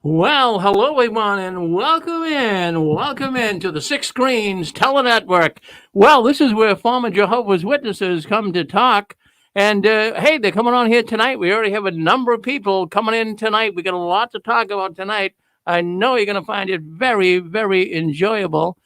Well, hello everyone, and welcome in to the Six Screens Telenetwork. Well, this is where former Jehovah's Witnesses come to talk. And hey, they're coming on here tonight. We already have a number of people coming in tonight. We got a lot to talk about tonight. I know you're going to find it very, very enjoyable.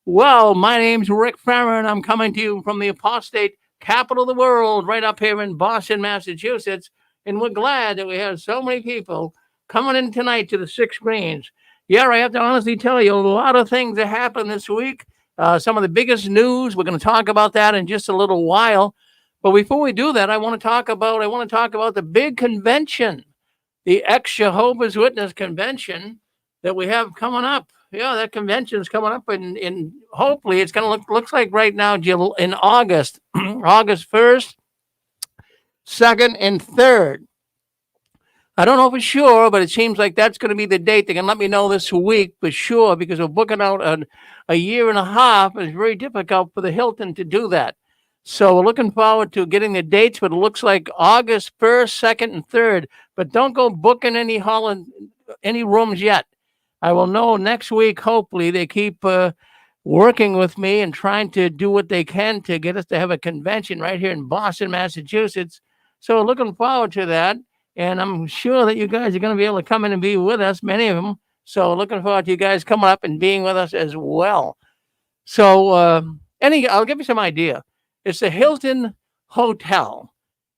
Well, my name's Rick Farrer, and I'm coming to you from the apostate capital of the world, right up here in Boston, Massachusetts. And we're glad that we have so many people coming in tonight to the Six Screens. Yeah, I have to honestly tell you, a lot of things that happened this week. Some of the biggest news. We're going to talk about that in just a little while. But before we do that, I want to talk about the big convention, the ex Jehovah's Witness convention that we have coming up. Yeah, that convention is coming up in hopefully it's going to looks like right now in August, August 1st, 2nd, and 3rd. I don't know for sure, but it seems like that's going to be the date. They can let me know this week for sure because we're booking out a year and a half. It's very difficult for the Hilton to do that. So we're looking forward to getting the dates, but it looks like August 1st, 2nd, and 3rd. But don't go booking any rooms yet. I will know next week, hopefully. They keep working with me and trying to do what they can to get us to have a convention right here in Boston, Massachusetts. So we're looking forward to that. And I'm sure that you guys are going to be able to come in and be with us, many of them. So looking forward to you guys coming up and being with us as well. So I'll give you some idea. It's the Hilton Hotel.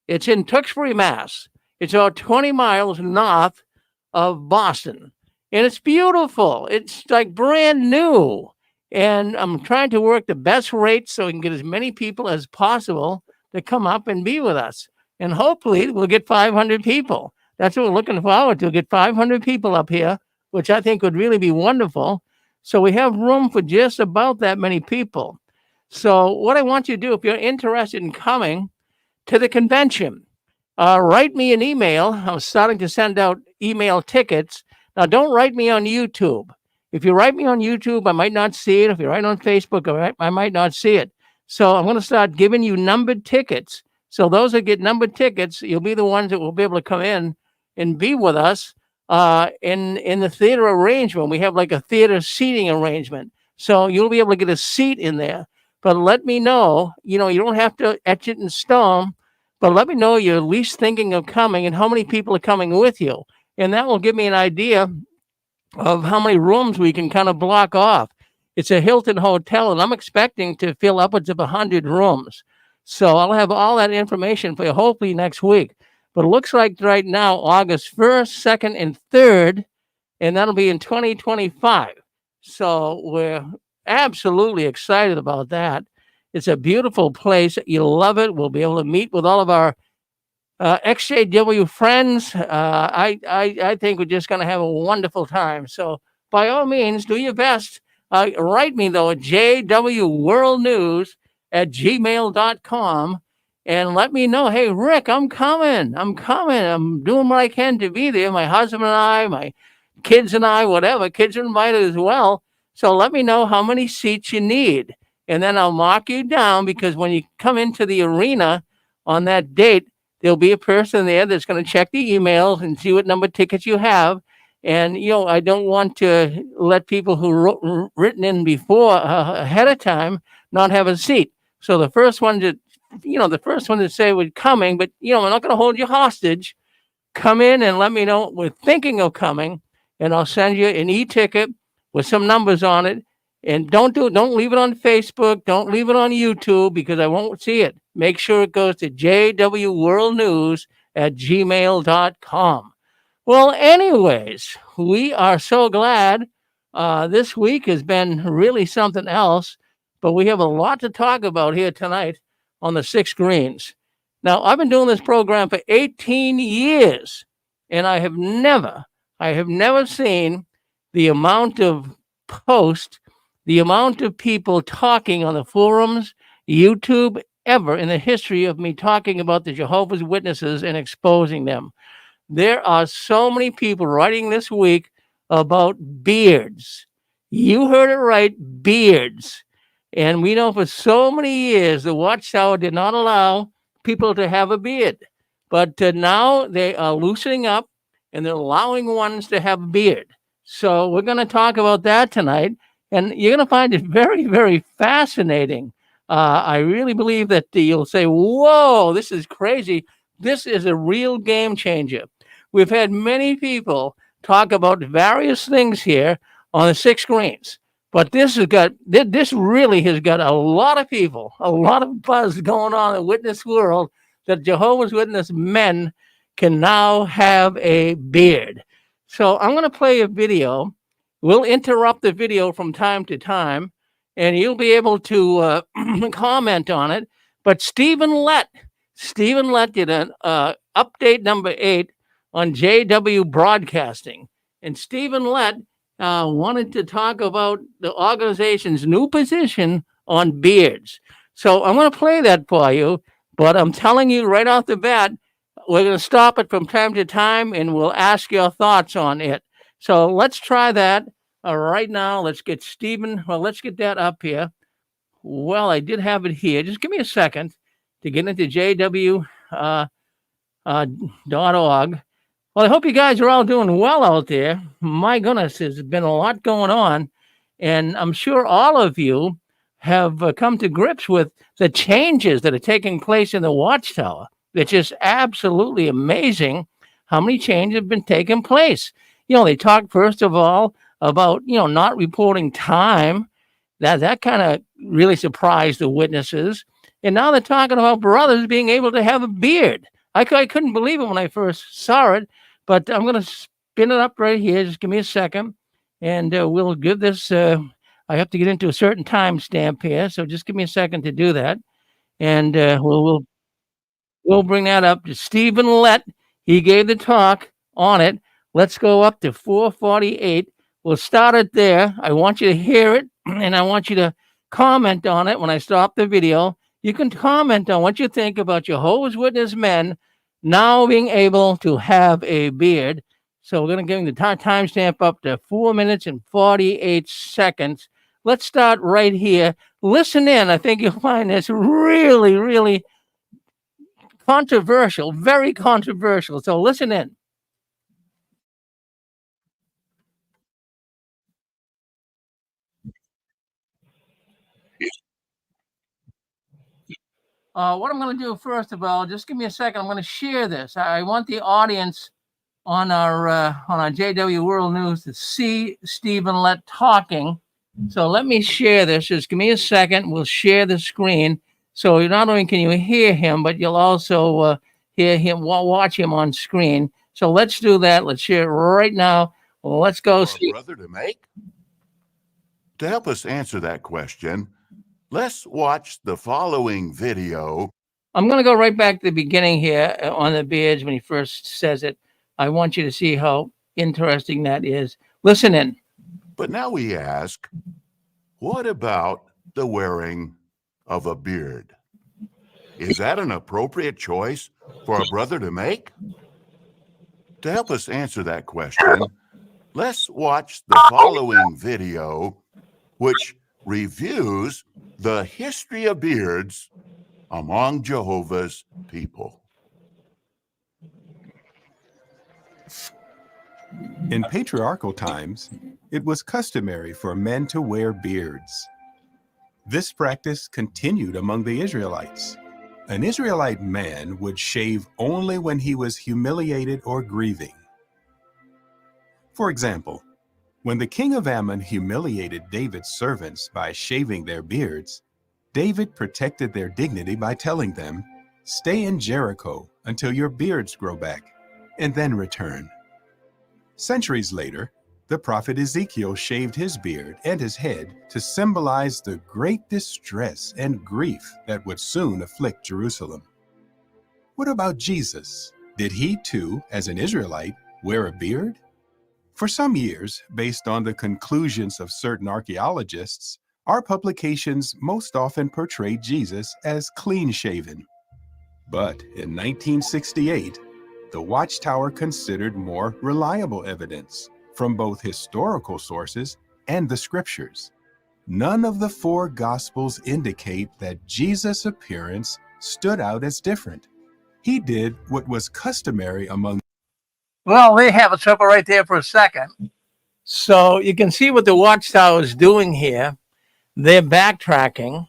It's in Tewksbury, Mass. It's about 20 miles north of Boston. And it's beautiful. It's like brand new. And I'm trying to work the best rates so we can get as many people as possible to come up and be with us. And hopefully we'll get 500 people. That's what we're looking forward to, get 500 people up here, which I think would really be wonderful. So we have room for just about that many people. So what I want you to do, if you're interested in coming to the convention, write me an email. I'm starting to send out email tickets. Now, don't write me on YouTube. If you write me on YouTube, I might not see it. If you write on Facebook, I might not see it. So I'm going to start giving you numbered tickets. So those that get numbered tickets, you'll be the ones that will be able to come in and be with us in the theater arrangement. We have like a theater seating arrangement. So you'll be able to get a seat in there. But let me know, you don't have to etch it in stone, but let me know you're at least thinking of coming and how many people are coming with you. And that will give me an idea of how many rooms we can kind of block off. It's a Hilton hotel, and I'm expecting to fill upwards of 100 rooms. So I'll have all that information for you hopefully next week. But it looks like right now, August 1st, 2nd, and 3rd, and that'll be in 2025. So we're absolutely excited about that. It's a beautiful place. You'll love it. We'll be able to meet with all of our XJW friends. I think we're just going to have a wonderful time. So by all means, do your best. Write me, though, at jwworldnews@gmail.com and let me know, hey, Rick, I'm coming. I'm doing what I can to be there. My husband and I, my kids and I, whatever. Kids are invited as well. So let me know how many seats you need. And then I'll mark you down because when you come into the arena on that date, there'll be a person there that's going to check the emails and see what number of tickets you have. And, I don't want to let people who written in before ahead of time not have a seat. So the first one to say we're coming, but, we're not going to hold you hostage. Come in and let me know we're thinking of coming, and I'll send you an e-ticket with some numbers on it. And don't leave it on Facebook. Don't leave it on YouTube because I won't see it. Make sure it goes to jwworldnews@gmail.com. Well, anyways, we are so glad. This week has been really something else, but we have a lot to talk about here tonight on the Six Screens. Now, I've been doing this program for 18 years, and I have never seen the amount of posts, the amount of people talking on the forums, YouTube, ever in the history of me talking about the Jehovah's Witnesses and exposing them. There are so many people writing this week about beards. You heard it right, beards. And we know for so many years the Watchtower did not allow people to have a beard. But now they are loosening up and they're allowing ones to have a beard. So we're going to talk about that tonight, and you're going to find it very, very fascinating. I really believe that you'll say, whoa, this is crazy. This is a real game changer. We've had many people talk about various things here on the six screens. But this really has got a lot of people, a lot of buzz going on in the witness world that Jehovah's Witness men can now have a beard. So I'm going to play a video. We'll interrupt the video from time to time, and you'll be able to comment on it. But Stephen Lett did an update number 8 on JW Broadcasting. And Stephen Lett wanted to talk about the organization's new position on beards. So I'm going to play that for you, but I'm telling you right off the bat, we're going to stop it from time to time and we'll ask your thoughts on it. So let's try that right now. Let's get that up here. Well, I did have it here. Just give me a second to get into jw.org. Well, I hope you guys are all doing well out there. My goodness, there's been a lot going on, and I'm sure all of you have come to grips with the changes that are taking place in the Watchtower. It's just absolutely amazing how many changes have been taking place. They talked first of all about, not reporting time. That kind of really surprised the witnesses. And now they're talking about brothers being able to have a beard. I couldn't believe it when I first saw it. But I'm going to spin it up right here. Just give me a second. And we'll give this, I have to get into a certain timestamp here. So just give me a second to do that. And we'll bring that up to Stephen Lett. He gave the talk on it. Let's go up to 448. We'll start it there. I want you to hear it. And I want you to comment on it when I stop the video. You can comment on what you think about Jehovah's Witness men now being able to have a beard. So we're going to give the timestamp up to 4 minutes and 48 seconds. Let's start right here. Listen in. I think you'll find this really, really controversial, very controversial. So listen in. What I'm going to do first of all, just give me a second. I'm going to share this. I want the audience on our JW World News to see Stephen Lett talking. So let me share this. Just give me a second. We'll share the screen. So not only can you hear him, but you'll also hear him, watch him on screen. So let's do that. Let's share it right now. Well, let's go. For a brother to make? To help us answer that question, let's watch the following video. I'm going to go right back to the beginning here on the beards when he first says it. I want you to see how interesting that is. Listen in. But now we ask, what about the wearing of a beard? Is that an appropriate choice for a brother to make? To help us answer that question, let's watch the following video, which reviews the history of beards among Jehovah's people. In patriarchal times, it was customary for men to wear beards. This practice continued among the Israelites. An Israelite man would shave only when he was humiliated or grieving. For example, when the king of Ammon humiliated David's servants by shaving their beards, David protected their dignity by telling them, "Stay in Jericho until your beards grow back, and then return." Centuries later, the prophet Ezekiel shaved his beard and his head to symbolize the great distress and grief that would soon afflict Jerusalem. What about Jesus? Did he too, as an Israelite, wear a beard? For some years, based on the conclusions of certain archaeologists, our publications most often portrayed Jesus as clean-shaven. But in 1968, the Watchtower considered more reliable evidence from both historical sources and the scriptures. None of the four Gospels indicate that Jesus' appearance stood out as different. He did what was customary among Well, they have a trouble right there for a second. So you can see what the Watchtower is doing here. They're backtracking.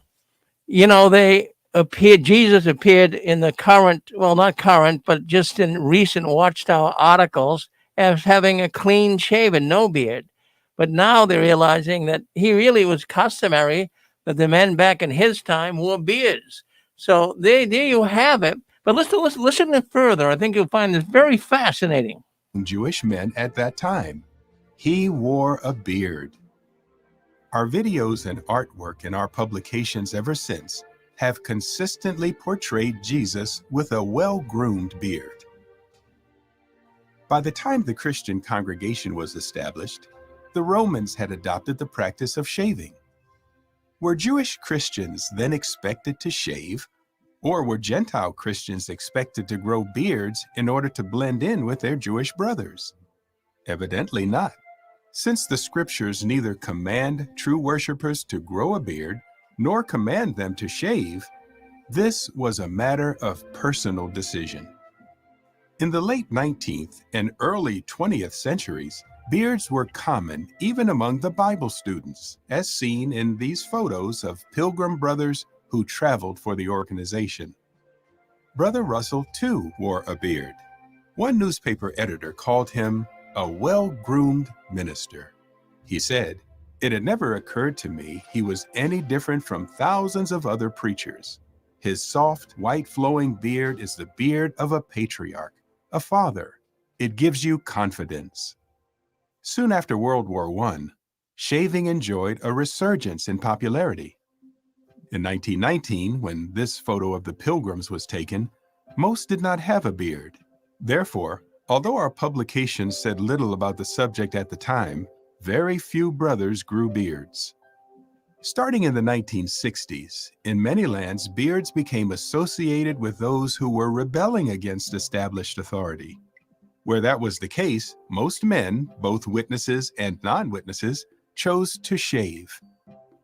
Jesus appeared in the current, well, not current, but just in recent Watchtower articles as having a clean shaven, no beard. But now they're realizing that he really was customary that the men back in his time wore beards. So there you have it. But listen further. I think you'll find this very fascinating. Jewish men at that time. He wore a beard. Our videos and artwork in our publications ever since have consistently portrayed Jesus with a well-groomed beard. By the time the Christian congregation was established, the Romans had adopted the practice of shaving. Were Jewish Christians then expected to shave, or were Gentile Christians expected to grow beards in order to blend in with their Jewish brothers? Evidently not. Since the scriptures neither command true worshipers to grow a beard, nor command them to shave, this was a matter of personal decision. In the late 19th and early 20th centuries, beards were common even among the Bible students, as seen in these photos of Pilgrim brothers who traveled for the organization. Brother Russell, too, wore a beard. One newspaper editor called him a well-groomed minister. He said, "It had never occurred to me he was any different from thousands of other preachers. His soft, white flowing beard is the beard of a patriarch, a father. It gives you confidence." Soon after World War I, shaving enjoyed a resurgence in popularity. In 1919, when this photo of the Pilgrims was taken, most did not have a beard. Therefore, although our publications said little about the subject at the time, very few brothers grew beards. Starting in the 1960s, in many lands, beards became associated with those who were rebelling against established authority. Where that was the case, most men, both witnesses and non-witnesses, chose to shave.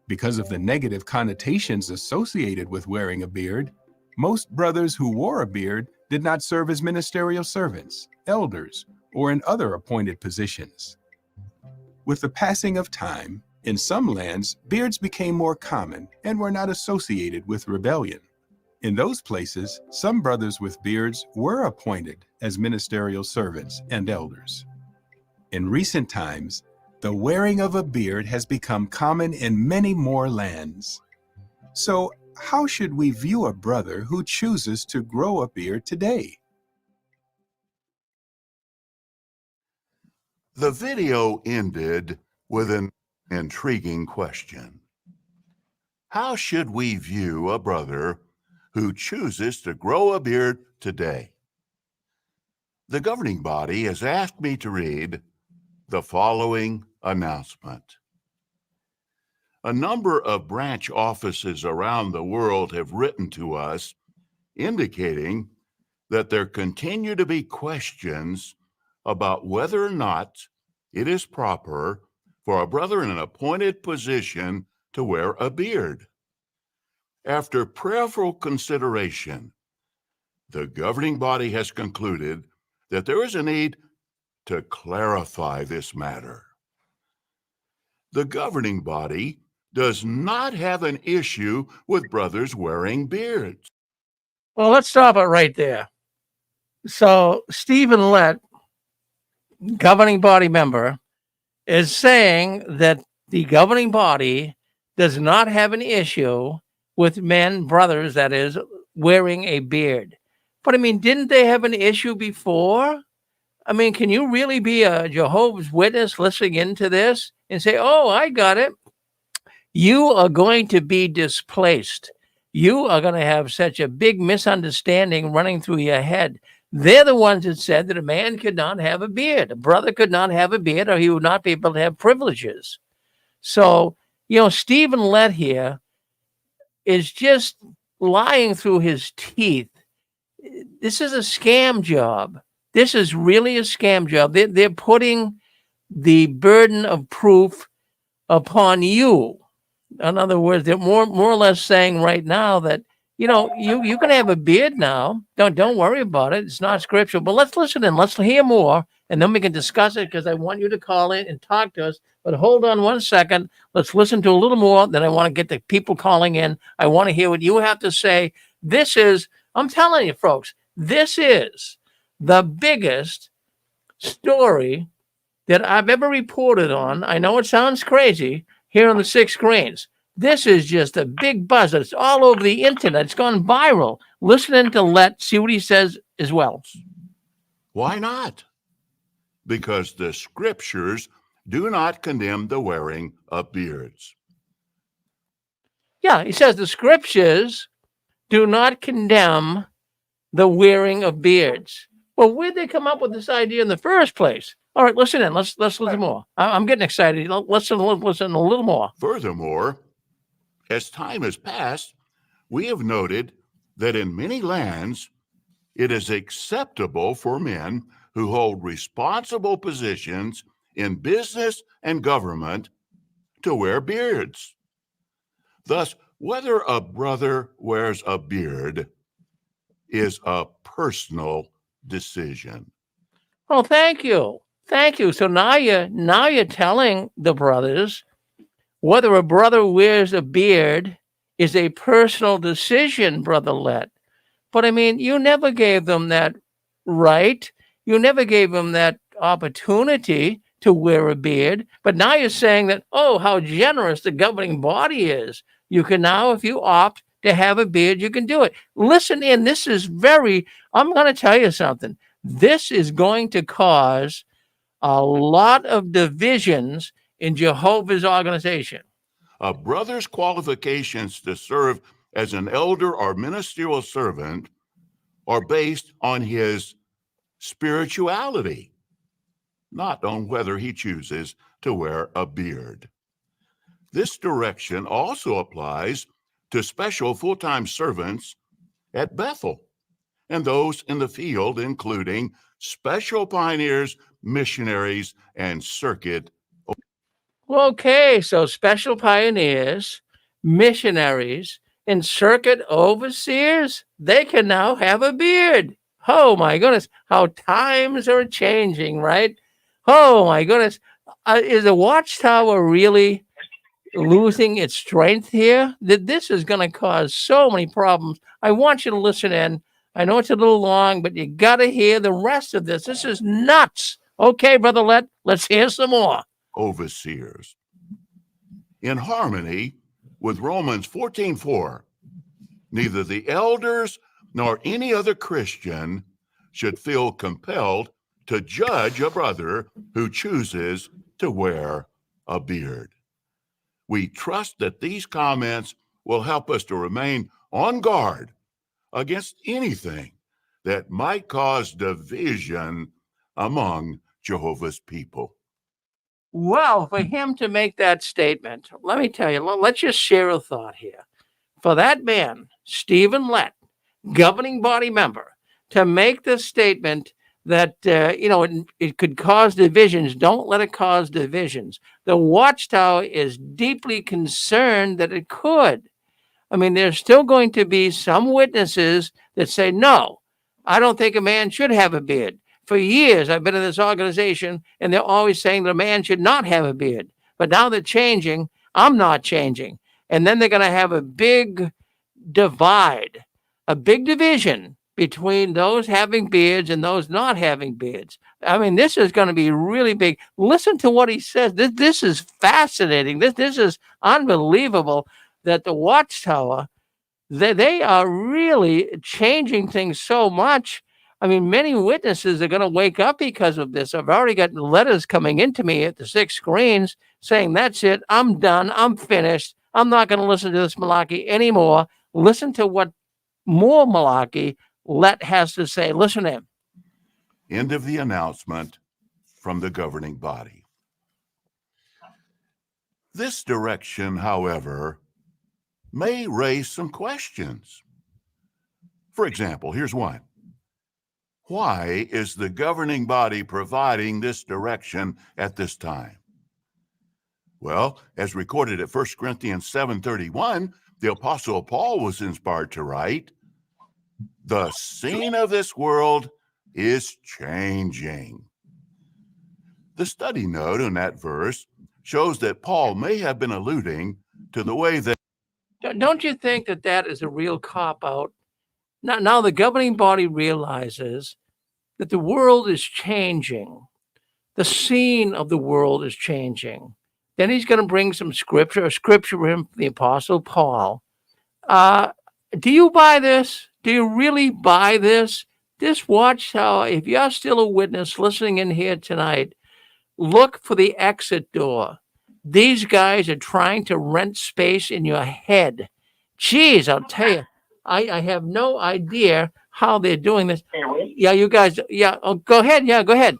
Because of the negative connotations associated with wearing a beard, most brothers who wore a beard did not serve as ministerial servants, elders, or in other appointed positions. With the passing of time, in some lands, beards became more common and were not associated with rebellion. In those places, some brothers with beards were appointed as ministerial servants and elders. In recent times, the wearing of a beard has become common in many more lands. So, how should we view a brother who chooses to grow a beard today? The video ended with an intriguing question. How should we view a brother who chooses to grow a beard today? The governing body has asked me to read the following announcement. A number of branch offices around the world have written to us indicating that there continue to be questions about whether or not it is proper for a brother in an appointed position to wear a beard. After prayerful consideration, the governing body has concluded that there is a need to clarify this matter. The governing body does not have an issue with brothers wearing beards. Well, let's stop it right there. So Stephen Lett, governing body member, is saying that the governing body does not have an issue with men, brothers, that is, wearing a beard. But I mean, didn't they have an issue before? I mean, can you really be a Jehovah's Witness listening into this and say, oh, I got it? You are going to be displaced. You are going to have such a big misunderstanding running through your head. They're the ones that said that a man could not have a beard. A brother could not have a beard, or he would not be able to have privileges. So, Stephen Lett here is just lying through his teeth. This is a scam job. This is really a scam job. They're putting the burden of proof upon you. In other words, they're more or less saying right now that, you can have a beard now. Don't worry about it. It's not scriptural. But let's listen in. Let's hear more, and then we can discuss it because I want you to call in and talk to us. But hold on one second. Let's listen to a little more. Then I want to get the people calling in. I want to hear what you have to say. This is, I'm telling you, folks, this is the biggest story that I've ever reported on. I know it sounds crazy here on the Six Screens. This is just a big buzz. It's all over the internet. It's gone viral. Listening to Let, see what he says as well. Why not? Because the scriptures do not condemn the wearing of beards. Yeah, he says the scriptures do not condemn the wearing of beards. Well, where'd they come up with this idea in the first place? All right, listen in. Let's listen more. I'm getting excited. Listen a little more. Furthermore, as time has passed, we have noted that in many lands, it is acceptable for men who hold responsible positions in business and government to wear beards. Thus, whether a brother wears a beard is a personal decision. Oh, thank you. Thank you. So now you're telling the brothers whether a brother wears a beard is a personal decision, Brother Let. But I mean, you never gave them that right. You never gave them that opportunity to wear a beard. But now you're saying that, oh, how generous the governing body is. You can now, if you opt to have a beard, you can do it. Listen in. This is I'm going to tell you something. This is going to cause a lot of divisions in Jehovah's organization. A brother's qualifications to serve as an elder or ministerial servant are based on his spirituality, not on whether he chooses to wear a beard. This direction also applies to special full-time servants at Bethel and those in the field, including special pioneers, missionaries, and circuit. Okay, so special pioneers, missionaries, and circuit overseers, they can now have a beard. Oh my goodness, how times are changing, right? Oh my goodness. Is the Watchtower really losing its strength here? This is going to cause so many problems. I want you to listen in. I know it's a little long, but you got to hear the rest of this. This is nuts. Okay, Brother Let, let's hear some more. Overseers. In harmony with Romans 14:4, neither the elders nor any other Christian should feel compelled to judge a brother who chooses to wear a beard. We trust that these comments will help us to remain on guard against anything that might cause division among Jehovah's people. Well, for him to make that statement, let me tell you, let's just share a thought here. For that man, Stephen Lett, governing body member, to make this statement that, it could cause divisions, don't let it cause divisions. The Watchtower is deeply concerned that it could. I mean, there's still going to be some witnesses that say, no, I don't think a man should have a beard. For years, I've been in this organization, and they're always saying that a man should not have a beard. But now they're changing. I'm not changing. And then they're going to have a big divide, a big division between those having beards and those not having beards. I mean, this is going to be really big. Listen to what he says. This is fascinating. This is unbelievable that the Watchtower, they are really changing things so much. I mean, many witnesses are going to wake up because of this. I've already got letters coming into me at the Six Screens saying, that's it. I'm done. I'm finished. I'm not going to listen to this malarkey anymore. Listen to what more malarkey Let has to say. Listen to him. End of the announcement from the governing body. This direction, however, may raise some questions. For example, here's one. Why is the governing body providing this direction at this time? Well, as recorded at 1 Corinthians 7:31, the Apostle Paul was inspired to write, "The scene of this world is changing." The study note on that verse shows that Paul may have been alluding to the way that. Don't you think that that is a real cop-out? Now the governing body realizes that the world is changing. The scene of the world is changing. Then he's going to bring some scripture from the Apostle Paul. Do you buy this? Do you really buy this? This Watchtower, if you're still a witness listening in here tonight, look for the exit door. These guys are trying to rent space in your head. Geez, I'll tell you, I have no idea how they're doing this. Yeah, you guys, yeah, oh, go ahead. Yeah, go ahead.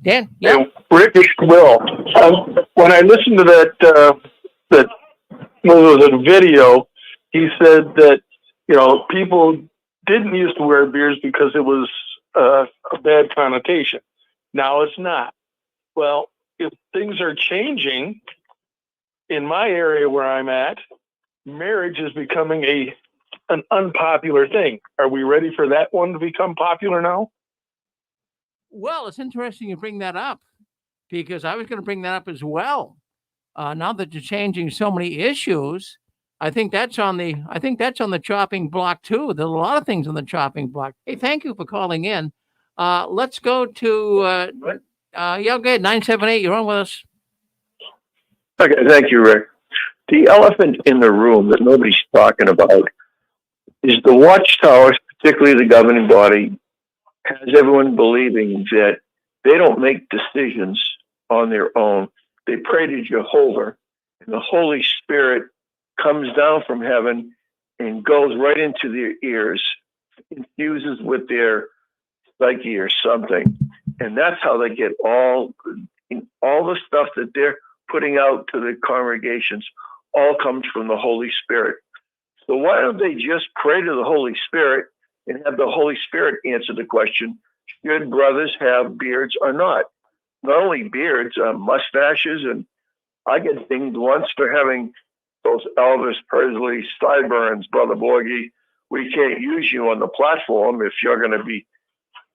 Dan? Yeah. Hey, Rick, it's Will. When I listened to that was a video, he said that, people didn't used to wear beards because it was a bad connotation. Now it's not. Well, if things are changing in my area where I'm at, marriage is becoming an unpopular thing. Are we ready for that one to become popular now? Well, it's interesting you bring that up because I was going to bring that up as well. Now that you're changing so many issues, I think that's on the chopping block too. There's a lot of things on the chopping block. Hey, thank you for calling in. Let's go to go ahead, 978. You're on with us. Okay, thank you, Rick. The elephant in the room that nobody's talking about is the Watchtower, particularly the governing body, has everyone believing that they don't make decisions on their own. They pray to Jehovah, and the Holy Spirit comes down from heaven and goes right into their ears, infuses with their psyche or something. And that's how they get all the stuff that they're putting out to the congregations all comes from the Holy Spirit. So why don't they just pray to the Holy Spirit and have the Holy Spirit answer the question, should brothers have beards or not? Not only beards, mustaches, and I get dinged once for having those Elvis Presley sideburns, Brother Borgie. We can't use you on the platform if you're going to be,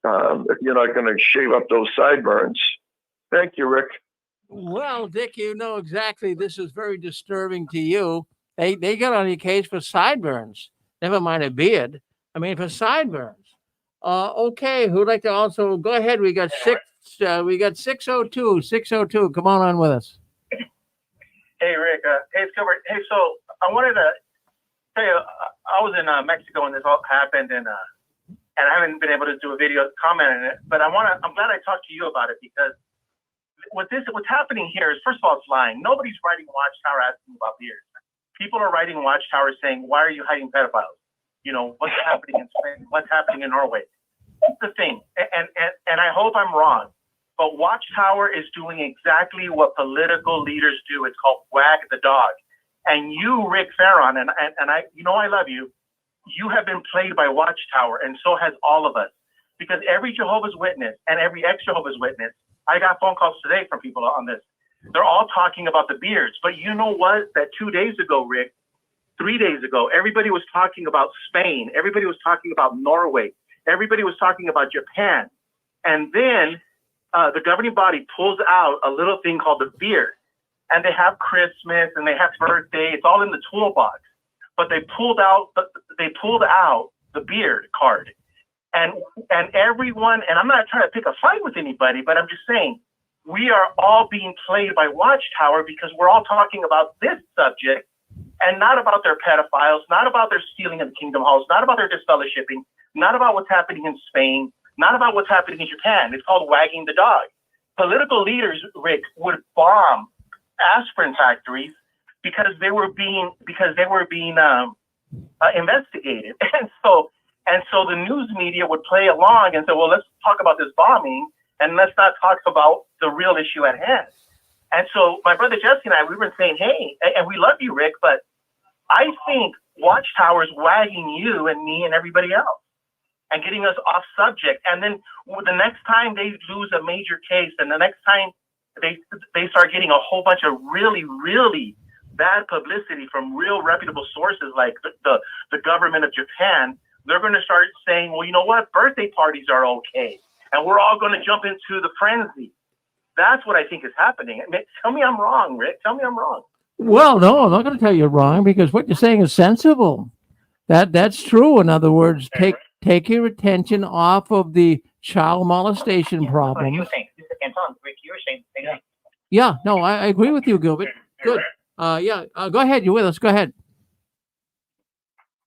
if you're not going to shave up those sideburns. Thank you, Rick. Well, Dick, you know exactly this is very disturbing to you. They got on your case for sideburns. Never mind a beard. I mean, for sideburns. Okay, who'd like to also go ahead? We got 602. 602. Come on with us. Hey, Rick. Hey, Gilbert. Hey, so I wanted to tell you, I was in Mexico when this all happened, and I haven't been able to do a video comment on it. But I'm glad I talked to you about it because what's happening here is, first of all, it's lying. Nobody's writing Watchtower asking about beards. People are writing Watchtower saying, "Why are you hiding pedophiles? What's happening in Spain? What's happening in Norway?" That's the thing, and I hope I'm wrong. But Watchtower is doing exactly what political leaders do. It's called wag the dog. And you, Rick Farron, and I, I love you. You have been played by Watchtower, and so has all of us. Because every Jehovah's Witness and every ex-Jehovah's Witness, I got phone calls today from people on this. They're all talking about the beards. But you know what? That 2 days ago, Rick, 3 days ago, everybody was talking about Spain. Everybody was talking about Norway. Everybody was talking about Japan. And then the governing body pulls out a little thing called the beard, and they have Christmas and they have birthday. It's all in the toolbox, but they pulled out the beard card, and everyone. And I'm not trying to pick a fight with anybody, but I'm just saying we are all being played by Watchtower because we're all talking about this subject and not about their pedophiles, not about their stealing of the kingdom halls, not about their disfellowshipping, not about what's happening in Spain. Not about what's happening in Japan. It's called wagging the dog. Political leaders, Rick, would bomb aspirin factories because they were being investigated, and so the news media would play along and say, well, let's talk about this bombing and let's not talk about the real issue at hand. And so my brother Jesse and I, we were saying, hey, and we love you, Rick, but I think Watchtower's wagging you and me and everybody else and getting us off subject. And then the next time they lose a major case, and the next time they start getting a whole bunch of really, really bad publicity from real reputable sources like the government of Japan, they're going to start saying, well, you know what? Birthday parties are okay. And we're all going to jump into the frenzy. That's what I think is happening. Tell me I'm wrong, Rick. Tell me I'm wrong. Well, no, I'm not going to tell you wrong, because what you're saying is sensible. That's true. In other words, take your attention off of the child molestation problems. You were saying, Anton, Rick, you were saying the same thing. Yeah, no, I agree with you, Gilbert. Good. Go ahead. You're with us. Go ahead.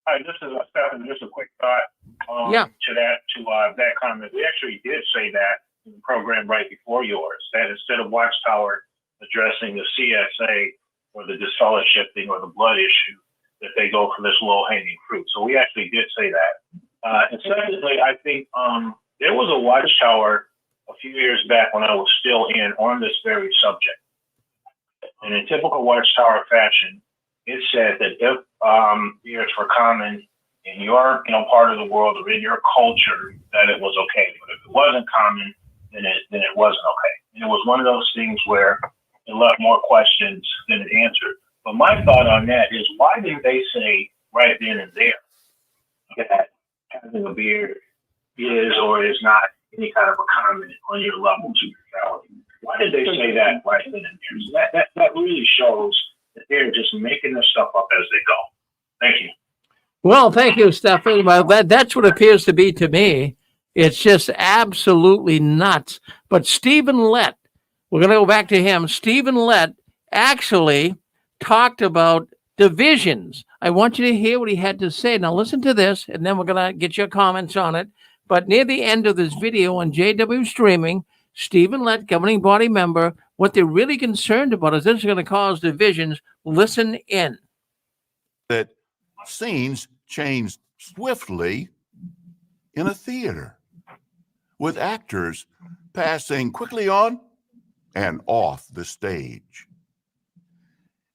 Hi, this is Stephen. Just a quick thought to that comment. We actually did say that in the program right before yours, that instead of Watchtower addressing the CSA or the disfellowshipping or the blood issue, that they go for this low-hanging fruit. So we actually did say that. And secondly, I think there was a Watchtower a few years back when I was still in on this very subject. And in typical Watchtower fashion, it said that if beards were common in your part of the world or in your culture, that it was okay. But if it wasn't common, then it wasn't okay. And it was one of those things where it left more questions than it answered. But my thought on that is, why didn't they say right then and there that having a beard is or is not any kind of a comment on your level of spirituality? Why did they say that right then and there? So that really shows that they're just making this stuff up as they go. Thank you. Well, thank you, Stephen. Well, that's what it appears to be to me. It's just absolutely nuts. But Stephen Lett, we're going to go back to him. Stephen Lett actually talked about divisions. I want you to hear what he had to say. Now listen to this, and then we're going to get your comments on it. But near the end of this video on JW Streaming, Stephen Lett, governing body member, what they're really concerned about is this is going to cause divisions. Listen in. That scenes change swiftly in a theater, with actors passing quickly on and off the stage.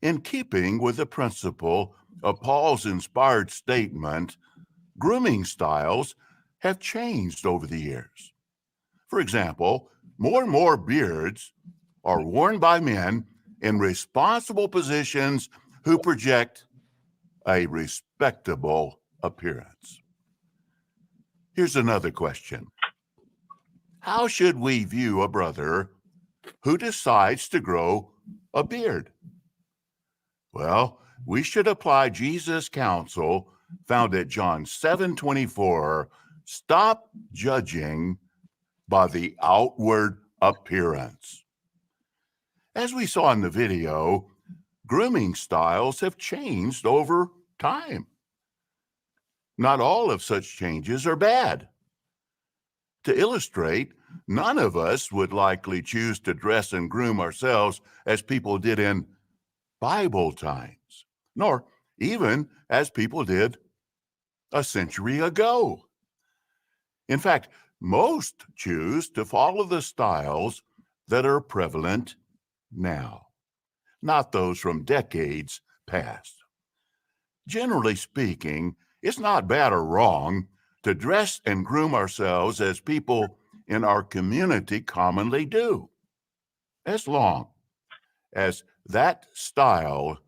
In keeping with the principle of Paul's inspired statement, grooming styles have changed over the years. For example, more and more beards are worn by men in responsible positions who project a respectable appearance. Here's another question. How should we view a brother who decides to grow a beard? Well, we should apply Jesus' counsel found at John 7:24. Stop judging by the outward appearance. As we saw in the video, grooming styles have changed over time. Not all of such changes are bad. To illustrate, none of us would likely choose to dress and groom ourselves as people did in Bible times, nor even as people did a century ago. In fact, most choose to follow the styles that are prevalent now, not those from decades past. Generally speaking, it's not bad or wrong to dress and groom ourselves as people in our community commonly do, as long as that style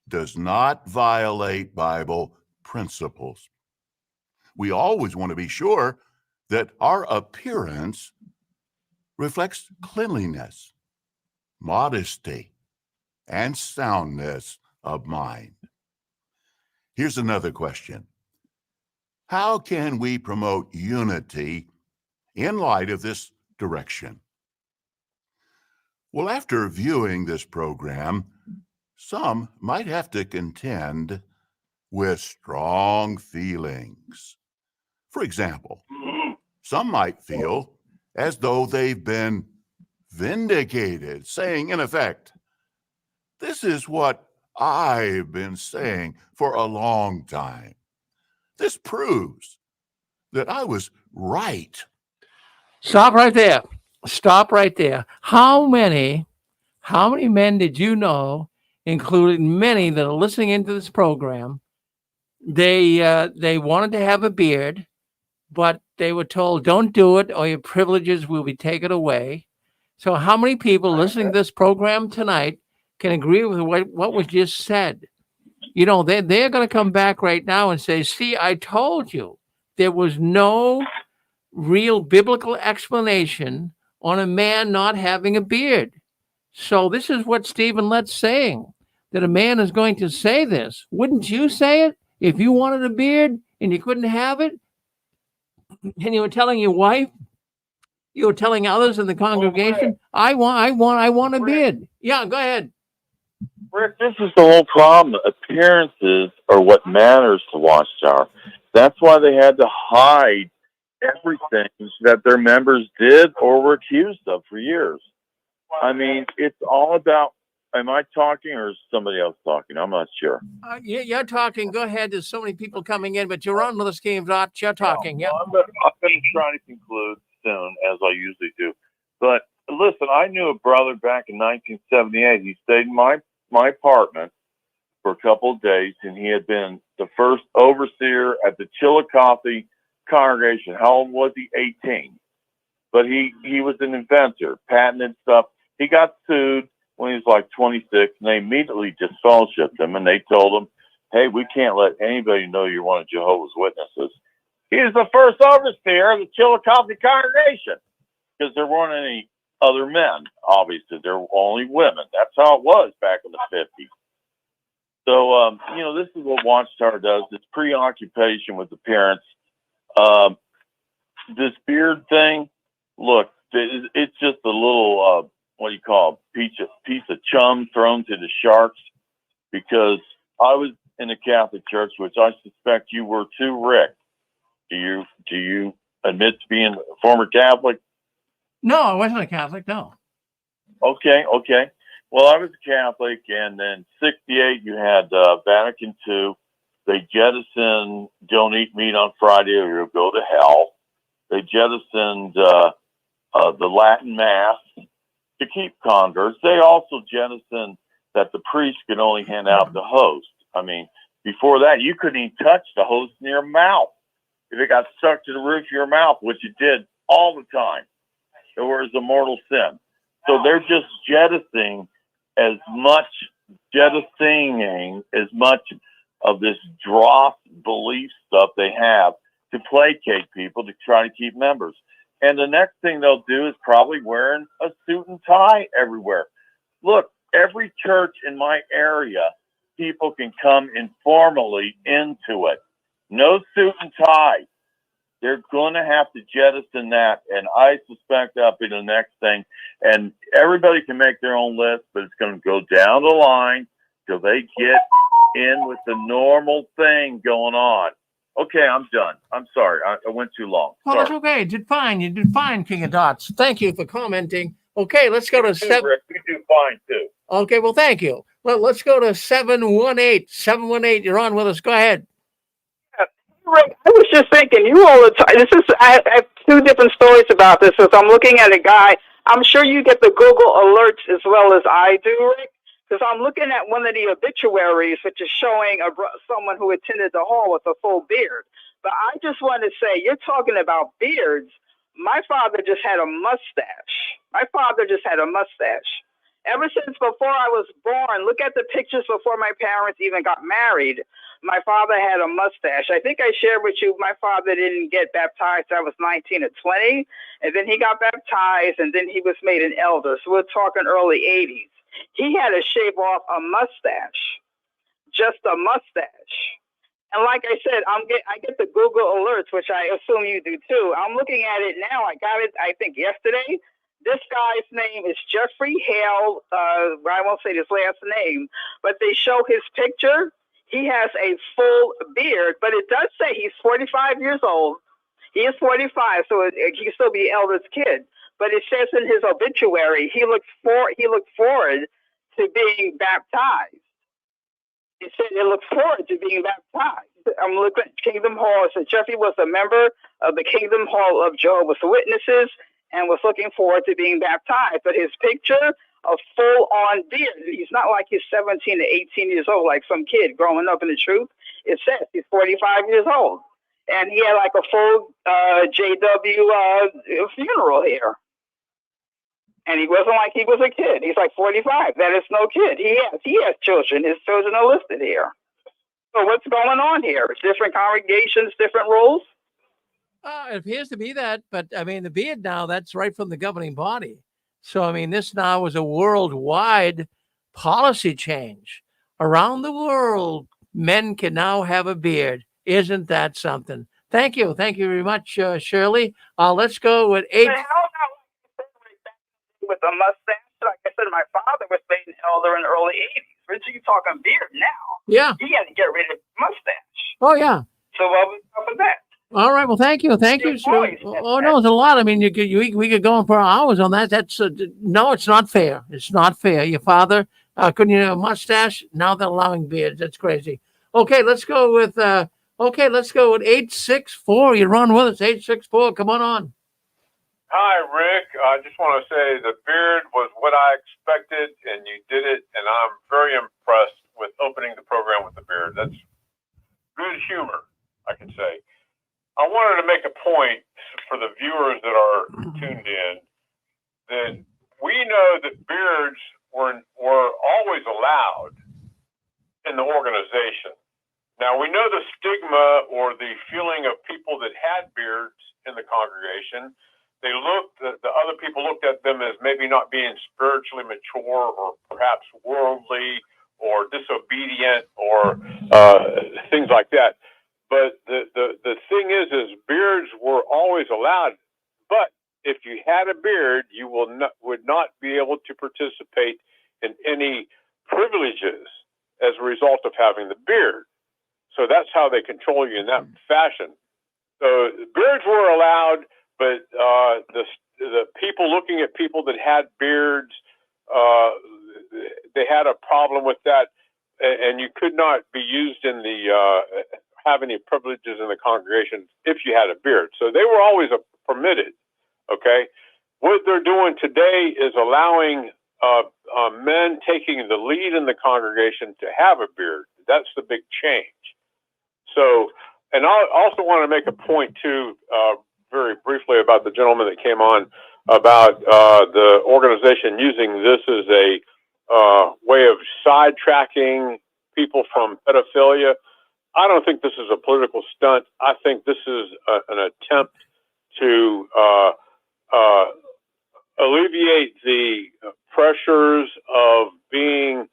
does not violate Bible principles. We always want to be sure that our appearance reflects cleanliness, modesty, and soundness of mind. Here's another question. How can we promote unity in light of this direction? Well, after viewing this program, some might have to contend with strong feelings. For example, some might feel as though they've been vindicated, saying, in effect, this is what I've been saying for a long time. This proves that I was right. Stop right there. Stop right there. How many men did you know, including many that are listening into this program, they wanted to have a beard, but they were told, don't do it or your privileges will be taken away. So how many people listening to this program tonight can agree with what was just said? You know, they're going to come back right now and say, see, I told you. There was no real biblical explanation on a man not having a beard. So this is what Stephen Lett's saying, that a man is going to say this. Wouldn't you say it if you wanted a beard and you couldn't have it? And you were telling your wife, you were telling others in the congregation, I want a beard. Yeah, go ahead. Rick, this is the whole problem. Appearances are what matters to Watchtower. That's why they had to hide everything that their members did or were accused of for years. I mean, it's all about, am I talking or is somebody else talking? I'm not sure. You're talking. Go ahead. There's so many people coming in, but you're on with the scheme, Dot. You're talking. Yeah. I'm going to try to conclude soon, as I usually do. But listen, I knew a brother back in 1978. He stayed in my apartment for a couple of days, and he had been the first overseer at the Chillicothe congregation. How old was he? 18. But he was an inventor, patented stuff. He got sued when he was like 26, and they immediately disfellowshipped him, and they told him, hey, we can't let anybody know you're one of Jehovah's Witnesses. He was the first overseer of the Chillicothe congregation because there weren't any other men, obviously. There were only women. That's how it was back in the 50s. So, this is what Watchtower does. It's preoccupation with appearance. This beard thing, look, it's just a little, piece of chum thrown to the sharks, because I was in a Catholic church, which I suspect you were too, Rick. Do you admit to being a former Catholic? No, I wasn't a Catholic, no. Okay. Well, I was a Catholic, and then 68, you had Vatican II. They jettisoned don't eat meat on Friday or you'll go to hell. They jettisoned the Latin Mass to keep converts. They also jettisoned that the priest could only hand out the host. I mean, before that, you couldn't even touch the host in your mouth. If it got stuck to the roof of your mouth, which it did all the time, it was a mortal sin. So they're just jettisoning as much of this dross belief stuff they have to placate people to try to keep members. And the next thing they'll do is probably wearing a suit and tie everywhere. Look, every church in my area, people can come informally into it. No suit and tie. They're going to have to jettison that, and I suspect that'll be the next thing. And everybody can make their own list, but it's going to go down the line till they get in with the normal thing going on. Okay, I'm done. I'm sorry. I went too long. Well, that's okay. You did fine, King of Dots. Thank you for commenting. Okay, let's go to seven. Rick, we do fine, too. Okay, well, thank you. Let's go to 718. 718, you're on with us. Go ahead. Rick, I was just thinking, you all the time. I have two different stories about this. As I'm looking at a guy, I'm sure you get the Google alerts as well as I do, Rick, because I'm looking at one of the obituaries, which is showing someone who attended the hall with a full beard. But I just want to say, you're talking about beards. My father just had a mustache. Ever since before I was born, look at the pictures before my parents even got married. My father had a mustache. I think I shared with you, my father didn't get baptized. I was 19 or 20. And then he got baptized, and then he was made an elder. So we're talking early 80s. He had to shave off a mustache, just a mustache. And like I said, I get the Google alerts, which I assume you do too. I'm looking at it now. I got it, I think, yesterday. This guy's name is Jeffrey Hale. I won't say his last name, but they show his picture. He has a full beard, but it does say he's 45 years old. He is 45, so he can still be elder's kid. But it says in his obituary, he looked forward to being baptized. It said he looked forward to being baptized. I'm looking at Kingdom Hall. It said Jeffrey was a member of the Kingdom Hall of Jehovah's Witnesses and was looking forward to being baptized. But his picture, a full-on beard. He's not like he's 17 to 18 years old, like some kid growing up in the truth. It says he's 45 years old. And he had like a full JW funeral here. And he wasn't like he was a kid. He's like 45. That is no kid. He has children. His children are listed here. So what's going on here? Different congregations, different rules? It appears to be that, but I mean, the beard now, that's right from the governing body. So, I mean, this now is a worldwide policy change. Around the world, men can now have a beard. Isn't that something? Thank you. Thank you very much, Shirley. Let's go with But how about with a mustache? Like I said, my father was made an elder in the early 80s. Richard, you talking beard now. Yeah. You got to get rid of the mustache. Oh, yeah. So what was up with that? All right. Well, thank you. Thank you, sir. Oh, no, it's a lot. I mean, we could go on for hours on that. That's no, it's not fair. It's not fair. Your father couldn't have a mustache. Now they're allowing beards. That's crazy. Okay, let's go with 864. You're on with us. 864. Come on. Hi, Rick. I just want to say the beard was what I expected, and you did it, and I'm very impressed with opening the program with the beard. That's good humor, I can say. I wanted to make a point for the viewers that are tuned in that we know that beards were always allowed in the organization. Now, we know the stigma or the feeling of people that had beards in the congregation. The other people looked at them as maybe not being spiritually mature or perhaps worldly or disobedient or things like that. But the thing is beards were always allowed. But if you had a beard, you would not be able to participate in any privileges as a result of having the beard. So that's how they control you in that fashion. So beards were allowed, but the people looking at people that had beards, they had a problem with that, and you could not be used in the have any privileges in the congregation if you had a beard. So they were always permitted. Okay, what they're doing today is allowing men taking the lead in the congregation to have a beard. That's the big change. So, and I also want to make a point too, very briefly about the gentleman that came on about the organization using this as a way of sidetracking people from pedophilia. I don't think this is a political stunt. I think this is an attempt to alleviate the pressures of being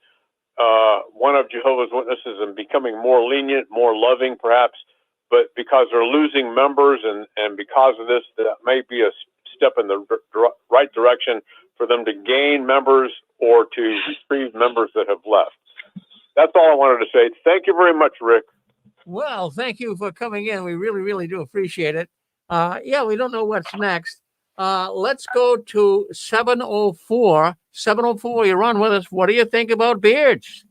one of Jehovah's Witnesses and becoming more lenient, more loving, perhaps. But because they're losing members, and because of this, that may be a step in the right direction for them to gain members or to retrieve members that have left. That's all I wanted to say. Thank you very much, Rick. Well, thank you for coming in. We really, really do appreciate it. Yeah, we don't know what's next. Let's go to 704. 704, you're on with us. What do you think about beards?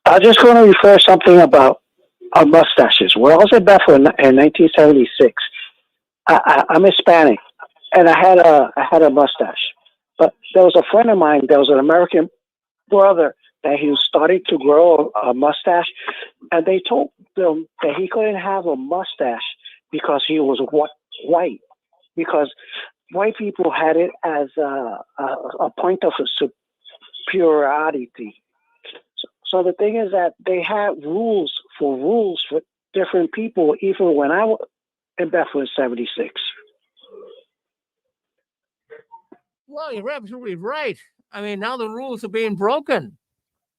I just want to refer something about mustaches. When I was at Bethel in 1976, I'm Hispanic, and I had a mustache. But there was a friend of mine, there was an American brother that he was starting to grow a mustache, and they told him that he couldn't have a mustache because he was white, because white people had it as a point of superiority. So the thing is that they had rules for different people, even when I was in Bethel in 76. Well, you're absolutely right. I mean, now the rules are being broken.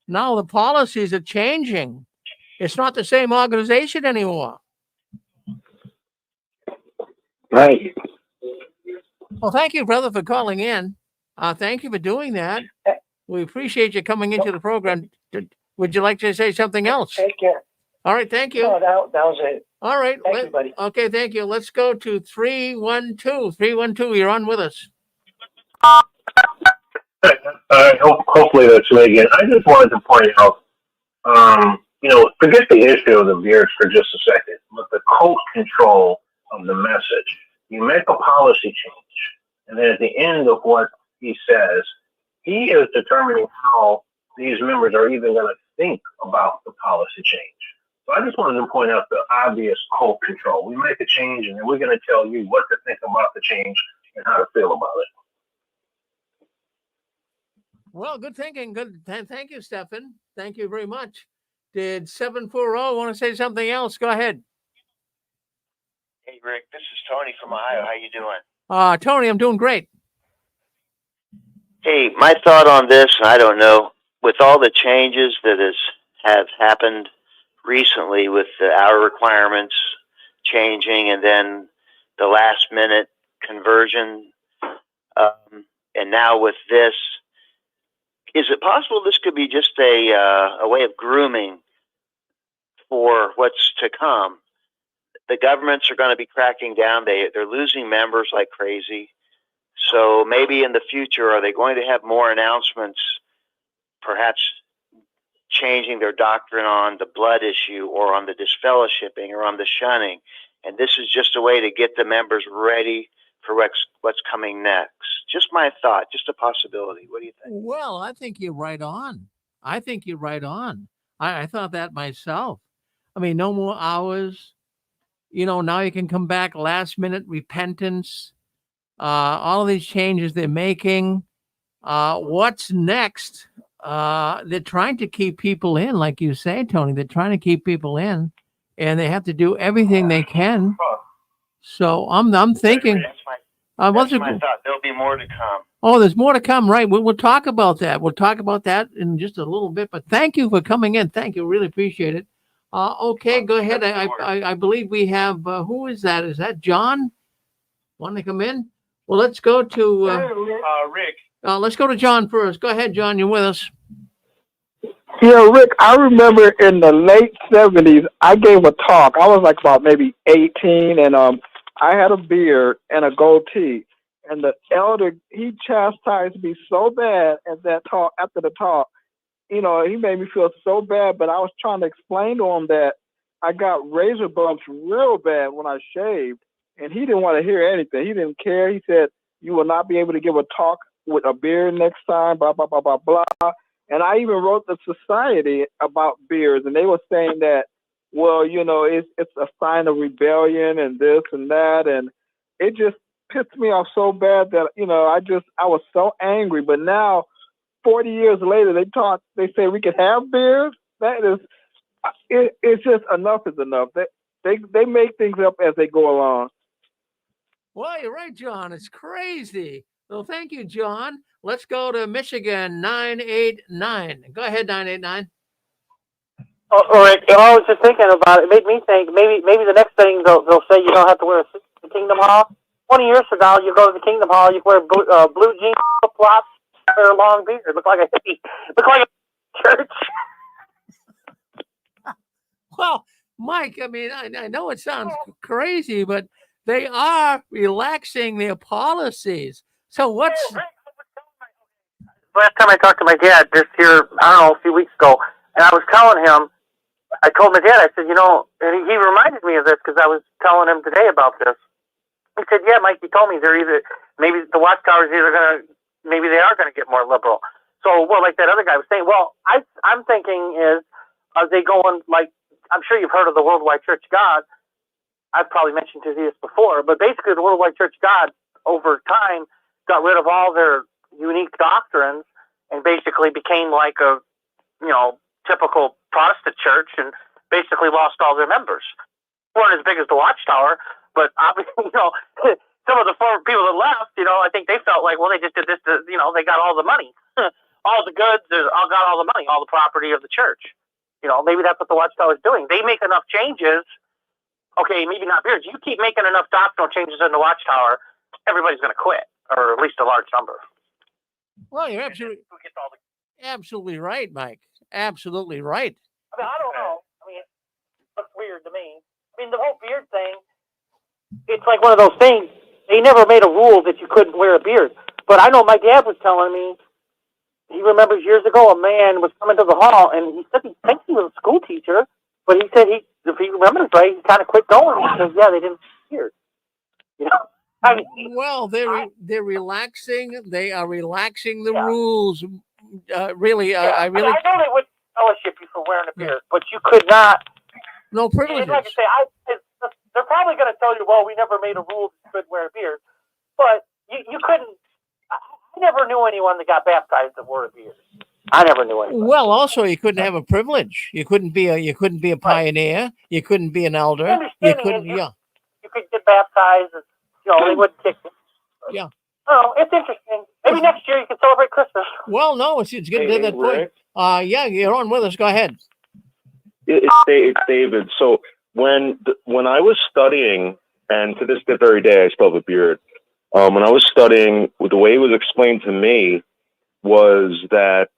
Now the policies are changing. It's not the same organization anymore. Right. Well, thank you, brother, for calling in. Thank you for doing that. We appreciate you coming into the program. Would you like to say something else? Take care. All right, thank you. No, that was it. All right. Thank you, buddy. Okay, thank you. Let's go to 312. 312, you're on with us. Hopefully that's me again. I just wanted to point out, forget the issue of the beards for just a second, but the cult control of the message. You make a policy change, and then at the end of what he says, he is determining how these members are even going to think about the policy change. So I just wanted to point out the obvious cult control. We make a change, and then we're going to tell you what to think about the change and how to feel about it. Well, good thinking. Good. Thank you, Stefan. Thank you very much. Did 740 want to say something else? Go ahead. Hey, Rick, this is Tony from Ohio. How you doing? Tony, I'm doing great. Hey, my thought on this, I don't know, with all the changes that have happened recently with the hour requirements changing and then the last minute conversion, and now with this, is it possible this could be just a way of grooming for what's to come? The governments are going to be cracking down. They're losing members like crazy. So maybe in the future, are they going to have more announcements, perhaps changing their doctrine on the blood issue or on the disfellowshipping or on the shunning? And this is just a way to get the members ready for what's coming next. Just my thought, just a possibility. What do you think? Well, I think you're right on. I thought that myself. I mean, no more hours. Now you can come back last minute repentance. All of these changes they're making. What's next? They're trying to keep people in, like you say, Tony. They're trying to keep people in, and they have to do everything they can. So I'm thinking. That's my thought. There'll be more to come. Oh, there's more to come, right? We'll talk about that. We'll talk about that in just a little bit. But thank you for coming in. Thank you. Really appreciate it. Okay, go ahead. I believe we have, who is that? Is that John? Want to come in? Well, let's go to Rick. Let's go to John first. Go ahead, John. You're with us. Yeah, Rick, I remember in the late 70s, I gave a talk. I was like about maybe 18, and I had a beard and a goatee. And the elder, he chastised me so bad at that talk, after the talk. He made me feel so bad, but I was trying to explain to him that I got razor bumps real bad when I shaved, and he didn't want to hear anything. He didn't care. He said, you will not be able to give a talk with a beard next time, blah, blah, blah, blah, blah. And I even wrote the society about beards, and they were saying that, well, it's a sign of rebellion and this and that, and it just pissed me off so bad that, I was so angry. But now, 40 years later, they say we can have beards. That is, it's just enough is enough. They make things up as they go along. Well, you're right, John. It's crazy. Well, thank you, John. Let's go to Michigan, 989. Go ahead, 989. Oh, Rick, I was just thinking about it. It made me think maybe the next thing they'll say you don't have to wear a suit to Kingdom Hall. 20 years from now, you go to the Kingdom Hall, you wear blue jeans, flip-flops, wear a long beard. Look like a hippie. Look like a church. Well, Mike, I mean, I know it sounds crazy, but they are relaxing their policies. So what's... Last time I talked to my dad, this year, I don't know, a few weeks ago, and I was telling him, I told my dad, I said, and he reminded me of this because I was telling him today about this. He said, yeah, Mike, you told me maybe the Watchtower is maybe they are going to get more liberal. So, well, like that other guy was saying, well, I'm thinking is, are they going, like, I'm sure you've heard of the Worldwide Church of God. I've probably mentioned to you this before, but basically the Worldwide Church of God, over time, got rid of all their unique doctrines and basically became like a, typical Protestant church and basically lost all their members. Weren't as big as the Watchtower, but obviously, some of the former people that left, I think they felt like, well, they just did this to, they got all the money, all the goods, got all the money, all the property of the church. Maybe that's what the Watchtower is doing. They make enough changes. Okay, maybe not beards. You keep making enough doctrinal changes in the Watchtower, everybody's going to quit, or at least a large number. Well, you're absolutely right, Mike. Absolutely right. I mean, I don't know. I mean, it looks weird to me. I mean, the whole beard thing, it's like one of those things. They never made a rule that you couldn't wear a beard. But I know my dad was telling me, he remembers years ago a man was coming to the hall, and he said he thinks he was a school teacher, but he said if he remembers right, he kind of quit going because, they didn't beard. I mean, well, they're relaxing. They are relaxing the rules. Really, I really. I know they would fellowship you for wearing a beard, but you could not. No privileges. Like I say, they're probably going to tell you, well, we never made a rule that you could wear a beard, but you couldn't. I never knew anyone that got baptized that wore a beard. I never knew anyone. Well, also, you couldn't have a privilege. You couldn't be a pioneer. You couldn't be an elder. You couldn't. You could get baptized. And, they wouldn't kick you. Yeah. Oh, it's interesting. Maybe next year you can celebrate Christmas. Well, no, it's good to get that point. Yeah, you're on with us. Go ahead. It's David. So when I was studying, and to this very day I still have a beard. When I was studying, the way it was explained to me was that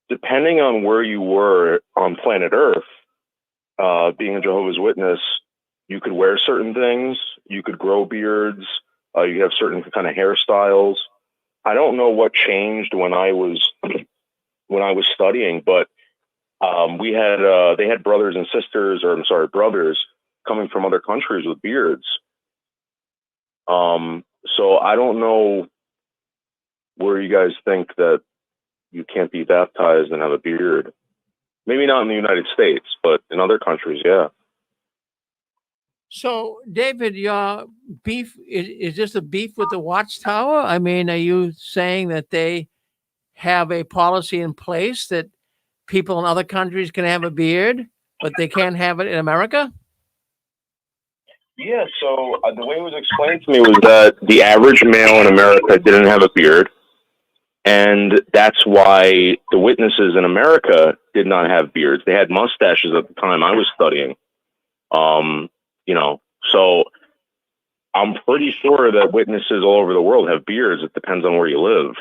depending on where you were on planet Earth, being a Jehovah's Witness, you could wear certain things, you could grow beards, you have certain kind of hairstyles. I don't know what changed when I was studying, but they had brothers and sisters, brothers coming from other countries with beards. So I don't know where you guys think that you can't be baptized and have a beard. Maybe not in the United States, but in other countries, yeah. So, David, your beef, is this a beef with the Watchtower? I mean, are you saying that they have a policy in place that people in other countries can have a beard, but they can't have it in America? Yeah, so the way it was explained to me was that the average male in America didn't have a beard, and that's why the witnesses in America did not have beards. They had mustaches at the time I was studying. So I'm pretty sure that witnesses all over the world have beards. It depends on where you live.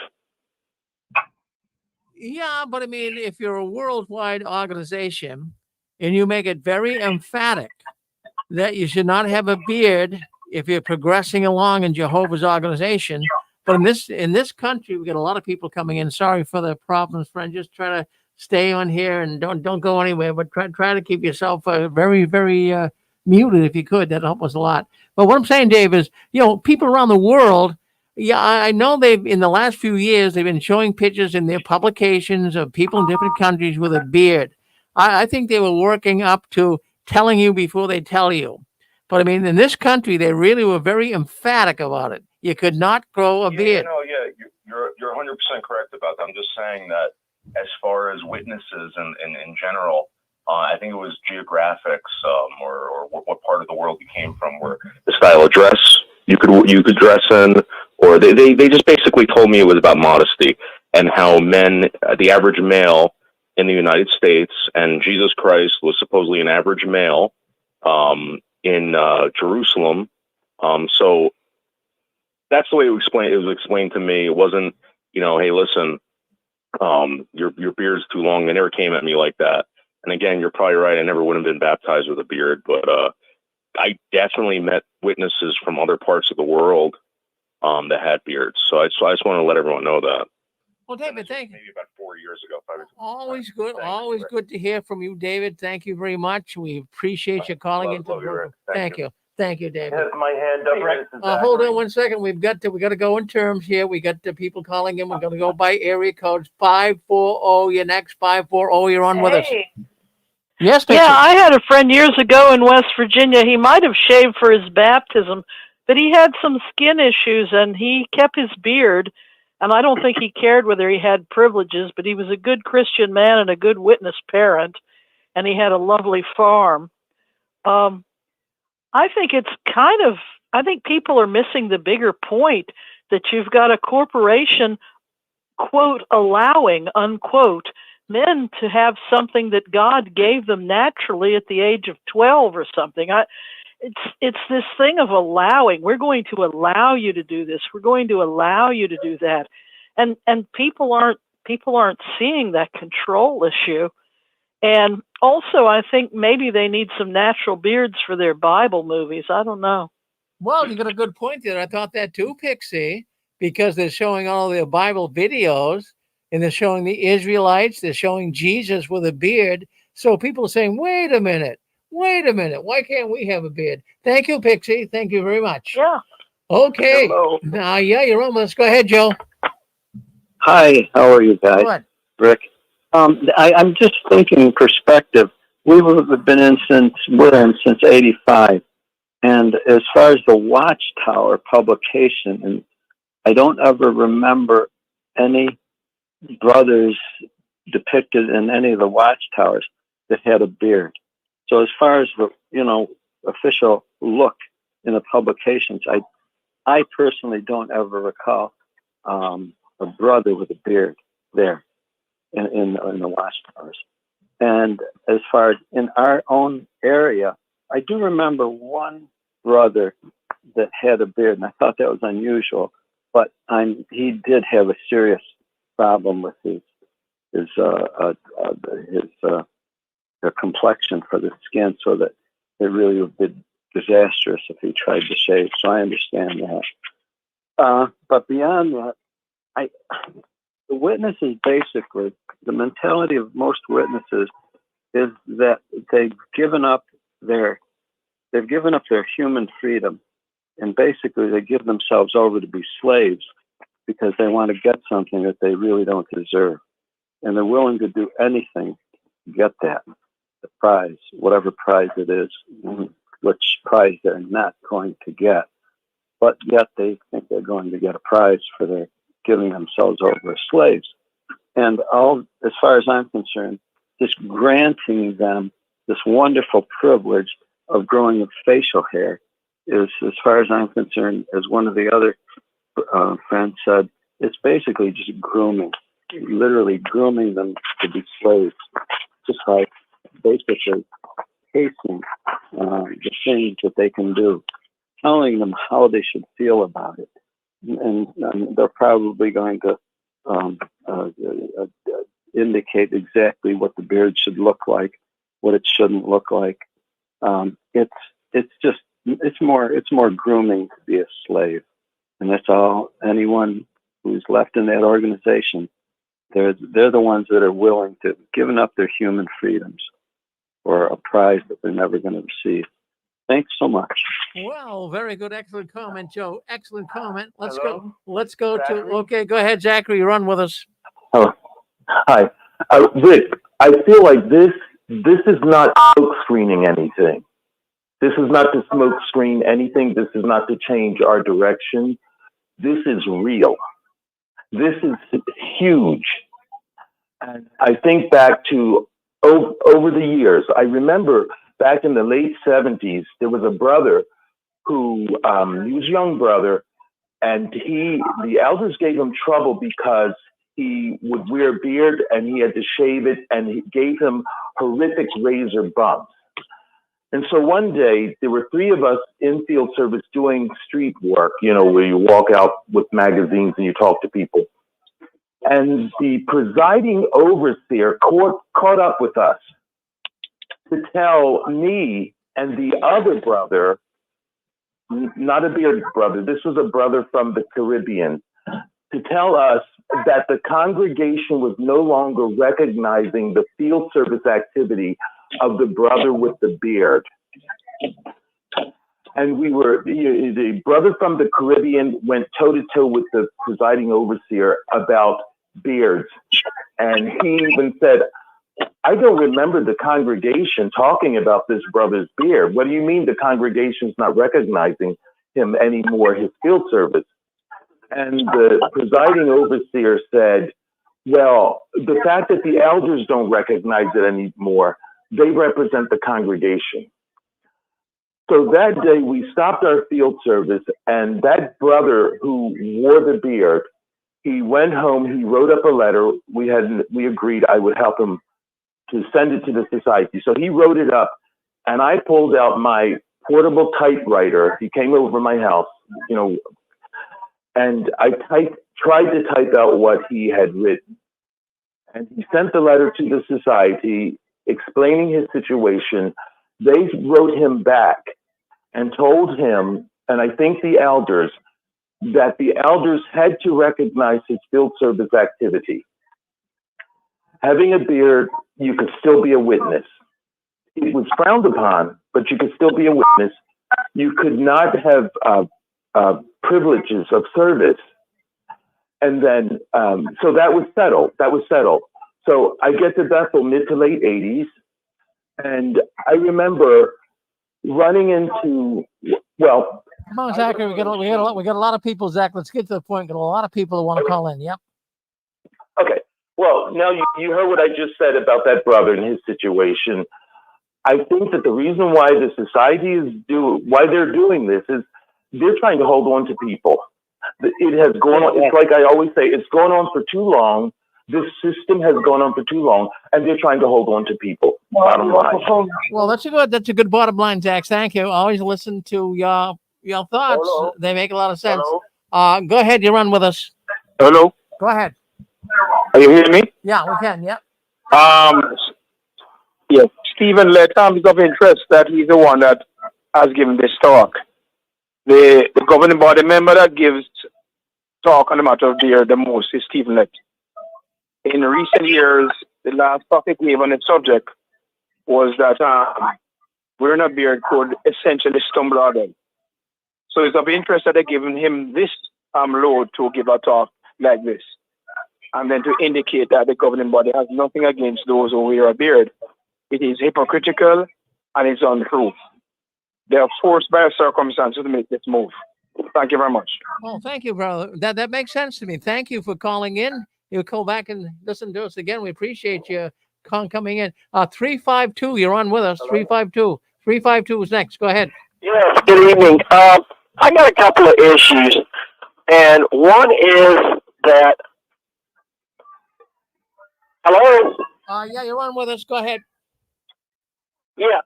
Yeah, but I mean, if you're a worldwide organization and you make it very emphatic that you should not have a beard if you're progressing along in Jehovah's organization, but in this country, we got a lot of people coming in. Sorry for the problems, friend. Just try to stay on here and don't go anywhere. But try to keep yourself very, very muted if you could. That'd help us a lot. But what I'm saying, Dave, is people around the world. Yeah, I know they've in the last few years they've been showing pictures in their publications of people in different countries with a beard. I think they were working up to telling you before they tell you. But I mean, in this country, they really were very emphatic about it. You could not grow a beard. You're 100% correct about that. I'm just saying that as far as witnesses and in general, I think it was geographics or what part of the world you came from, where the style of dress you could dress in, or they just basically told me it was about modesty and how men, the average male in the United States, and Jesus Christ was supposedly an average male in Jerusalem. So that's the way it was explained to me. It wasn't, hey, listen, your beard's too long. They never came at me like that. And again, you're probably right. I never would have been baptized with a beard, but I definitely met witnesses from other parts of the world that had beards. So I just want to let everyone know that. Well, David, thank you. Maybe about 4 years ago. Always good. Always good to hear from you, David. Thank you very much. We appreciate you calling into the program. Thank you. Thank you, David. Has my hand up. Hold on 1 second. We got to go in terms here. We got the people calling in. We're going to go by area codes. 540. You're next. 540. You're on with us. Yes, yeah, I had a friend years ago in West Virginia. He might have shaved for his baptism, but he had some skin issues and he kept his beard. And I don't think he cared whether he had privileges, but he was a good Christian man and a good witness parent. And he had a lovely farm. I think I think people are missing the bigger point that you've got a corporation, quote, allowing, unquote, men to have something that God gave them naturally at the age of 12 or something. It's this thing of allowing. We're going to allow you to do this. We're going to allow you to do that. And people aren't seeing that control issue. And also, I think maybe they need some natural beards for their Bible movies. I don't know. Well, you got a good point there. I thought that too, Pixie, because they're showing all their Bible videos and they're showing the Israelites. They're showing Jesus with a beard. So people are saying, wait a minute. Why can't we have a beard? Thank you, Pixie. Thank you very much. Yeah. Okay. Hello. Now, yeah, you're on. Let's go ahead, Joe. Hi, how are you guys? Good. Rick. I'm just thinking perspective. We're in since 85. And as far as the Watchtower publication, and I don't ever remember any brothers depicted in any of the Watchtowers that had a beard. So as far as official look in the publications, I personally don't ever recall a brother with a beard there in the Watchtowers. And as far as in our own area, I do remember one brother that had a beard, and I thought that was unusual. But he did have a serious problem with his complexion for the skin, so that it really would be disastrous if he tried to shave. So I understand that. But beyond that, the witnesses, basically, the mentality of most witnesses is that they've given up their human freedom, and basically they give themselves over to be slaves because they want to get something that they really don't deserve, and they're willing to do anything to get that, the prize, whatever prize it is, which prize they're not going to get, but yet they think they're going to get a prize for their giving themselves over as slaves. And as far as I'm concerned, just granting them this wonderful privilege of growing a facial hair is, as far as I'm concerned, as one of the other friends said, it's basically just grooming, literally grooming them to be slaves, just like basically casing the things that they can do, telling them how they should feel about it. And they're probably going to indicate exactly what the beard should look like, what it shouldn't look like. It's more grooming to be a slave, and that's all. Anyone who's left in that organization, they're the ones that are willing to giving up their human freedoms for a prize that they're never going to receive. Thanks so much. Well, very good. Excellent comment, Joe. Excellent comment. Let's Hello? go to, okay, go ahead, Zachary. Run with us. Hello. Hi. Rick, I feel like this is not smoke screening anything. This is not to smoke screen anything. This is not to change our direction. This is real. This is huge. And I think back to over the years. I remember back in the late 70s, there was a brother who, he was a young brother, and the elders gave him trouble because he would wear a beard and he had to shave it, and he gave him horrific razor bumps. And so one day, there were three of us in field service doing street work, where you walk out with magazines and you talk to people. And the presiding overseer caught up with us to tell me and the other brother, not a bearded brother, this was a brother from the Caribbean, to tell us that the congregation was no longer recognizing the field service activity of the brother with the beard. And the brother from the Caribbean went toe to toe with the presiding overseer about beards. And he even said, I don't remember the congregation talking about this brother's beard. What do you mean the congregation's not recognizing him anymore, his field service? And the presiding overseer said, well, the fact that the elders don't recognize it anymore, they represent the congregation. So that day we stopped our field service, and that brother who wore the beard, he went home, he wrote up a letter. We agreed I would help him to send it to the society. So he wrote it up, and I pulled out my portable typewriter. He came over my house, and I tried to type out what he had written. And he sent the letter to the society explaining his situation. They wrote him back and told him, and I think the elders, that the elders had to recognize his field service activity. Having a beard, you could still be a witness. It was frowned upon, but you could still be a witness. You could not have privileges of service. And then, so that was settled. So I get to Bethel mid to late 80s. And I remember running into, well. Come on, Zachary, we got a lot of people, Zach. Let's get to the point. Got a lot of people who want to call in. Yep. Okay. Well, now you heard what I just said about that brother and his situation. I think that the reason why the society why they're doing this is they're trying to hold on to people. It has gone on, it's like I always say, it's gone on for too long. This system has gone on for too long, and they're trying to hold on to people. Bottom line. Well, that's a good bottom line, Zach. Thank you. Always listen to your thoughts. Hello? They make a lot of sense. Hello? Go ahead. You're on with us. Hello? Go ahead. Are you hearing me? Yeah, we can. Yep. Yes. Stephen led conflict of interest that he's the one that has given this talk. The governing body member that gives talk on the matter of beer the most is Stephen Lett. In recent years, the last talk he gave on the subject was that wearing a beard could essentially stumble others. So it's of interest that they're giving him this load to give a talk like this, and then to indicate that the governing body has nothing against those who wear a beard. It is hypocritical and it's untrue. They are forced by circumstances to make this move. Thank you very much. Oh, thank you, brother. That makes sense to me. Thank you for calling in. You'll call back and listen to us again. We appreciate you coming in. 352, you're on with us. 352. 352 is next. Go ahead. Yes, good evening. I got a couple of issues, and one is that. Hello? Yeah, you're on with us. Go ahead. Yeah.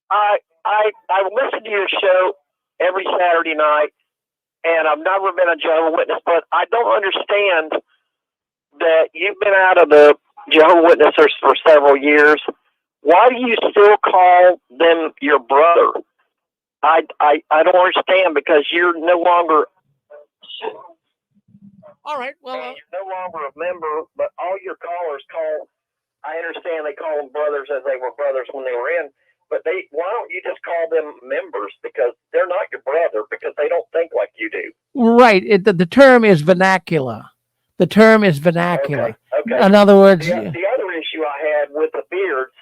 I listen to your show every Saturday night, and I've never been a Jehovah's Witness, but I don't understand that you've been out of the Jehovah's Witnesses for several years. Why do you still call them your brother? I don't understand, because you're no longer. All right. Well, you're no longer a member, but all your callers call. I understand they call them brothers as they were brothers when they were in, but why don't you just call them members? Because they're not your brother, because they don't think like you do. Right. The term is vernacular. The term is vernacular. Okay. In other words, the other issue I had with the beards,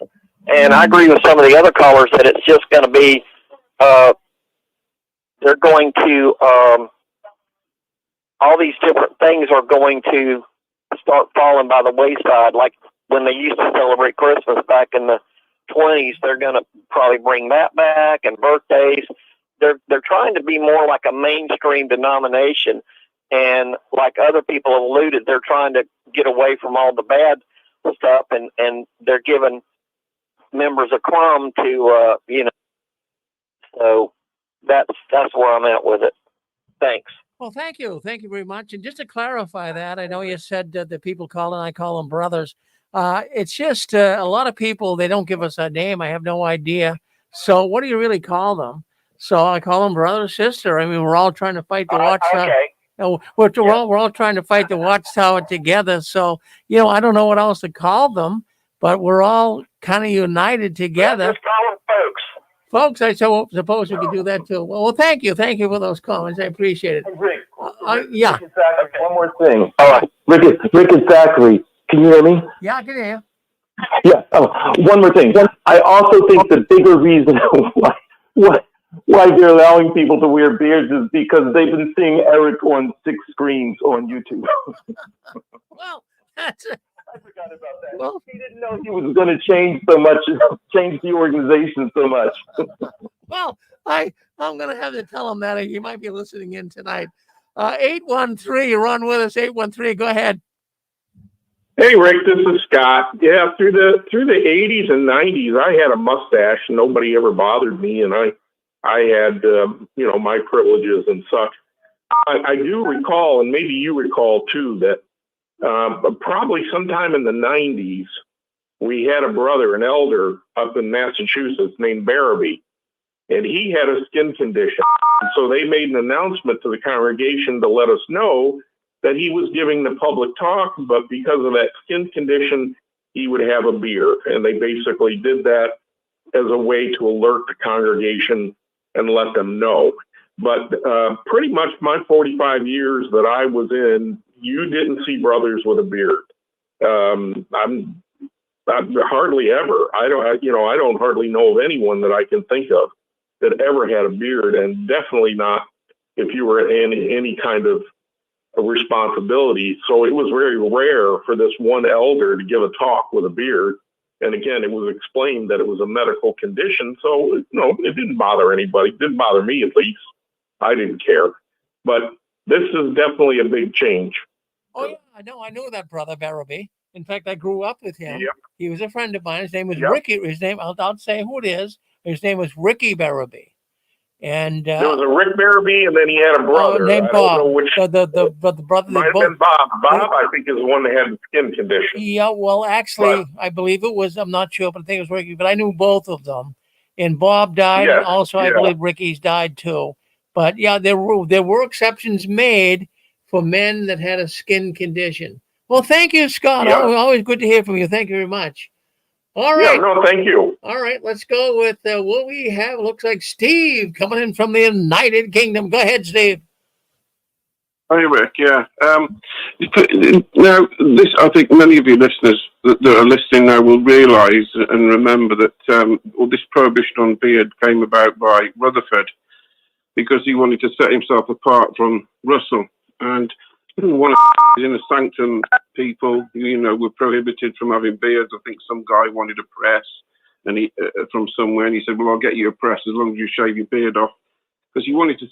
and I agree with some of the other callers that it's just going to be, they're going to, all these different things are going to start falling by the wayside. Like when they used to celebrate Christmas back in the 20s, they're going to probably bring that back, and birthdays. They're trying to be more like a mainstream denomination, and like other people have alluded, they're trying to get away from all the bad stuff, and they're giving members a crumb to so that's where I'm at with it. Thanks. Well, thank you. Thank you very much. And just to clarify that, I know you said that people call and I call them brothers. It's just a lot of people, they don't give us a name. I have no idea. So what do you really call them? So I call them brother, sister. I mean, we're all trying to fight the Watchtower. Okay. We're all trying to fight the Watchtower together. So, I don't know what else to call them, but we're all kind of united together. Just call them folks. Folks, I suppose we could do that too. Well, thank you. Thank you for those comments. I appreciate it. Rick, yeah. Rick, one more thing. Rick is Zachary. Can you hear me? Yeah, I can hear you. Yeah. One more thing. I also think the bigger reason why they're allowing people to wear beards is because they've been seeing Eric on 6 screens on YouTube. Well, that's it. I forgot about that. Well, he didn't know he was going to change the organization so much. Well, I'm going to have to tell him that. He might be listening in tonight. 813, you're on with us. 813, go ahead. Hey, Rick, this is Scott. Yeah, through the 80s and 90s, I had a mustache. Nobody ever bothered me, and I had my privileges and such. I do recall, and maybe you recall too, that probably sometime in the 90s, we had a brother, an elder up in Massachusetts named Barabee, and he had a skin condition. And so they made an announcement to the congregation to let us know that he was giving the public talk, but because of that skin condition, he would have a beard. And they basically did that as a way to alert the congregation and let them know. But pretty much my 45 years that I was in, you didn't see brothers with a beard. I'm hardly ever. I don't hardly know of anyone that I can think of that ever had a beard, and definitely not if you were in any kind of responsibility. So it was very rare for this one elder to give a talk with a beard. And again, it was explained that it was a medical condition. So, it didn't bother anybody. It didn't bother me, at least. I didn't care. But this is definitely a big change. Oh, yeah, I knew that brother Barabee. In fact, I grew up with him. Yep. He was a friend of mine. His name was Yep. Ricky. I'll say who it is. His name was Ricky Barabee. And there was a Rick Barabee, and then he had a brother. named I Bob. don't know which. The brother. Might have been Bob. Bob, I think, is the one that had the skin condition. Yeah, well, actually, I believe it was. I'm not sure, but I think it was Ricky. But I knew both of them. And Bob died, Yes, and also I believe Ricky's died too. But yeah, there were exceptions made for men that had a skin condition. Well, thank you, Scott. Yeah. Always good to hear from you. Thank you very much. All right. Yeah, no, thank you. All right, let's go with what we have. Looks like Steve coming in from the United Kingdom. Go ahead, Steve. Hi, Rick. Yeah. Now, I think many of your listeners that are listening now will realise and remember that this prohibition on beard came about by Rutherford because he wanted to set himself apart from Russell. And one of the inner sanctum people, were prohibited from having beards. I think some guy wanted a press and he from somewhere, and he said, well, I'll get you a press as long as you shave your beard off. Because he wanted to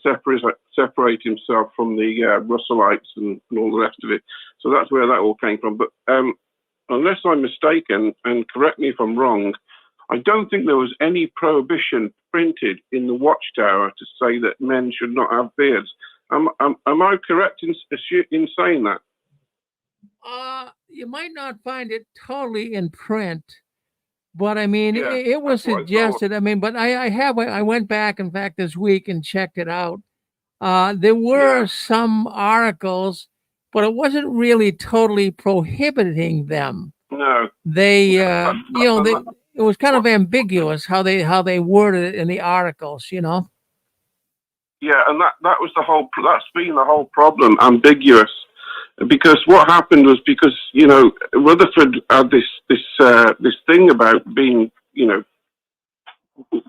separate himself from the Russellites and all the rest of it. So that's where that all came from. But unless I'm mistaken, and correct me if I'm wrong, I don't think there was any prohibition printed in the Watchtower to say that men should not have beards. Am I correct in saying that? You might not find it totally in print. But I mean, it was suggested. I mean, but I went back, in fact, this week and checked it out. There were some articles, but it wasn't really totally prohibiting them. No. They, it was kind of ambiguous how they worded it in the articles, Yeah, and that was that's been the whole problem, ambiguous. Because what happened was because Rutherford had this thing about being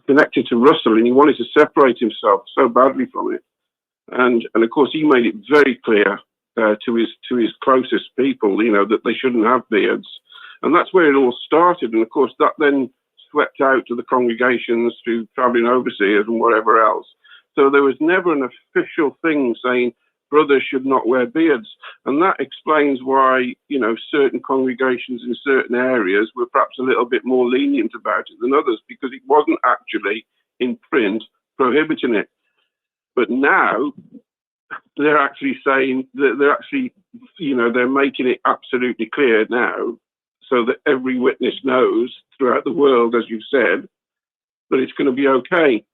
connected to Russell, and he wanted to separate himself so badly from it, and of course he made it very clear to his closest people, that they shouldn't have beards, and that's where it all started. And of course that then swept out to the congregations through traveling overseers and whatever else. So there was never an official thing saying brothers should not wear beards. And that explains why, certain congregations in certain areas were perhaps a little bit more lenient about it than others, because it wasn't actually in print prohibiting it. But now they're actually saying that they're making it absolutely clear now so that every witness knows throughout the world, as you've said, that it's going to be okay.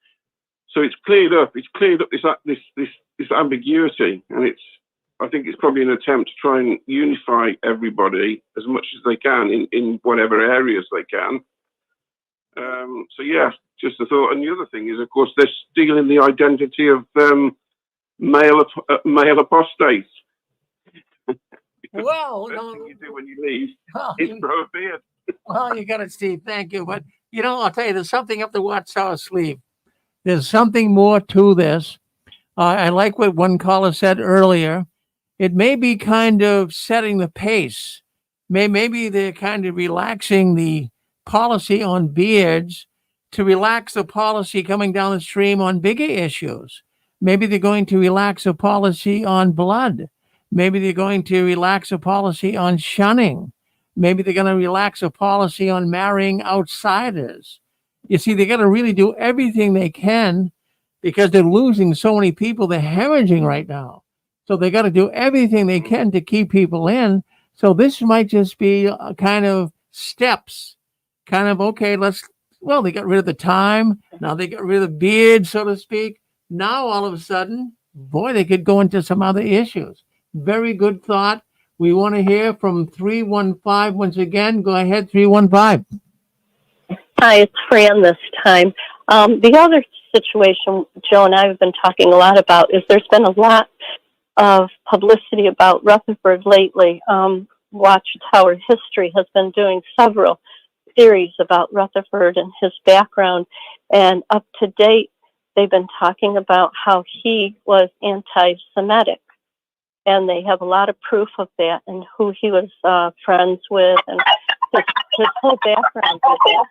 So it's cleared up. It's cleared up this ambiguity, and I think it's probably an attempt to try and unify everybody as much as they can in whatever areas they can. So yeah, just a thought. And the other thing is, of course, they're stealing the identity of male apostates. Well, the best thing you do when you leave is grow a beard. Well, you got it, Steve. Thank you. But I'll tell you, there's something up the Watchtower sleeve. There's something more to this. I like what one caller said earlier. It may be kind of setting the pace. Maybe they're kind of relaxing the policy on beards to relax the policy coming down the stream on bigger issues. Maybe they're going to relax a policy on blood. Maybe they're going to relax a policy on shunning. Maybe they're going to relax a policy on marrying outsiders. You see, they got to really do everything they can because they're losing so many people. They're hemorrhaging right now. So they got to do everything they can to keep people in. So this might just be a kind of steps, kind of, okay, they got rid of the time. Now they got rid of the beard, so to speak. Now, all of a sudden, boy, they could go into some other issues. Very good thought. We want to hear from 315 once again. Go ahead, 315. Hi, it's Fran this time. The other situation Joe and I have been talking a lot about is there's been a lot of publicity about Rutherford lately. Watchtower History has been doing several series about Rutherford and his background, and up to date, they've been talking about how he was anti-Semitic, and they have a lot of proof of that and who he was friends with and his whole background with it.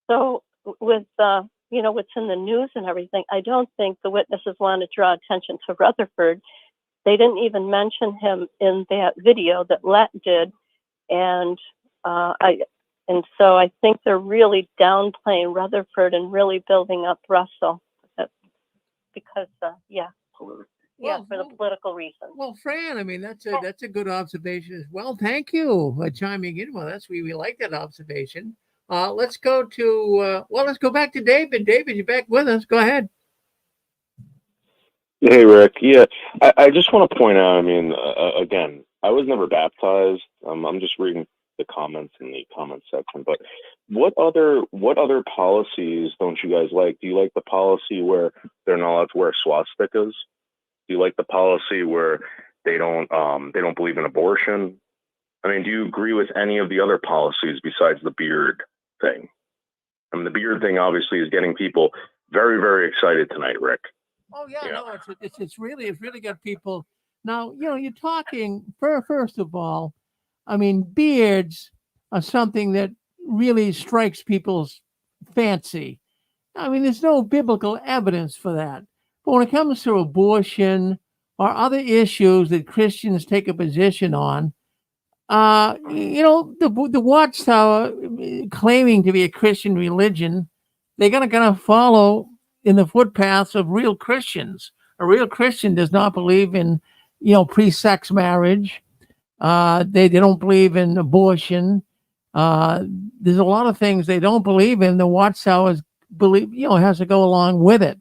So with what's in the news and everything, I don't think the witnesses want to draw attention to Rutherford. They didn't even mention him in that video that Let did, and so I think they're really downplaying Rutherford and really building up Russell, because for the political reasons. Well, Fran, I mean, that's a good observation as well. Thank you for chiming in with us. We like that observation. Let's go back to David. David, you're back with us. Go ahead. Hey, Rick. Yeah, I just want to point out, I mean, again, I was never baptized. I'm just reading the comments in the comment section, but what other policies don't you guys like? Do you like the policy where they're not allowed to wear swastikas? Do you like the policy where they don't believe in abortion? I mean, do you agree with any of the other policies besides the beard thing? I mean, the beard thing obviously is getting people very, very excited tonight, Rick. Oh yeah, no, it's really got people. Now, you're talking first of all, I mean, beards are something that really strikes people's fancy. I mean, there's no biblical evidence for that. But when it comes to abortion or other issues that Christians take a position on, the Watchtower, claiming to be a Christian religion, they're gonna follow in the footpaths of real Christians. A real Christian does not believe in, pre-sex marriage. They don't believe in abortion. There's a lot of things they don't believe in. The Watchtowers believe, has to go along with it.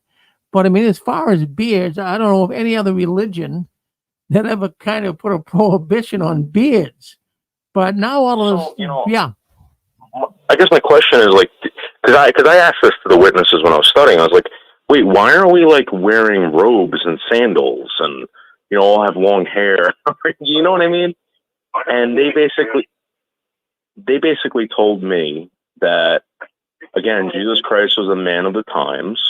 But I mean, as far as beards, I don't know of any other religion that ever kind of put a prohibition on beards. But now all of this, I guess my question is because I asked this to the witnesses when I was studying. I was like, wait, why aren't we wearing robes and sandals and all have long hair? You know what I mean? And they basically told me that, again, Jesus Christ was a man of the times,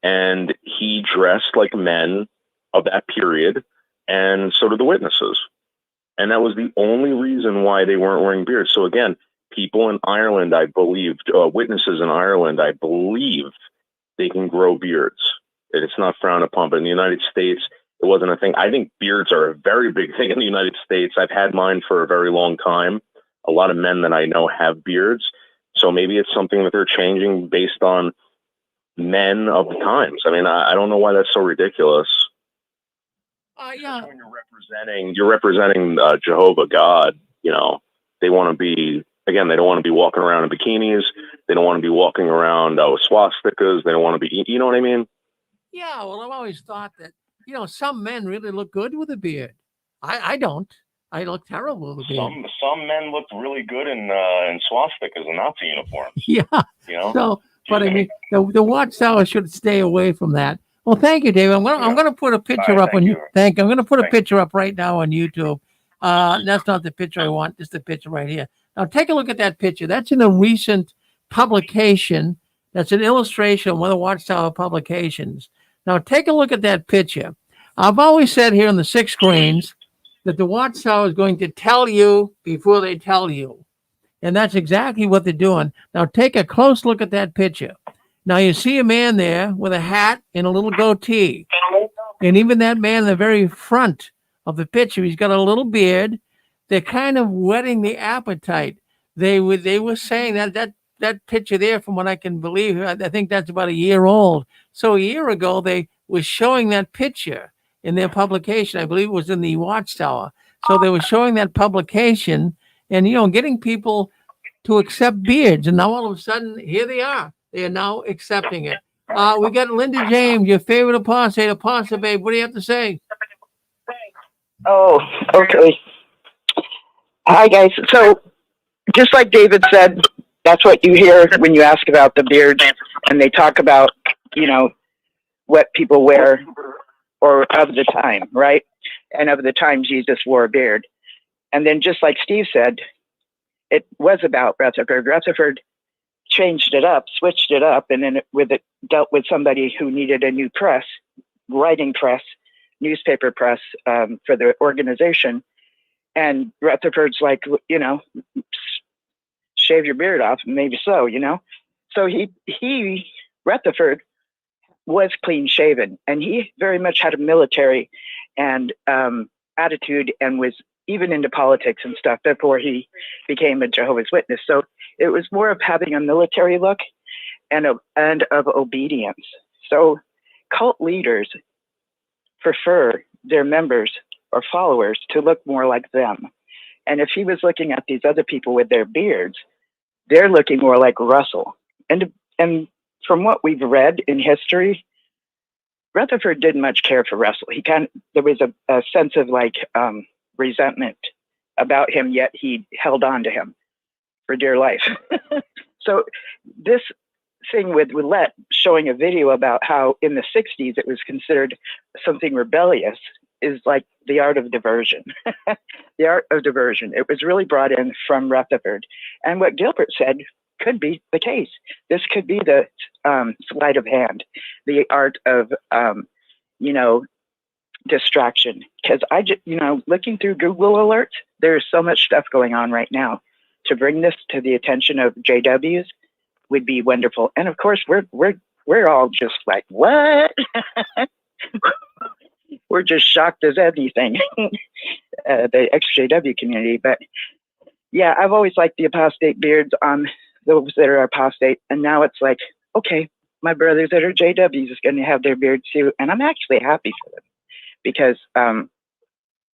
and he dressed like men of that period, and so did the witnesses. And that was the only reason why they weren't wearing beards. So again, people in Ireland, I believe, witnesses in Ireland, I believe they can grow beards. It's not frowned upon, but in the United States, it wasn't a thing. I think beards are a very big thing in the United States. I've had mine for a very long time. A lot of men that I know have beards. So maybe it's something that they're changing based on men of the times. I mean, I don't know why that's so ridiculous. When you're representing Jehovah God, they want to be, again, they don't want to be walking around in bikinis. They don't want to be walking around with swastikas. They don't want to be, you know what I mean? Yeah, well, I've always thought that, some men really look good with a beard. I don't. I look terrible with a beard. Some men look really good in swastikas and Nazi uniforms. Yeah. So, but I mean, the Watchtower should stay away from that. Well, thank you, David. I'm gonna put a picture up on you. I'm gonna put a picture up right now on YouTube. That's not the picture I want. It's the picture right here. Now take a look at that picture. That's in a recent publication. That's an illustration of one of the Watchtower publications. Now take a look at that picture. I've always said here on the 6 screens that the Watchtower is going to tell you before they tell you. And that's exactly what they're doing. Now take a close look at that picture. Now you see a man there with a hat and a little goatee. And even that man in the very front of the picture, he's got a little beard. They're kind of whetting the appetite. They were saying that picture there, from what I can believe, I think that's about a year old. So a year ago, they were showing that picture in their publication. I believe it was in the Watchtower. So they were showing that publication and, getting people to accept beards. And now all of a sudden, here they are. They are now accepting it. We got Linda James, your favorite apostate, babe. What do you have to say? Oh, okay. Hi, guys. So, just like David said, that's what you hear when you ask about the beard, and they talk about, what people wear or of the time, right? And of the time Jesus wore a beard. And then just like Steve said, it was about Rutherford. Rutherford changed it up, switched it up, and then it dealt with somebody who needed a new press, writing press, newspaper press for the organization. And Rutherford's like, you know, shave your beard off, maybe so, you know. So Rutherford was clean shaven, and he very much had a military and attitude, and was even into politics and stuff before he became a Jehovah's Witness. So it was more of having a military look and of obedience. So cult leaders prefer their members or followers to look more like them. And if he was looking at these other people with their beards, they're looking more like Russell. And from what we've read in history, Rutherford didn't much care for Russell. There was a sense of like resentment about him, yet he held on to him for dear life. So this thing with Willette showing a video about how in the 60s it was considered something rebellious is like the art of diversion. The art of diversion. It was really brought in from Rutherford. And what Gilbert said could be the case. This could be the sleight of hand, the art of, distraction. Because looking through Google alerts, there's so much stuff going on right now. To bring this to the attention of JWs would be wonderful. And of course, we're all just like, what? We're just shocked as anything, the ex-JW community. But yeah, I've always liked the apostate beards on those that are apostate. And now it's like, okay, my brothers that are JWs is going to have their beards too. And I'm actually happy for them because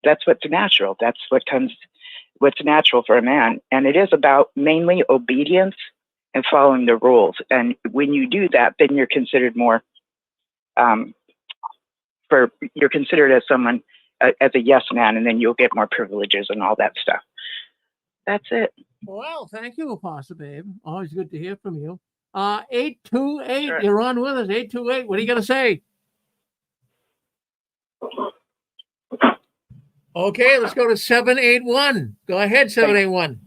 that's what's natural. That's what's natural for a man. And it is about mainly obedience and following the rules. And when you do that, then you're considered more, you're considered as someone, as a yes man, and then you'll get more privileges and all that stuff. That's it. Well, thank you, Apostle Babe. Always good to hear from you. 828, Sure. You're on with us. 828, what are you going to say? Okay, let's go to 781. Go ahead, 781.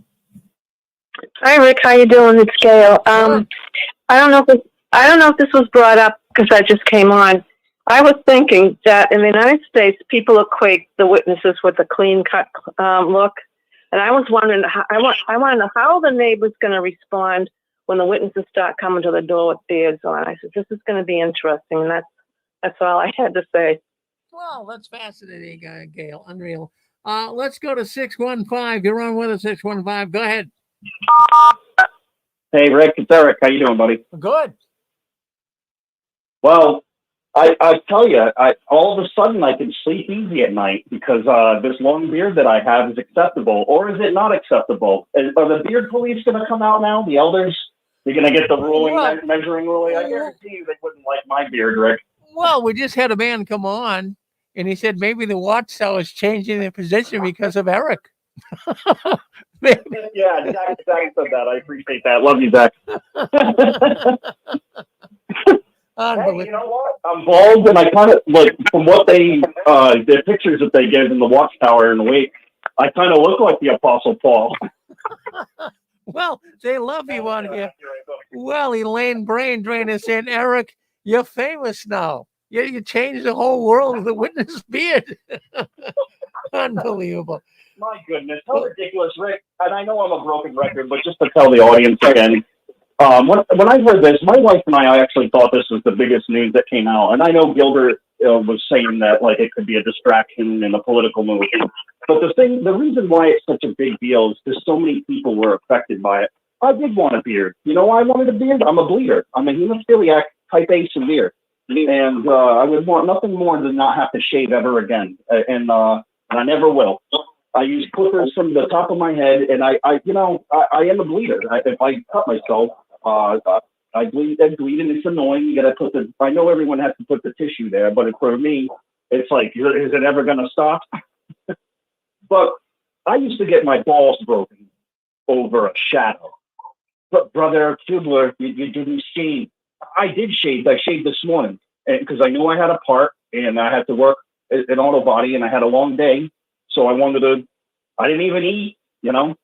Hi, Rick. How you doing? It's Gail. I don't know if this was brought up because I just came on. I was thinking that in the United States, people equate the witnesses with a clean-cut look, and I was wondering I want to know how the neighbor's going to respond when the witnesses start coming to the door with beards on. I said this is going to be interesting, and that's all I had to say. Well, that's fascinating, Gail. Unreal. Let's go to 615. You're on with us, 615. Go ahead. Hey, Rick, it's Eric. How you doing, buddy? Good. Well, I tell you, all of a sudden I can sleep easy at night because this long beard that I have is acceptable, or is it not acceptable? Are the beard police going to come out now? The elders, they're going to get the measuring ruling. I guarantee you they wouldn't like my beard, Rick. Well, we just had a man come on, and he said maybe the Watchtower is changing their position because of Eric. Yeah, Zach said that. I appreciate that. Love you, Zach. Hey, you know what? I'm bald, and I kind of like from what the pictures that they gave in the Watchtower in the week. I kind of look like the Apostle Paul. Well, they love you on here. Well, Elaine Brain Drain is saying, Eric, you're famous now. You changed the whole world with the witness beard. Unbelievable. My goodness, how ridiculous, Rick. And I know I'm a broken record, but just to tell the audience again, when I heard this, my wife and I actually thought this was the biggest news that came out. And I know Gilbert was saying that like it could be a distraction in a political move. But the reason why it's such a big deal is because so many people were affected by it. I did want a beard. You know, I wanted a beard. I'm a bleeder. I'm a hemophiliac type A severe. And I would want nothing more than not have to shave ever again. And I never will. I use clippers from the top of my head, and I am a bleeder. If I cut myself, I bleed, and it's annoying. You gotta put I know everyone has to put the tissue there, but for me, it's like, is it ever gonna stop? But I used to get my balls broken over a shadow. But Brother Kubler, you didn't shave. I did shave. I shaved this morning because I knew I had a part and I had to work an auto body and I had a long day. So I didn't even eat, you know.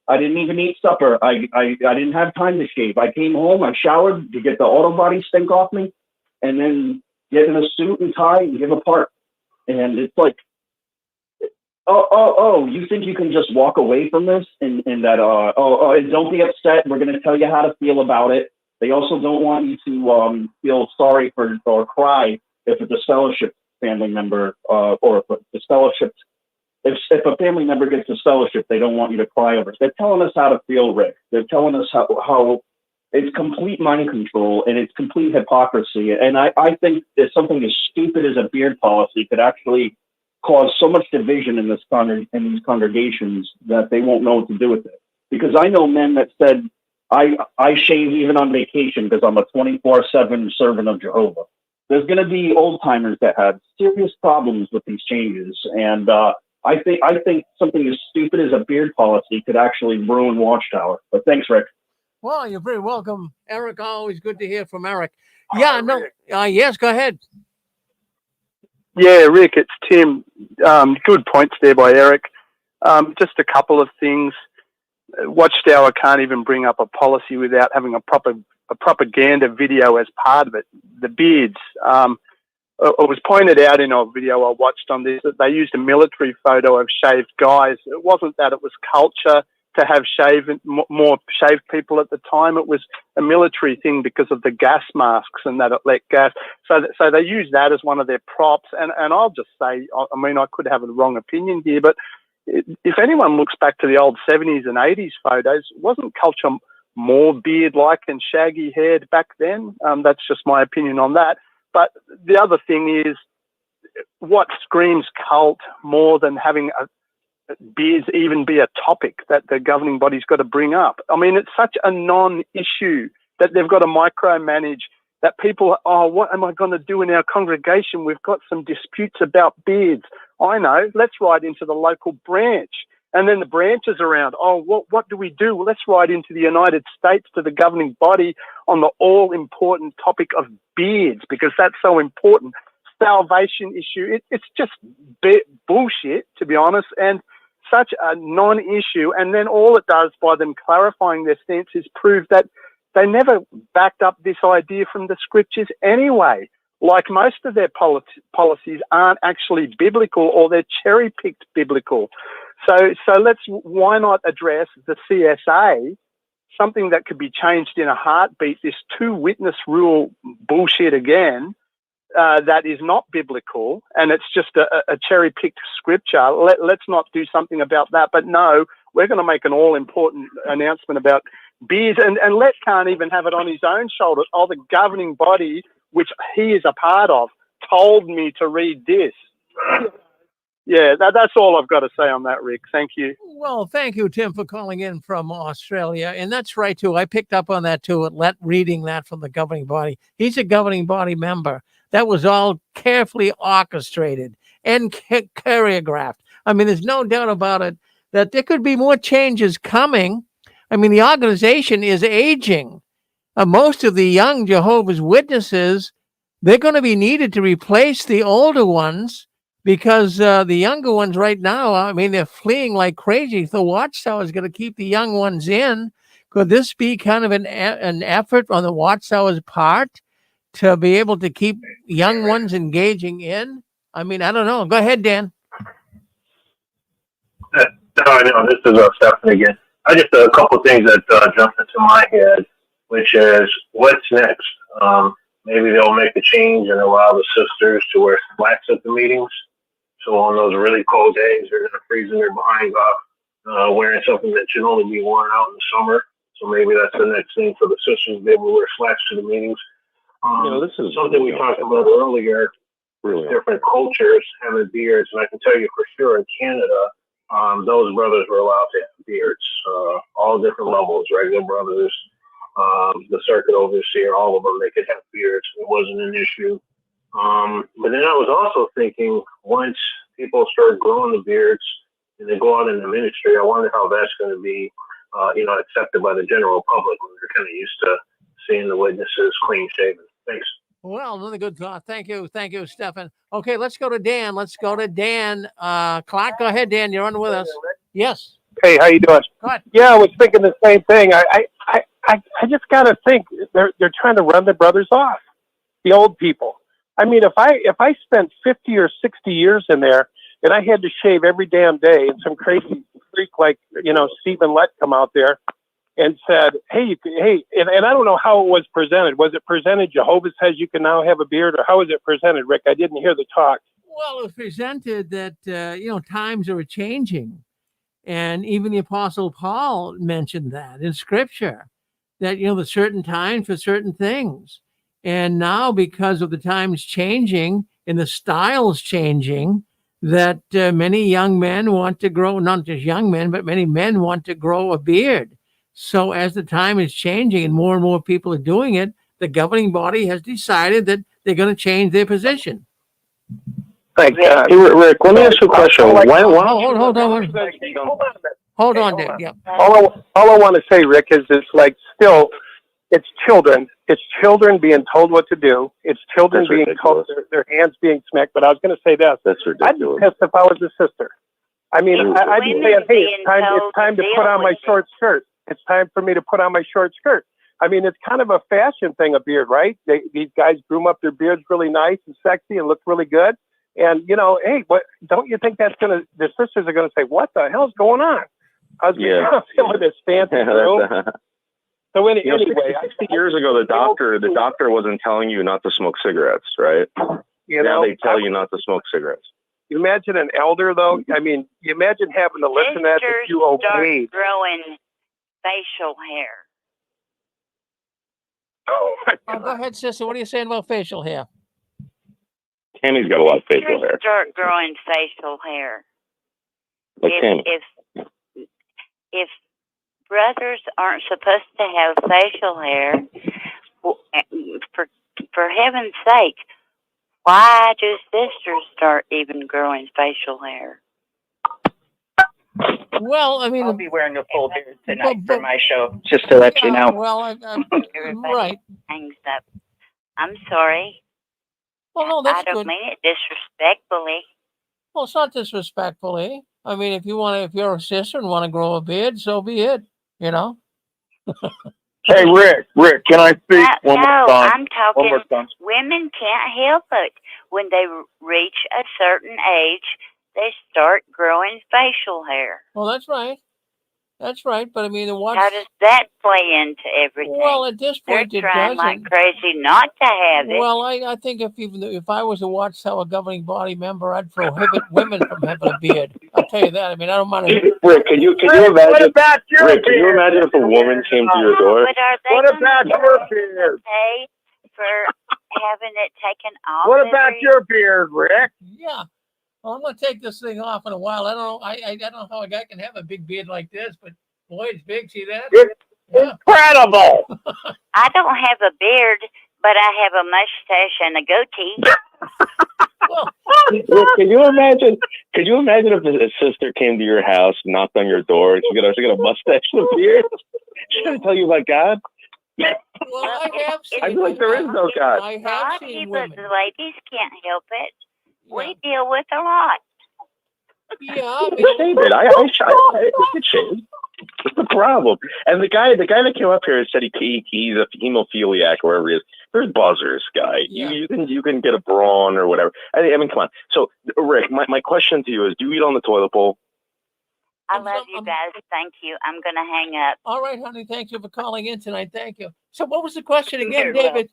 I didn't even eat supper. I didn't have time to shave. I came home, I showered to get the auto body stink off me, and then get in a suit and tie and give a part. And it's like, Oh, you think you can just walk away from this and that, and don't be upset. We're going to tell you how to feel about it. They also don't want you to feel sorry for or cry if it's a fellowship family member, or if it's fellowship. If a family member gets a fellowship, they don't want you to cry over it. They're telling us how to feel, Rick. They're telling us how it's complete mind control and it's complete hypocrisy. And I think that something as stupid as a beard policy could actually cause so much division in these congregations that they won't know what to do with it. Because I know men that said, I shave even on vacation because I'm a 24/7 servant of Jehovah. There's going to be old timers that have serious problems with these changes. And I think something as stupid as a beard policy could actually ruin Watchtower. But thanks, Rick. Well, you're very welcome, Eric. Always good to hear from Eric. Yeah, no, yes, go ahead. Yeah, Rick, it's Tim. Good points there by Eric. Just a couple of things. Watchtower can't even bring up a policy without having a propaganda video as part of it. The beards. It was pointed out in a video I watched on this that they used a military photo of shaved guys. It wasn't that, it was culture to have more shaved people at the time. It was a military thing because of the gas masks and that it let gas. So they used that as one of their props. And I'll just say, I mean, I could have a wrong opinion here, but if anyone looks back to the old 70s and 80s photos, wasn't culture more beard-like and shaggy-haired back then? That's just my opinion on that. But the other thing is, what screams cult more than having beards even be a topic that the governing body's got to bring up? I mean, it's such a non-issue that they've got to micromanage, that people, what am I going to do in our congregation? We've got some disputes about beards. I know, let's write into the local branch. And then the branches around, what do we do? Well, let's write into the United States to the governing body on the all-important topic of beards, because that's so important. Salvation issue, it's just bullshit, to be honest, and such a non-issue. And then all it does by them clarifying their stance is prove that they never backed up this idea from the scriptures anyway. Like most of their policies aren't actually biblical, or they're cherry-picked biblical. So why not address the CSA, something that could be changed in a heartbeat, this two-witness rule bullshit again, that is not biblical, and it's just a cherry-picked scripture. Let's not do something about that. But no, we're going to make an all-important announcement about beards, and Let can't even have it on his own shoulders. Oh, the governing body, which he is a part of, told me to read this. Yeah, that's all I've got to say on that, Rick. Thank you. Well, thank you, Tim, for calling in from Australia. And that's right, too. I picked up on that, too, reading that from the governing body. He's a governing body member. That was all carefully orchestrated and choreographed. I mean, there's no doubt about it that there could be more changes coming. I mean, the organization is aging. Most of the young Jehovah's Witnesses, they're going to be needed to replace the older ones, because the younger ones right now, I mean, they're fleeing like crazy. The Watchtower is going to keep the young ones in. Could this be kind of an effort on the Watchtower's part to be able to keep young ones engaging in? I mean, I don't know. Go ahead, Dan. No, this is Stephen again. I just a couple of things that jumped into my head, which is what's next. Maybe they'll make a change and allow the sisters to wear slacks at the meetings. So on those really cold days, they're going to freeze their behind off, wearing something that should only be worn out in the summer. So maybe that's the next thing for the sisters to be able to wear slacks to the meetings. This is something we talked about earlier. Really, different cultures having beards, and I can tell you for sure in Canada, those brothers were allowed to have beards, all different levels, regular brothers, the circuit overseer, all of them, they could have beards. It wasn't an issue. But then I was also thinking, once people start growing the beards and they go out in the ministry, I wonder how that's going to be, accepted by the general public when they're kind of used to seeing the witnesses clean shaven. Thanks. Well, another good thought. Thank you, Stephen. Okay, let's go to Dan. Clark, go ahead, Dan. You're on with us. Yes. Hey, how you doing? Good. Yeah, I was thinking the same thing. I just got to think they're trying to run the brothers off, the old people. I mean, if I spent 50 or 60 years in there and I had to shave every damn day. And some crazy freak like, Stephen Lett come out there and said, hey, and I don't know how it was presented. Was it presented Jehovah says you can now have a beard, or how was it presented, Rick? I didn't hear the talk. Well, it was presented that, times are changing. And even the Apostle Paul mentioned that in Scripture, that, the certain time for certain things. And now, because of the times changing and the styles changing, that many young men want to grow, not just young men, but many men want to grow a beard. So as the time is changing and more people are doing it, the governing body has decided that they're going to change their position. Thank God. Hey, Rick, let me ask you a question. Hold on, Dave. Yeah. All I want to say, Rick, is it's like still, it's children. It's children being told what to do. It's children being told their hands being smacked. But I was going to say this. That's ridiculous. I'd be pissed if I was a sister. I mean, I'd be saying, hey, it's time to put on my short skirt. It's time for me to put on my short skirt. I mean, it's kind of a fashion thing, a beard, right? These guys groom up their beards really nice and sexy and look really good. And, hey, what don't you think the sisters are going to say, what the hell's going on? Husband, with this fancy groom. So anyway, 60 years ago, the doctor wasn't telling you not to smoke cigarettes, right? Now they tell you not to smoke cigarettes. You imagine an elder, though. I mean, you imagine having to listen to that if you obeyed. Growing facial hair. Oh, go ahead, sister. What are you saying about facial hair? Tammy's got a lot of facial hair. Start growing facial hair. Like Tammy. If brothers aren't supposed to have facial hair, for heaven's sake, why do sisters start even growing facial hair? Well, I mean, I'll be wearing a full beard tonight for my show, just to let you know. Well, right. Hangs up. I'm sorry. Well, no, that's I don't good. mean it disrespectfully. Well, it's not disrespectfully. I mean, if you're a sister and want to grow a beard, so be it. Hey, Rick, can I speak one more time? I'm talking. Women can't help it. When they reach a certain age, they start growing facial hair. Well, that's right. That's right. But I mean, how does that play into everything? Well, at this point, they're trying like crazy not to have it. Well, I think if I was a Watchtower governing body member, I'd prohibit women from having a beard. I'll tell you that. I mean, I don't mind. Rick, can you imagine? Rick, can you imagine if a woman came to your door? But are they what about your beard? Pay for having it taken off? What about your beard, Rick? Yeah. Well, I'm going to take this thing off in a while. I don't know. I don't know how a guy can have a big beard like this, but boy, it's big. See that? It's incredible. I don't have a beard, but I have a mustache and a goatee. Rick, can you imagine? Could you imagine if a sister came to your house, knocked on your door, and she got a mustache and a beard? She's going to tell you about God. Well, I have seen. I feel like there is no God. I have seen women. But the ladies can't help it. We deal with a lot. Yeah, shave it. I could shave. What's the problem? And the guy that came up here and said he's a hemophiliac or whatever he is. There's buzzers, guy. Yeah. You can get a brawn or whatever. I mean, come on. So, Rick, my question to you is: do you eat on the toilet bowl? I love you guys. Thank you. I'm gonna hang up. All right, honey. Thank you for calling in tonight. Thank you. So, what was the question again, David?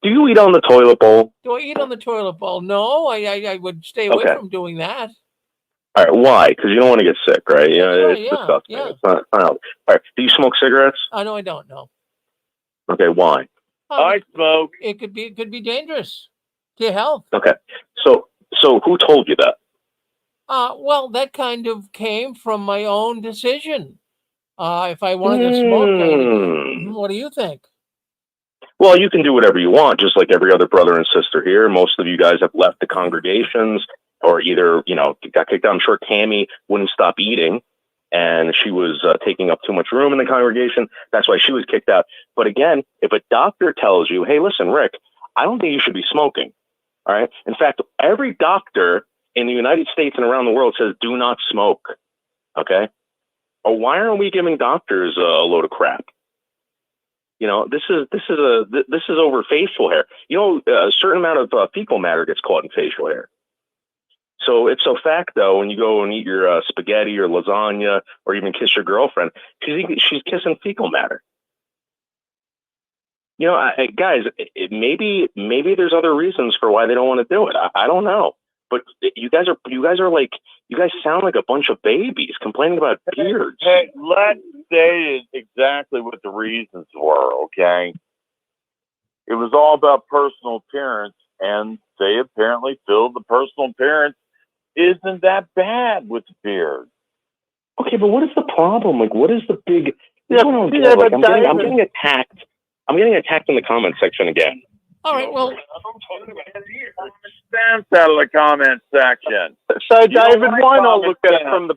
Do you eat on the toilet bowl? Do I eat on the toilet bowl? No, I would stay away from doing that. All right, why? Because you don't want to get sick, right? You know, right, it's disgusting. Yeah. It's not healthy. All right, do you smoke cigarettes? No, I don't know. Okay, why? I smoke. It could be dangerous to your health. Okay, so who told you that? Well, that kind of came from my own decision. If I wanted to smoke, what do you think? Well, you can do whatever you want, just like every other brother and sister here. Most of you guys have left the congregations or either, got kicked out. I'm sure Tammy wouldn't stop eating and she was taking up too much room in the congregation. That's why she was kicked out. But again, if a doctor tells you, hey, listen, Rick, I don't think you should be smoking. All right. In fact, every doctor in the United States and around the world says, do not smoke. Okay. Or why aren't we giving doctors a load of crap? This is over facial hair. A certain amount of fecal matter gets caught in facial hair. So ipso facto, when you go and eat your spaghetti or lasagna or even kiss your girlfriend, she's kissing fecal matter. You know, guys, maybe there's other reasons for why they don't want to do it. I don't know, but you guys sound like a bunch of babies complaining about beards. Hey, let's state exactly what the reasons were. Okay, it was all about personal appearance, and they apparently feel the personal appearance isn't that bad with the beard. Okay, but what is the problem? Like, what is the big? I'm getting attacked. I'm getting attacked in the comment section again. All right, well, Stamps out of the comment section. So, David, why not look at it from the?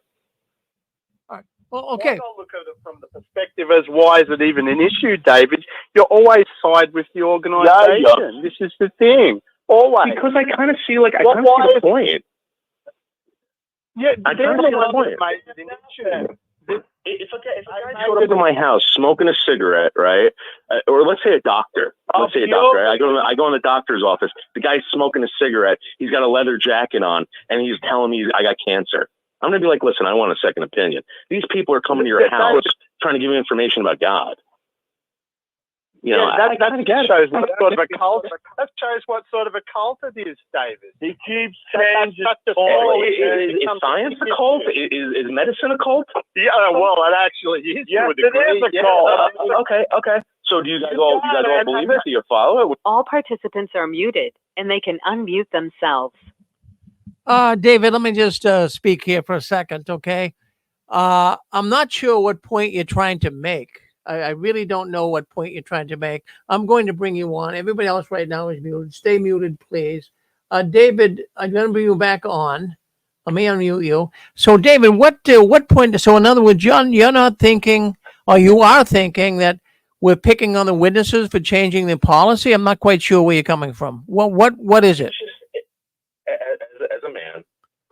Well, okay. Why not look at it from the perspective as why is it even an issue, David? You're always side with the organisation. This is the thing. Always. Because I kind of see see the point. Yeah, I kind of see the point. If a guy showed up to my house smoking a cigarette, right? Or let's say a doctor. Let's say a doctor. Right? I go in the doctor's office. The guy's smoking a cigarette. He's got a leather jacket on, and he's telling me I got cancer. I'm gonna be like, listen, I want a second opinion. These people are coming to your house trying to give you information about God. You know, that shows what sort of a cult. That shows what sort of a cult it is, David. He keeps changing. Is science a cult? Is medicine a cult? Yeah, well, it actually is. Yes, it is a cult. Okay. So do you guys all believe it? Do you follow it? All participants are muted, and they can unmute themselves. David, let me just speak here for a second, okay? I'm not sure what point you're trying to make. I really don't know what point you're trying to make. I'm going to bring you on. Everybody else right now is muted. Stay muted, please. David, I'm going to bring you back on. Let me unmute you. So, David, what point? So, in other words, you're not thinking, or you are thinking that we're picking on the witnesses for changing the policy? I'm not quite sure where you're coming from. Well, what is it? As a man,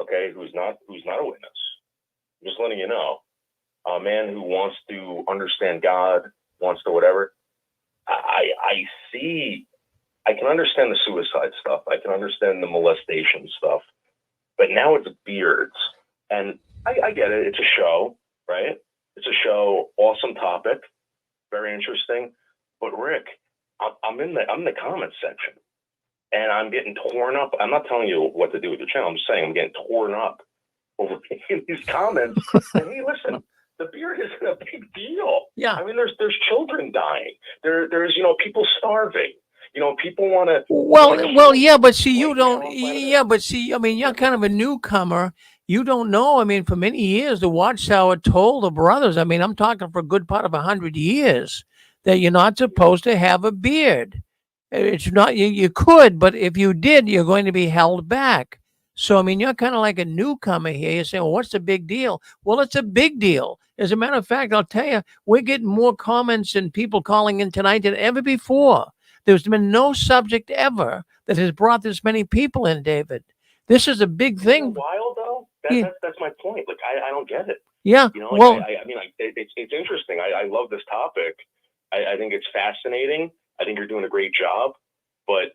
okay, who's not a witness, I'm just letting you know. A man who wants to understand God, wants to whatever. I can understand the suicide stuff. I can understand the molestation stuff. But now it's beards. And I get it. It's a show, right? It's a show. Awesome topic. Very interesting. But Rick, I'm in the comments section. And I'm getting torn up. I'm not telling you what to do with your channel. I'm just saying I'm getting torn up over these comments. And hey, listen. The beard isn't a big deal. Yeah. I mean, there's children dying. There's people starving. People want to. Well, yeah, but see, you don't. Yeah, but see, I mean, you're kind of a newcomer. You don't know. I mean, for many years, the Watchtower told the brothers. I mean, I'm talking for a good part of 100 years that you're not supposed to have a beard. It's not. You could, but if you did, you're going to be held back. So, I mean, you're kind of like a newcomer here. You're saying, well, what's the big deal? Well, it's a big deal. As a matter of fact, I'll tell you, we're getting more comments and people calling in tonight than ever before. There's been no subject ever that has brought this many people in, David. This is a big thing. Isn't it wild, though? That's my point. Like, I don't get it. Yeah. Well, I mean, it's interesting. I love this topic. I think it's fascinating. I think you're doing a great job. But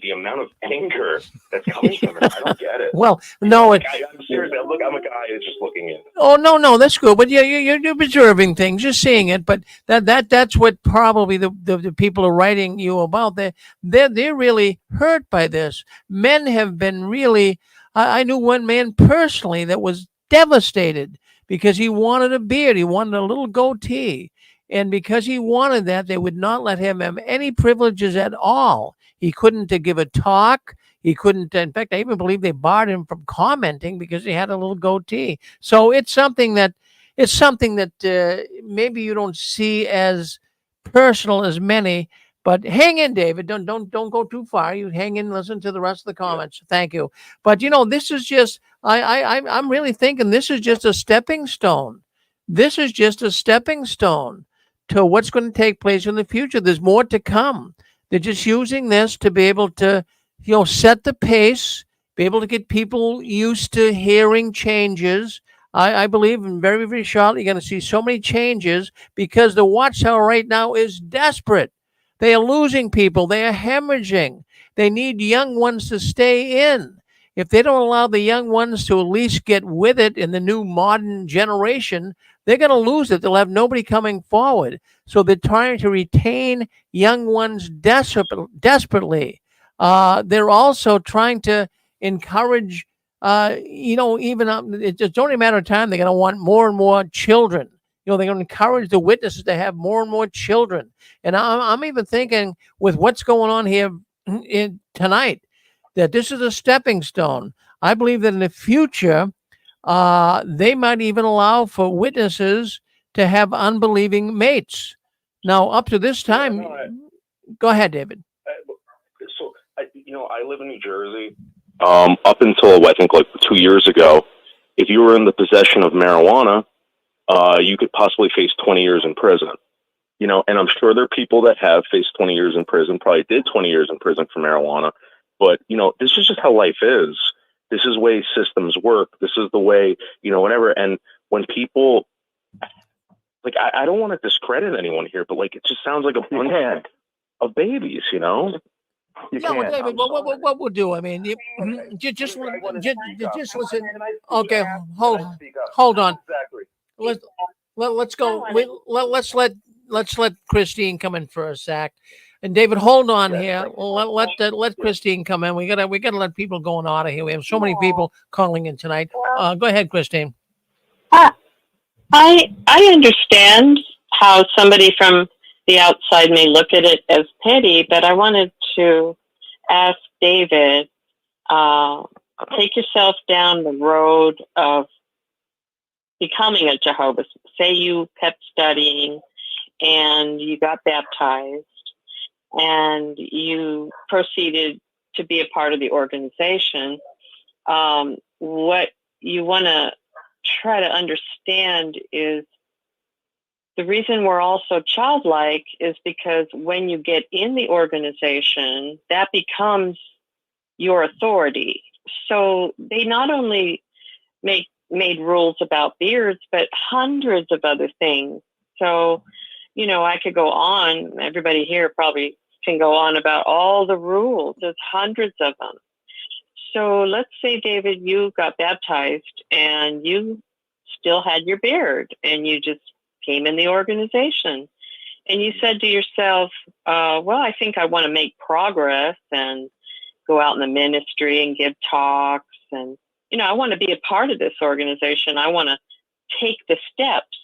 the amount of anger that's coming from it, I don't get it. Well, no, I'm serious. Look, I'm a guy that's just looking in. Oh no, that's good. But yeah, you're observing things, you're seeing it. But that's what probably the people are writing you about. They're really hurt by this. Men have been really. I knew one man personally that was devastated because he wanted a beard. He wanted a little goatee. And because he wanted that, they would not let him have any privileges at all. He couldn't give a talk. He couldn't. In fact, I even believe they barred him from commenting because he had a little goatee. So it's something that maybe you don't see as personal as many. But hang in, David. Don't go too far. You hang in, listen to the rest of the comments. Yeah. Thank you. But this is just. I'm really thinking this is just a stepping stone. This is just a stepping stone to what's going to take place in the future. There's more to come. They're just using this to be able to, set the pace, be able to get people used to hearing changes. I believe in very, very shortly you're going to see so many changes because the Watchtower right now is desperate. They are losing people. They are hemorrhaging. They need young ones to stay in. if they don't allow the young ones to at least get with it in the new modern generation, they're going to lose it. They'll have nobody coming forward. So they're trying to retain young ones desperately. They're also trying to encourage, it's only a matter of time. They're going to want more and more children. They're going to encourage the witnesses to have more and more children. And I'm even thinking with what's going on here tonight, that this is a stepping stone. I believe that in the future, they might even allow for witnesses to have unbelieving mates. Now, up to this time, go ahead, David. So, I live in New Jersey. Up until I think like 2 years ago, if you were in the possession of marijuana, you could possibly face 20 years in prison. And I'm sure there are people that have faced 20 years in prison, probably did 20 years in prison for marijuana. But, this is just how life is. This is the way systems work. This is the way, whatever. And when people, like, I don't want to discredit anyone here, but, like, it just sounds like a bunch of babies, Well, David, what we'll do, I mean, just listen. Okay, hold on. Let's go. Let's let Christine come in for a sec. And David, hold on here. Let Christine come in. We gotta let people go in order here. We have so many people calling in tonight. Go ahead, Christine. I understand how somebody from the outside may look at it as petty, but I wanted to ask David, take yourself down the road of becoming a Jehovah's. Say you kept studying and you got baptized and you proceeded to be a part of the organization. What you want to try to understand is the reason we're all so childlike is because when you get in the organization, that becomes your authority. So they not only made rules about beards, but hundreds of other things. So, I could go on. Everybody here probably can go on about all the rules. There's hundreds of them. So let's say, David, you got baptized and you still had your beard and you just came in the organization and you said to yourself, well, I think I want to make progress and go out in the ministry and give talks. And, I want to be a part of this organization. I want to take the steps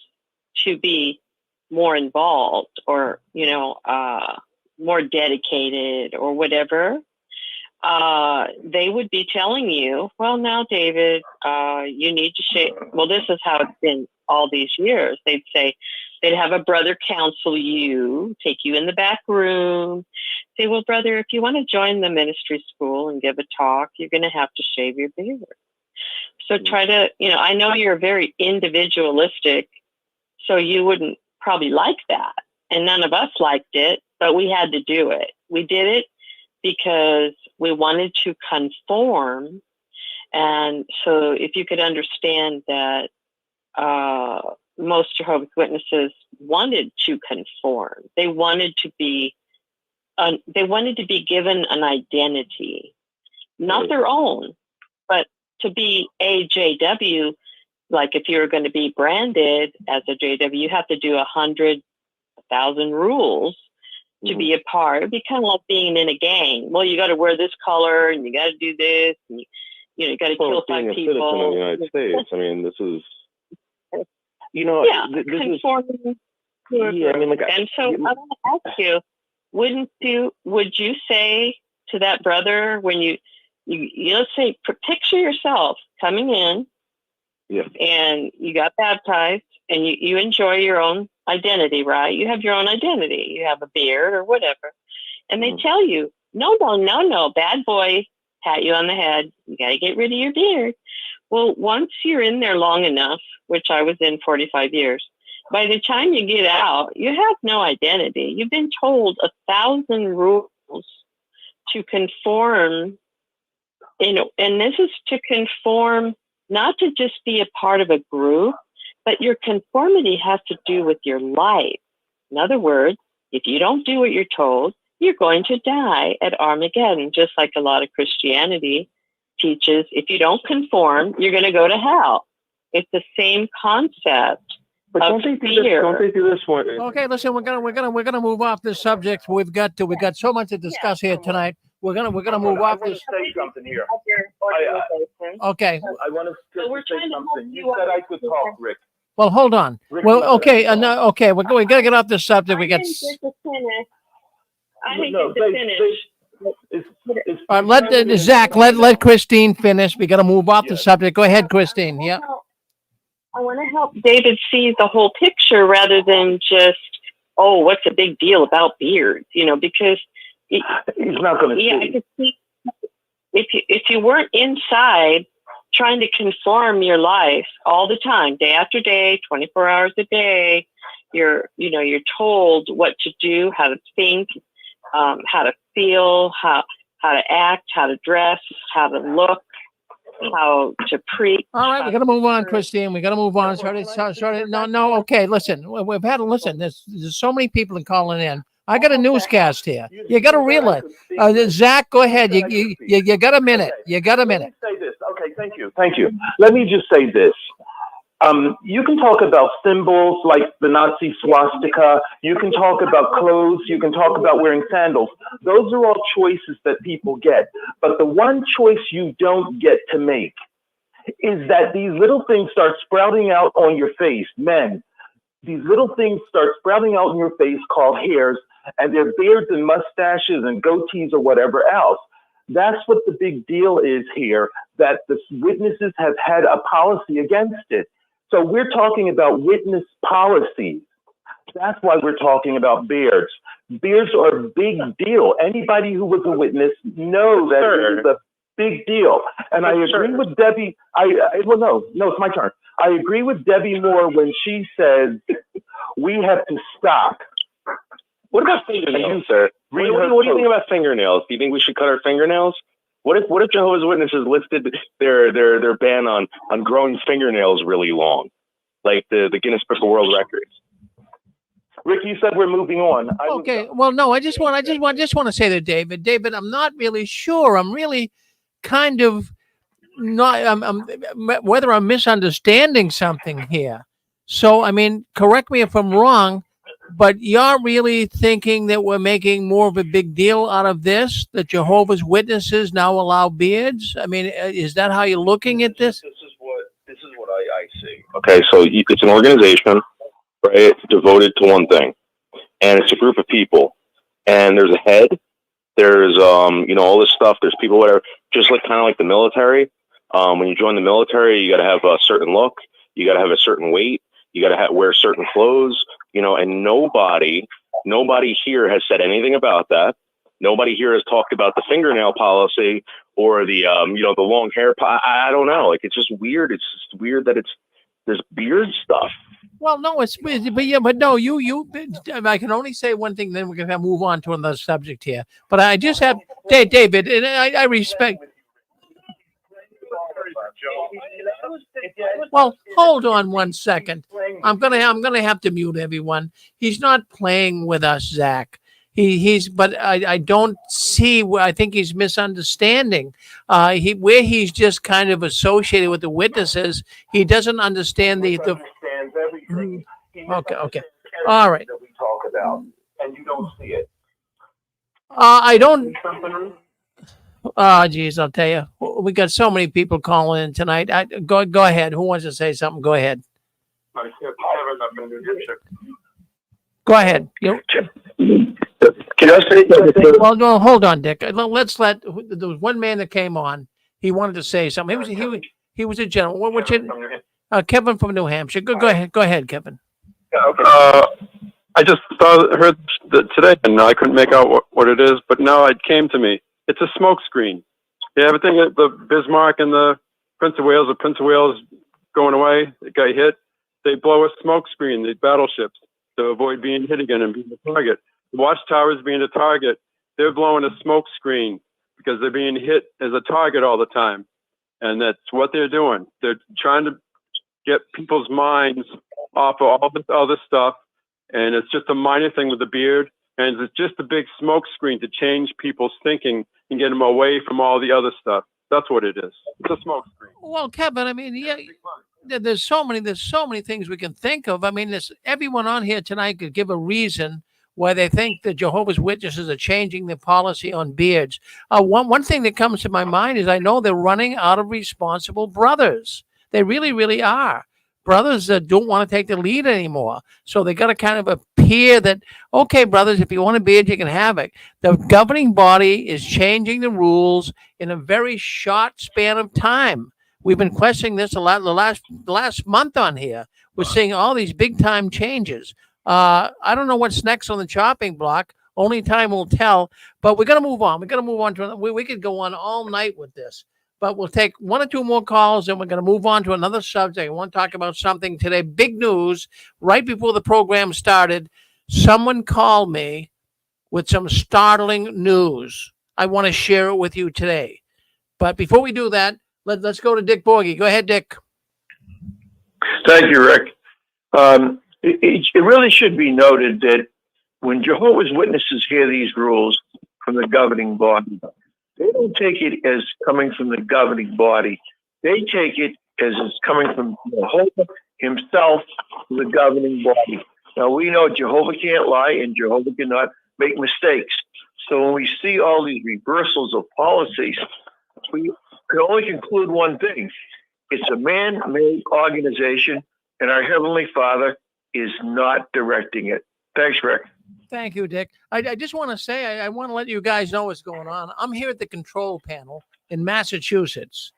to be more involved or, more dedicated or whatever. They would be telling you, well, now, David, you need to shave. Well, this is how it's been all these years. They'd have a brother counsel you, take you in the back room, say, well, brother, if you want to join the ministry school and give a talk, you're going to have to shave your beard. So try to, I know you're very individualistic, so you wouldn't probably like that. And none of us liked it, but we had to do it. We did it because we wanted to conform. And so if you could understand that most Jehovah's Witnesses wanted to conform, they wanted to be given an identity, not their own, but to be a JW. Like if you're going to be branded as a JW, you have to do 100,000 rules to be a part. It'd be kind of like being in a gang. Well, you got to wear this color and you got to do this. And you got to kill 5 people. Citizen of the United States. I mean, this is, conforming. And so I want to ask you, would you say to that brother when you let's say, picture yourself coming in and you got baptized and you enjoy your own identity, right? You have your own identity. You have a beard or whatever. And they tell you, no, bad boy, pat you on the head. You got to get rid of your beard. Well, once you're in there long enough, which I was in 45 years, by the time you get out, you have no identity. You've been told 1,000 rules to conform, and this is to conform, not to just be a part of a group, but your conformity has to do with your life. In other words, if you don't do what you're told, you're going to die at Armageddon, just like a lot of Christianity teaches if you don't conform, you're going to go to hell. It's the same concept. But don't they do this one? Okay, listen, we're gonna move off this subject. We've got so much to discuss here tonight. We're gonna move off this. Say something here. Okay. I want to say something. You said I could talk, Rick. Well, hold on. Well, okay, no, okay, we gotta get off this subject. We got. I didn't get to finish. All right, let Zach, let Christine finish. We gotta move off the subject. Go ahead, Christine. Yeah. I want to help David see the whole picture rather than just, oh, what's the big deal about beards? Because he's not going to see. I could see if you weren't inside trying to conform your life all the time, day after day, 24 hours a day, you're told what to do, how to think, how to feel, how to act, how to dress, how to look, how to preach. All right, we got to move on, Christine. We got to move on. Sorry. No. Okay, listen. We've had to listen. There's so many people calling in. I got a newscast here. You got to realize. Zach, go ahead. You got a minute. You got a minute. Let me say this. Okay, thank you. Let me just say this. You can talk about symbols like the Nazi swastika. You can talk about clothes. You can talk about wearing sandals. Those are all choices that people get. But the one choice you don't get to make is that these little things start sprouting out on your face. Men, these little things start sprouting out on your face called hairs, and they're beards and mustaches and goatees or whatever else. That's what the big deal is here, that the witnesses have had a policy against it. So we're talking about witness policies. That's why we're talking about beards. Beards are a big deal. Anybody who was a witness knows that it is a big deal. And I agree with Debbie. No, it's my turn. I agree with Debbie Moore when she says we have to stop. What about fingernails, sir? What do you think about fingernails? Do you think we should cut our fingernails? What if Jehovah's Witnesses lifted their ban on growing fingernails really long, like the Guinness Book of World Records? Rick, you said we're moving on. Okay. Well, no, I just want to say to David, I'm not really sure. I'm really kind of not. Whether I'm misunderstanding something here. So, I mean, correct me if I'm wrong. But you're really thinking that we're making more of a big deal out of this, that Jehovah's Witnesses now allow beards? I mean, is that how you're looking at this? This is what I see. Okay, so it's an organization, right, devoted to one thing. And it's a group of people. And there's a head. There's, all this stuff. There's people, whatever. Just like kind of like the military. When you join the military, you got to have a certain look. You got to have a certain weight. You got to wear certain clothes. And nobody here has said anything about that. Nobody here has talked about the fingernail policy or the long hair. I don't know. Like, it's just weird. It's just weird that there's beard stuff. Well, no, but no, I can only say one thing, then we're going to move on to another subject here. But I just have, David, and I respect. Well, hold on one second. I'm gonna have to mute everyone. He's not playing with us, Zach. But I don't see where I think he's misunderstanding. Where he's just kind of associated with the witnesses, he doesn't understand the. Okay. All right. That we talk about, and you don't see it. I don't. Oh, geez, I'll tell you. We got so many people calling in tonight. Go ahead. Who wants to say something? Go ahead. Go ahead. Can I say something? Well, no, hold on, Dick. There was one man that came on. He wanted to say something. He was a gentleman. What's it? Kevin from New Hampshire. Go ahead, Kevin. I just heard today, and I couldn't make out what it is, but now it came to me. It's a smoke screen. You ever think of the Bismarck and the Prince of Wales going away? The guy hit. They blow a smoke screen, these battleships, to avoid being hit again and being a target. The Watchtower is being a target. They're blowing a smoke screen because they're being hit as a target all the time. And that's what they're doing. They're trying to get people's minds off of all this other stuff. And it's just a minor thing with the beard. And it's just a big smoke screen to change people's thinking and get them away from all the other stuff. That's what it is. It's a smoke screen. Well, Kevin, I mean, yeah, there's so many things we can think of. I mean, everyone on here tonight could give a reason why they think the Jehovah's Witnesses are changing their policy on beards. One thing that comes to my mind is I know they're running out of responsible brothers. They really, really are. Brothers don't want to take the lead anymore. So they got to kind of appear that, okay, brothers, if you want a beard, you can have it. The governing body is changing the rules in a very short span of time. We've been questioning this a lot the last month on here. We're seeing all these big time changes. I don't know what's next on the chopping block. Only time will tell. But we're going to move on. We're going to move on to we could go on all night with this. But we'll take one or two more calls, and we're going to move on to another subject. I want to talk about something today. Big news. Right before the program started, someone called me with some startling news. I want to share it with you today. But before we do that, let's go to Dick Borgie. Go ahead, Dick. Thank you, Rick. It really should be noted that when Jehovah's Witnesses hear these rules from the governing body, they don't take it as coming from the governing body. They take it as it's coming from Jehovah himself, the governing body. Now, we know Jehovah can't lie and Jehovah cannot make mistakes. So when we see all these reversals of policies, we can only conclude one thing. It's a man-made organization, and our Heavenly Father is not directing it. Thanks, Rick. Thank you, Dick. I just want to say, I want to let you guys know what's going on. I'm here at the control panel in Massachusetts.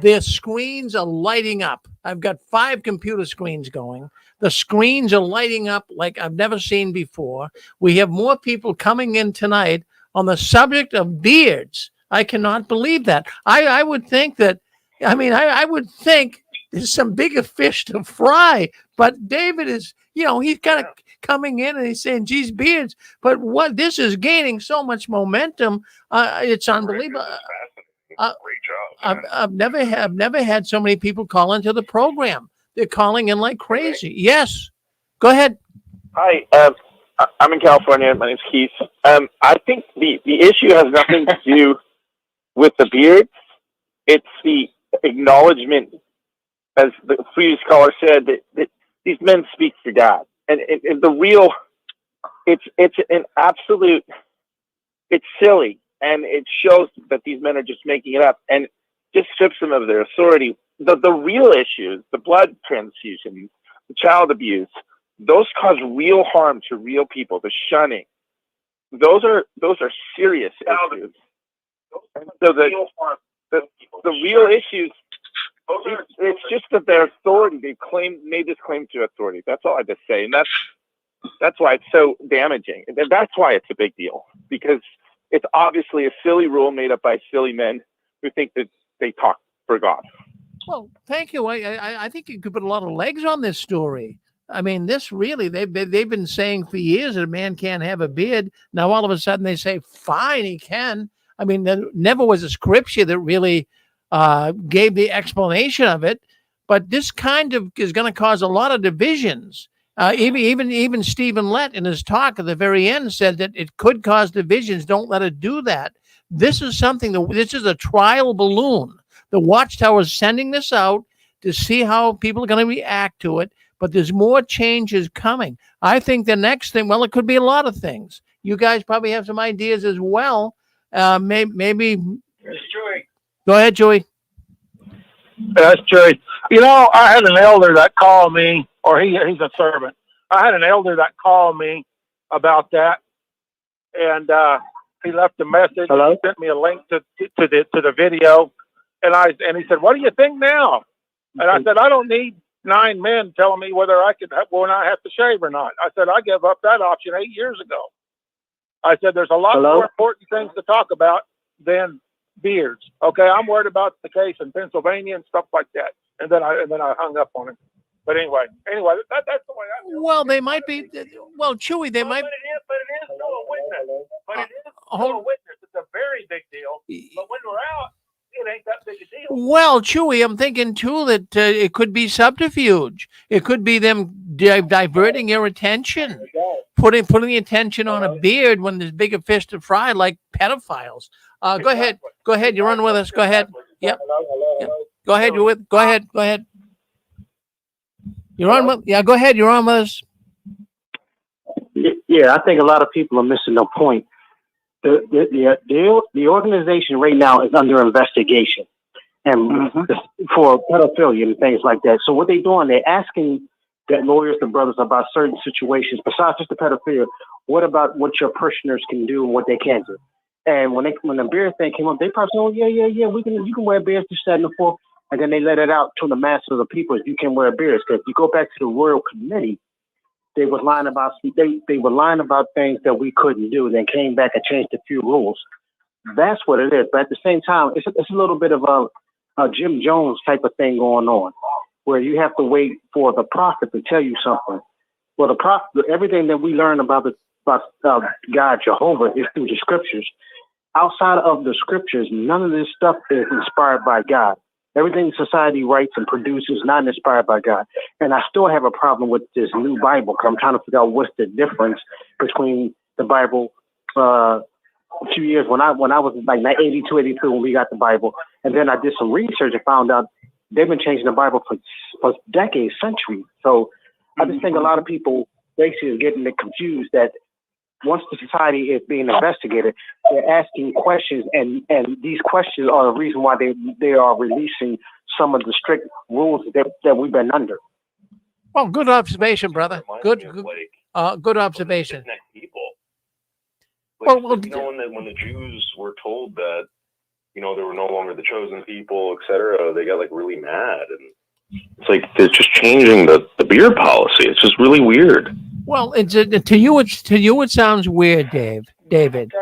The screens are lighting up. I've got 5 computer screens going. The screens are lighting up like I've never seen before. We have more people coming in tonight on the subject of beards. I cannot believe that. I would think that, I would think there's some bigger fish to fry. But David is, he's kind of coming in and he's saying, geez, beards. But what this is gaining so much momentum. It's unbelievable. I've never had so many people call into the program. They're calling in like crazy. Yes. Go ahead. Hi. I'm in California. My name's Keith. I think the issue has nothing to do with the beard. It's the acknowledgement, as the previous caller said, that these men speak for God. And the real, it's an absolute, it's silly. And it shows that these men are just making it up and just strips them of their authority. The real issues, the blood transfusion, the child abuse, those cause real harm to real people. The shunning, those are serious issues. And so the real issues, it's just that their authority, they made this claim to authority. That's all I have to say. And that's why it's so damaging. And that's why it's a big deal, because it's obviously a silly rule made up by silly men who think that they talk for God. Well, thank you. I think you could put a lot of legs on this story. I mean, this really, they've been saying for years that a man can't have a beard. Now, all of a sudden they say, fine, he can. I mean, there never was a scripture that really gave the explanation of it. But this kind of is going to cause a lot of divisions. Even Stephen Lett in his talk at the very end said that it could cause divisions. Don't let it do that. This is something this is a trial balloon. The Watchtower is sending this out to see how people are going to react to it. But there's more changes coming. I think the next thing, well, it could be a lot of things. You guys probably have some ideas as well. Maybe. Go ahead, Joey. That's Joey. I had an elder that called me, or he's a servant. I had an elder that called me about that, and he left a message. Hello? He sent me a link to the video, and he said, "What do you think now?" And I said, "I don't need 9 men telling me whether I have to shave or not." I said, "I gave up that option 8 years ago." I said, "There's a lot more important things to talk about than beards." Okay, I'm worried about the case in Pennsylvania and stuff like that. And then I hung up on him. But anyway, that's the way I feel. Well, they might be. Well, Chewy, they might. But it is still a witness. It's a very big deal. But when we're out, it ain't that big a deal. Well, Chewy, I'm thinking too that it could be subterfuge. It could be them diverting your attention, putting the attention on a beard when there's bigger fish to fry, like pedophiles. Go ahead. Go ahead. You're on with us. Go ahead. Yep. Yep. Go ahead. You're with. Go ahead. Go ahead. You're on with. Yeah. Go ahead. You're on with us. Yeah, I think a lot of people are missing the point. The organization right now is under investigation, and for pedophilia and things like that. So what they're doing, they're asking that lawyers and brothers about certain situations besides just the pedophilia. What about what your parishioners can do and what they can't do? And when the beard thing came up, they probably said, "Oh yeah, you can wear beards, this, that, and the fourth." And then they let it out to the mass of the people: you can wear beards. Because if you go back to the royal committee, they were lying about things that we couldn't do. Then came back and changed a few rules. That's what it is. But at the same time, it's a little bit of a Jim Jones type of thing going on, where you have to wait for the prophet to tell you something. Well, the prophet, everything that we learn about God, Jehovah, is through the scriptures. Outside of the scriptures, none of this stuff is inspired by God. Everything society writes and produces is not inspired by God. And I still have a problem with this new Bible, because I'm trying to figure out what's the difference between the Bible a few years when I was like 82, 83 when we got the Bible. And then I did some research and found out they've been changing the Bible for decades, centuries. So I just think a lot of people basically are getting it confused that once the society is being investigated, they're asking questions, and these questions are the reason why they are releasing some of the strict rules that we've been under. Well, good observation, brother. Good observation. People. Well, when the Jews were told that, they were no longer the chosen people, etc., they got like really mad, and it's like they're just changing the beard policy. It's just really weird. Well, to you it sounds weird, David.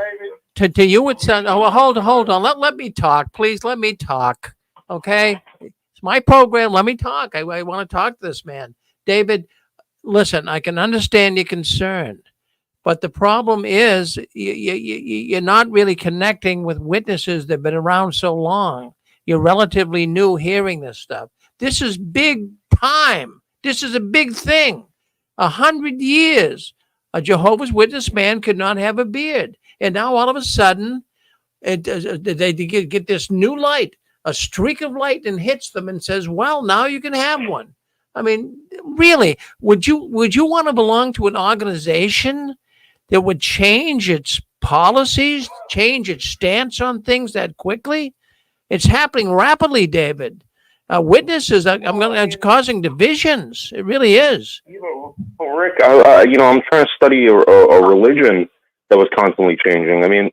To you it sounds. Oh, well, hold on. Let me talk, please. Let me talk. Okay, it's my program. Let me talk. I want to talk to this man, David. Listen, I can understand your concern, but the problem is you're not really connecting with witnesses that've been around so long. You're relatively new hearing this stuff. This is big time. This is a big thing. 100 years, a Jehovah's Witness man could not have a beard. And now all of a sudden, they get this new light, a streak of light, and hits them and says, well, now you can have one. I mean, really, would you want to belong to an organization that would change its policies, change its stance on things that quickly? It's happening rapidly, David. Witnesses, it's causing divisions. It really is. Well, Rick, I'm trying to study a religion that was constantly changing. I mean,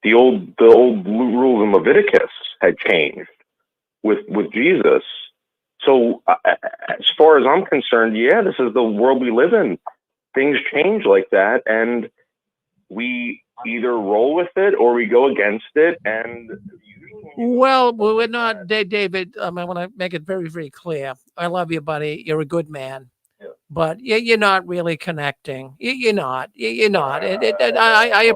the old rules in Leviticus had changed with Jesus. So, as far as I'm concerned, yeah, this is the world we live in. Things change like that, and we either roll with it or we go against it, and well, we're not, David. I want to make it very, very clear. I love you, buddy. You're a good man, but you're not really connecting. You're not. You're not. I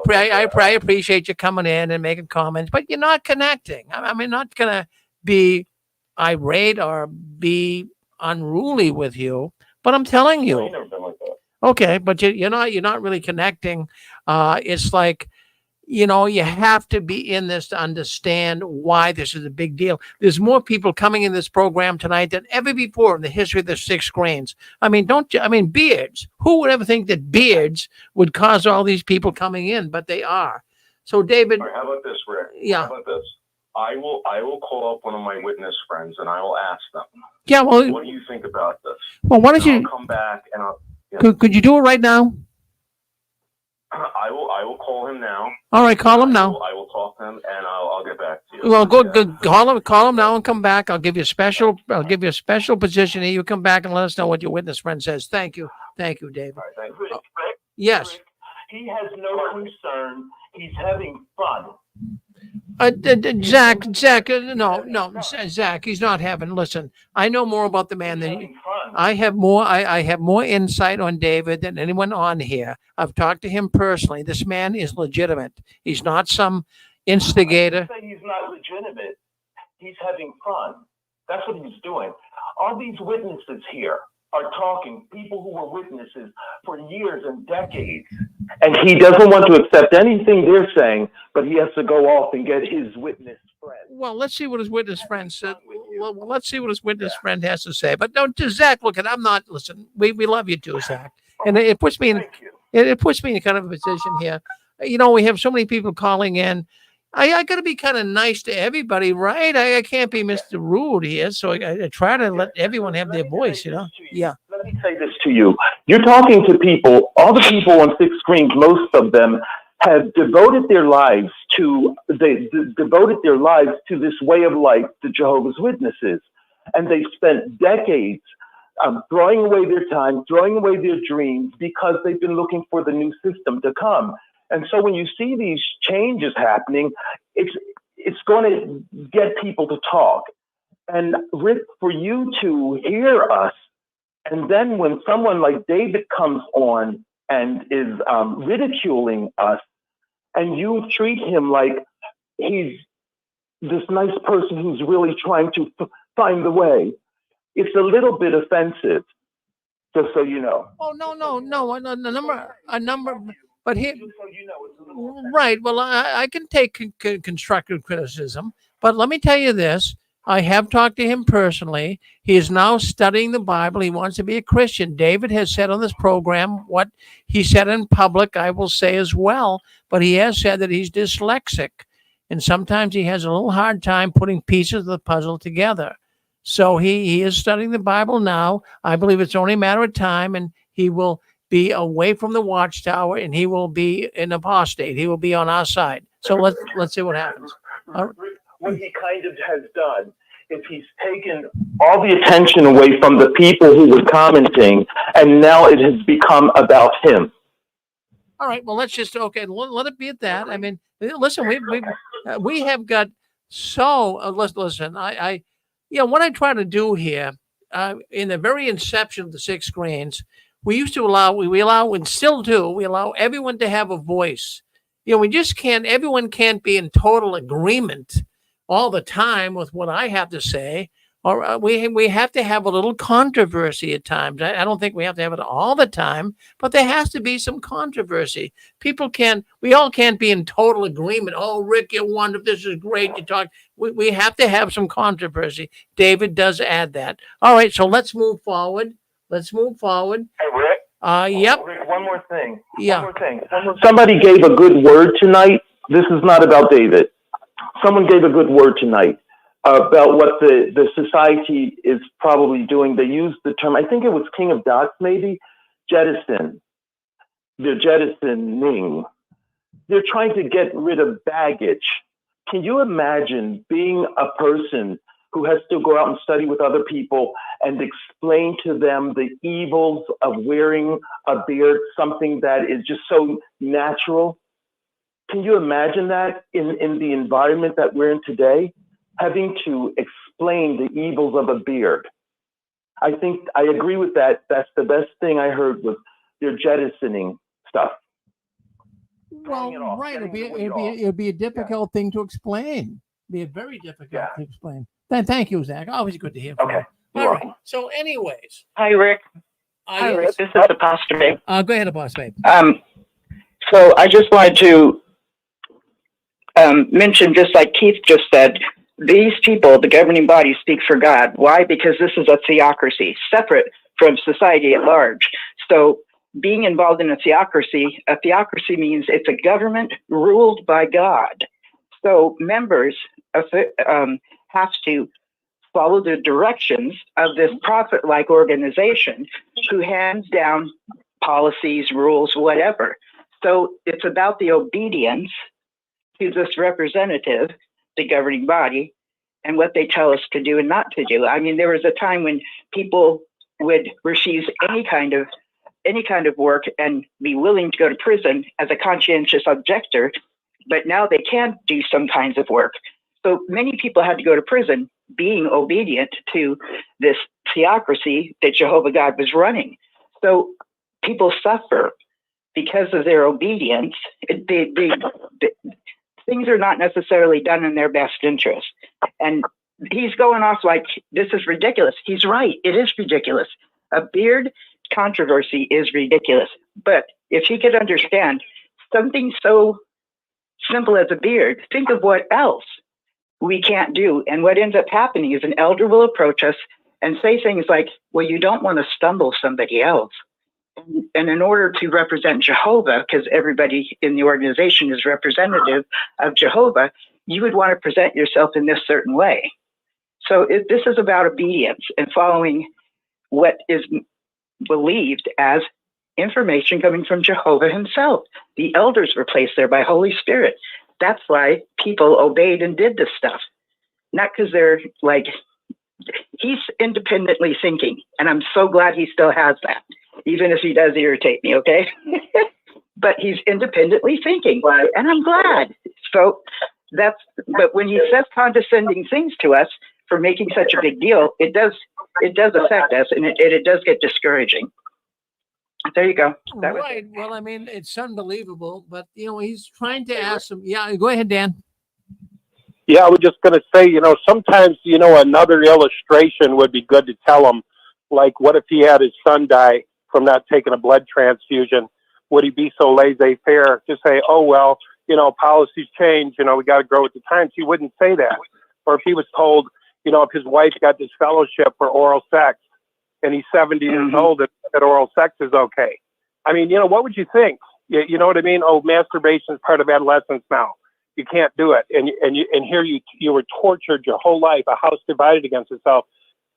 appreciate you coming in and making comments, but you're not connecting. I'm not gonna be irate or be unruly with you, but I'm telling you. I've never been like that. Okay, but you're not really connecting. It's like, you have to be in this to understand why this is a big deal. There's more people coming in this program tonight than ever before in the history of the 6 grains. Beards. Who would ever think that beards would cause all these people coming in? But they are. So, David. All right, how about this, Rick? Yeah. How about this? I will call up one of my witness friends and I will ask them. Yeah. Well, what do you think about this? Well, why don't you I'll come back and I'll. Yeah. Could you do it right now? I will call him now. All right, call him now. I will talk to him and I'll get back to you. Well, good. Call him now and come back. I'll give you a special position here. You come back and let us know what your witness friend says. Thank you, David. All right, thank you. Yes. Rick, he has no concern. He's having fun. Zach, no, Zach, he's not having. Listen, I know more about the man than you. I have more insight on David than anyone on here. I've talked to him personally. This man is legitimate. He's not some instigator. I say he's not legitimate. He's having fun. That's what he's doing. All these witnesses here are talking, people who were witnesses for years and decades. And he doesn't want to accept anything they're saying, but he has to go off and get his witness friend. Well, let's see what his witness friend said. Well, let's see what his witness friend has to say. But don't, Zach, look, and I'm not, listen, we love you too, Zach. And it puts me in, it puts me in kind of a position here. You know, we have so many people calling in. I got to be kind of nice to everybody, right? I can't be Mr. Rude here. So I try to let everyone have their voice, you know? Yeah. Let me say this to you. You're talking to people, all the people on Six Screens, most of them have devoted their lives to, devoted their lives to this way of life, the Jehovah's Witnesses. And they've spent decades throwing away their time, throwing away their dreams, because they've been looking for the new system to come. And so when you see these changes happening, it's going to get people to talk. And Rick, for you to hear us, and then when someone like David comes on and is ridiculing us, and you treat him like he's this nice person who's really trying to find the way, it's a little bit offensive, just so you know. Oh, no, a number. But here, right. Well, I can take constructive criticism, but let me tell you this. I have talked to him personally. He is now studying the Bible. He wants to be a Christian. David has said on this program what he said in public, I will say as well, but he has said that he's dyslexic, and sometimes he has a little hard time putting pieces of the puzzle together. So he is studying the Bible now. I believe it's only a matter of time, and he will be away from the Watchtower, and he will be an apostate. He will be on our side. So let's see what happens. What he kind of has done is he's taken all the attention away from the people who were commenting, and now it has become about him. All right. Well, let's just let it be at that. I mean, listen, we have got so listen. I what I try to do here in the very inception of the Six Screens. We used to allow and still do, we allow everyone to have a voice. You know, we just can't, everyone can't be in total agreement all the time with what I have to say, or we have to have a little controversy at times. I don't think we have to have it all the time, but there has to be some controversy. We all can't be in total agreement. Oh, Rick, you're wonderful. This is great. You talk. We have to have some controversy. David does add that. All right, so let's move forward. Hey, Rick. Yep. Rick, one more thing. Yeah. One more thing. Somebody gave a good word tonight. This is not about David. Someone gave a good word tonight about what the society is probably doing. They used the term, I think it was King of Dots, maybe, jettison. They're jettisoning. They're trying to get rid of baggage. Can you imagine being a person who has to go out and study with other people and explain to them the evils of wearing a beard, something that is just so natural? Can you imagine that in the environment that we're in today, having to explain the evils of a beard? I think I agree with that. That's the best thing I heard was they're jettisoning stuff. Well, right. It'd be a difficult thing to explain. Be a very difficult to explain. Thank you, Zach. Always good to hear from you. All right. So, anyways. Hi, Rick. Hi, Rick. This is Apostle Babe. Go ahead, Apostle Babe. So I just wanted to mention, just like Keith just said, these people, the governing body, speak for God. Why? Because this is a theocracy, separate from society at large. So being involved in a theocracy means it's a government ruled by God. So members have to follow the directions of this prophet-like organization who hands down policies, rules, whatever. So it's about the obedience to this representative, the governing body, and what they tell us to do and not to do. I mean, there was a time when people would refuse any kind of work and be willing to go to prison as a conscientious objector, but now they can do some kinds of work. So many people had to go to prison being obedient to this theocracy that Jehovah God was running. So people suffer because of their obedience. Things are not necessarily done in their best interest. And he's going off like, this is ridiculous. He's right. It is ridiculous. A beard controversy is ridiculous. But If he could understand something so simple as a beard, think of what else we can't do. And what ends up happening is an elder will approach us and say things like, well, you don't want to stumble somebody else. And in order to represent Jehovah, because everybody in the organization is representative of Jehovah, you would want to present yourself in this certain way. So this is about obedience and following what is believed as information coming from Jehovah himself. The elders were placed there by Holy Spirit. That's why people obeyed and did this stuff. Not because they're like, he's independently thinking. And I'm so glad he still has that, even if he does irritate me, okay? But he's independently thinking. And I'm glad. So but when he says condescending things to us for making such a big deal, it does affect us, and it does get discouraging. There you go. Right. Well, I mean, it's unbelievable, but he's trying to ask him. Yeah, go ahead, Dan. Yeah, I was just going to say, sometimes, another illustration would be good to tell him, like, what if he had his son die from not taking a blood transfusion? Would he be so laissez-faire to say, oh, well, policies change, we got to grow with the times? He wouldn't say that. Or if he was told, if his wife got this fellowship for oral sex and he's 70 years old, that oral sex is okay. I mean, what would you think? You know what I mean? Oh, masturbation is part of adolescence now. You can't do it. And here you were tortured your whole life, a house divided against itself.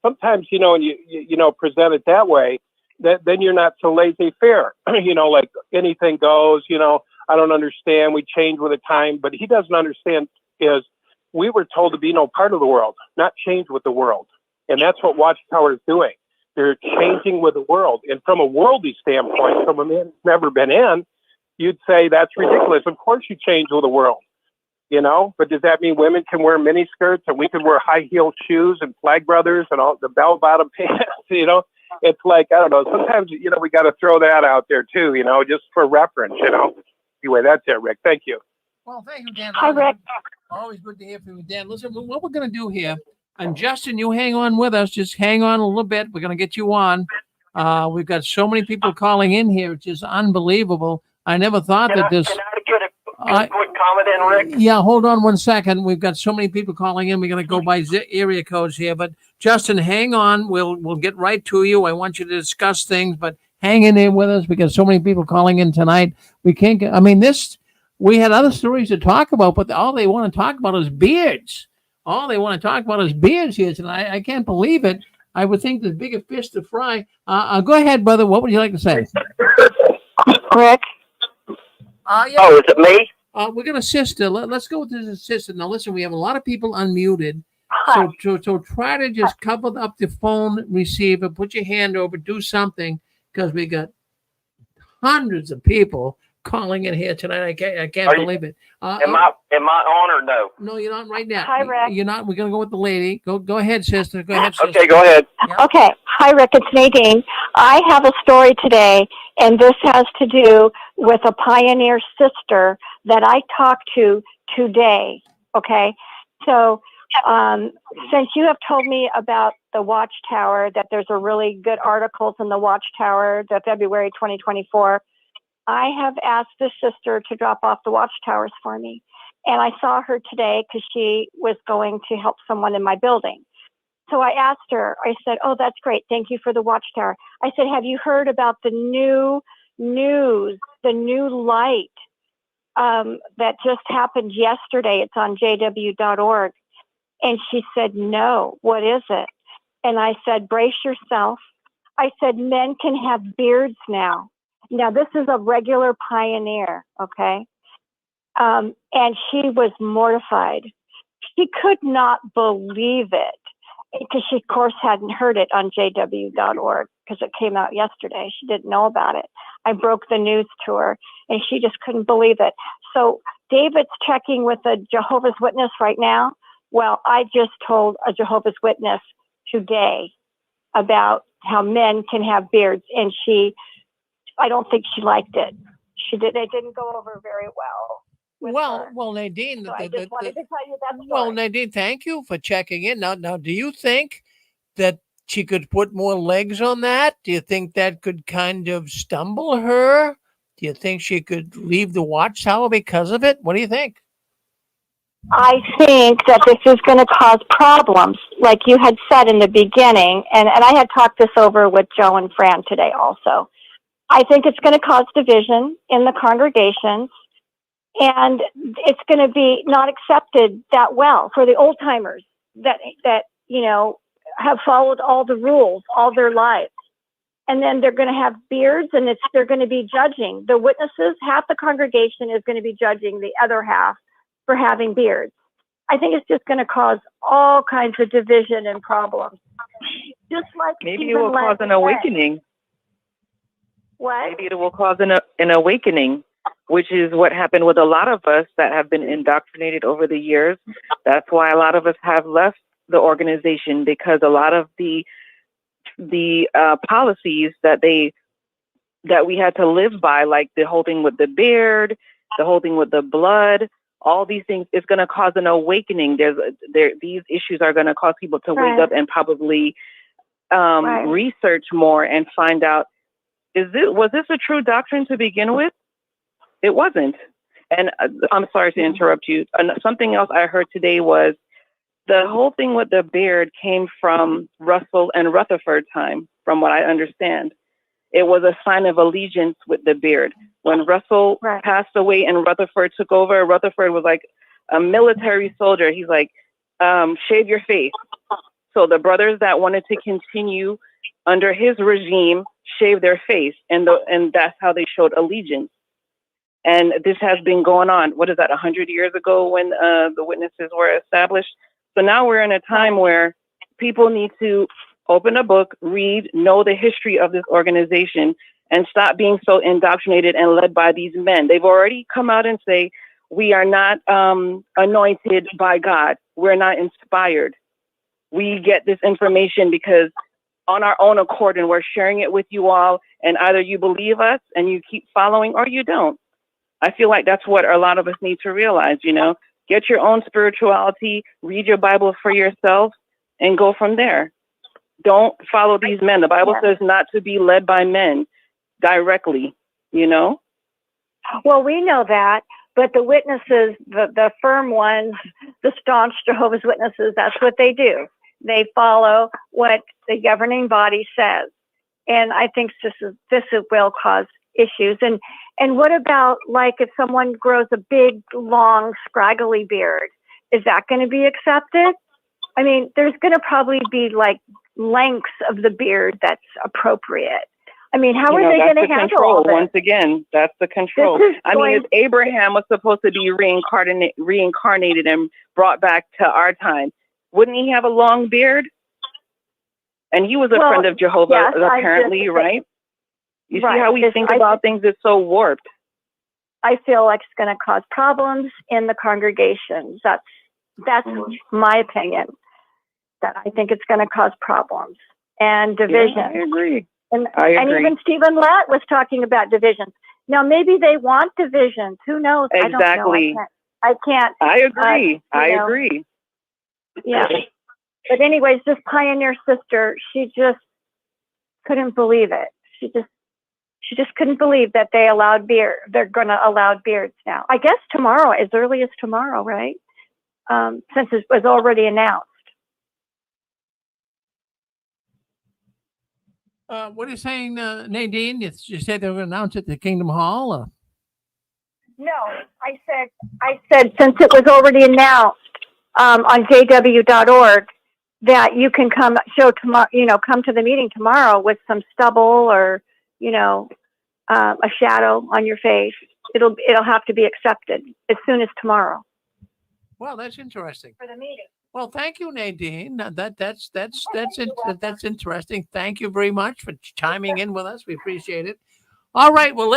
Sometimes, and you present it that way, then you're not so laissez-faire. Like anything goes, I don't understand. We change with the time. But he doesn't understand is we were told to be no part of the world, not change with the world. And that's what Watchtower is doing. They're changing with the world. And from a worldly standpoint, from a man who's never been in, you'd say that's ridiculous. Of course you change with the world, but does that mean women can wear mini skirts and we can wear high heel shoes and Flag Brothers and all the bell bottom pants? It's like, I don't know, sometimes, we got to throw that out there too, just for reference, Anyway, that's it, Rick. Thank you. Well, thank you, Dan. Hi, Rick. Always good to hear from you, Dan. Listen, what we're going to do here, and Justin, you hang on with us. Just hang on a little bit. We're going to get you on. We've got so many people calling in here. It's just unbelievable. I never thought that this... Can I get a quick comment in, Rick? Yeah, hold on one second. We've got so many people calling in. We're going to go by area codes here. But, Justin, hang on. We'll get right to you. I want you to discuss things, but hang in there with us. We got so many people calling in tonight. We can't get... I mean, we had other stories to talk about, but all they want to talk about is beards. All they want to talk about is beards here tonight. I can't believe it. I would think there's bigger fish to fry. Go ahead, brother. What would you like to say? Rick? Yeah. Oh, is it me? We're going to sister. Let's go with this sister. Now, listen, we have a lot of people unmuted. So try to just cover up the phone receiver, put your hand over, do something, because we got hundreds of people calling in here tonight. I can't believe it. Am I on or no? No, you're not right now. Hi, Rick. You're not. We're going to go with the lady. Go ahead, sister. Go ahead, sister. Okay, go ahead. Yeah. Okay. Hi, Rick. It's Nadine. I have a story today, and this has to do with a pioneer sister that I talked to today. Okay. So, since you have told me about the Watchtower, that there's a really good articles in the Watchtower, the February 2024, I have asked this sister to drop off the Watchtowers for me. And I saw her today because she was going to help someone in my building. So I asked her, I said, oh, that's great. Thank you for the Watchtower. I said, have you heard about the new news, the new light that just happened yesterday? It's on jw.org. And she said, no, what is it? And I said, brace yourself. I said, men can have beards now. Now, this is a regular pioneer, okay? And she was mortified. She could not believe it because she, of course, hadn't heard it on jw.org because it came out yesterday. She didn't know about it. I broke the news to her, and she just couldn't believe it. So David's checking with a Jehovah's Witness right now. Well, I just told a Jehovah's Witness today about how men can have beards, and I don't think she liked it. It didn't go over very well. Well, Nadine. So I just wanted to tell you that story. Well, Nadine, thank you for checking in. Now, do you think that she could put more legs on that? Do you think that could kind of stumble her? Do you think she could leave the Watchtower because of it? What do you think? I think that this is going to cause problems, like you had said in the beginning, and I had talked this over with Joe and Fran today also. I think it's going to cause division in the congregations, and it's going to be not accepted that well for the old timers that you know have followed all the rules all their lives. And then they're going to have beards, and they're going to be judging the witnesses. Half the congregation is going to be judging the other half for having beards. I think it's just going to cause all kinds of division and problems. Just like maybe it will cause an awakening. What? Maybe it will cause an awakening, which is what happened with a lot of us that have been indoctrinated over the years. That's why a lot of us have left the organization, because a lot of the policies that we had to live by, like the whole thing with the beard, the whole thing with the blood, all these things, is going to cause an awakening. These issues are going to cause people to wake up and probably research more and find out, was this a true doctrine to begin with? It wasn't. And I'm sorry to interrupt you. Something else I heard today was the whole thing with the beard came from Russell and Rutherford time, from what I understand. It was a sign of allegiance with the beard. When Russell passed away and Rutherford took over, Rutherford was like a military soldier. He's like, shave your face. So the brothers that wanted to continue under his regime shaved their face, and that's how they showed allegiance. And this has been going on, 100 years ago when the witnesses were established? So now we're in a time where people need to open a book, read, know the history of this organization, and stop being so indoctrinated and led by these men. They've already come out and say, we are not anointed by God. We're not inspired. We get this information because on our own accord, and we're sharing it with you all, and either you believe us and you keep following or you don't. I feel like that's what a lot of us need to realize, Get your own spirituality, read your Bible for yourself, and go from there. Don't follow these men. The Bible says not to be led by men directly, Well, we know that, but the witnesses, the firm ones, the staunch Jehovah's Witnesses, that's what they do. They follow what the governing body says. And I think this will cause issues. And what about, like, if someone grows a big, long, scraggly beard, is that going to be accepted? I mean, there's going to probably be, like, lengths of the beard that's appropriate. I mean, how are they going to handle all this? Once again, that's the control. I mean, if Abraham was supposed to be reincarnated and brought back to our time, wouldn't he have a long beard? And he was a friend of Jehovah, apparently, right? You see how we think about things is so warped. I feel like it's going to cause problems in the congregations. That's my opinion. That I think it's going to cause problems and division. Yeah, I agree. And even Stephen Lett was talking about divisions. Now, maybe they want divisions. Who knows? Exactly. I can't. I agree. I agree. Yeah. But anyways, this pioneer sister, she just couldn't believe it. She just couldn't believe that they're going to allow beards now. I guess tomorrow, as early as tomorrow, right? Since it was already announced. What are you saying, Nadine? You said they were going to announce it at the Kingdom Hall? Or? No, I said since it was already announced on jw.org that you can come to the meeting tomorrow with some stubble or a shadow on your face. It'll have to be accepted as soon as tomorrow. Well, that's interesting. For the meeting. Well, thank you, Nadine. That's interesting. Thank you very much for chiming in with us. We appreciate it. All right. Well,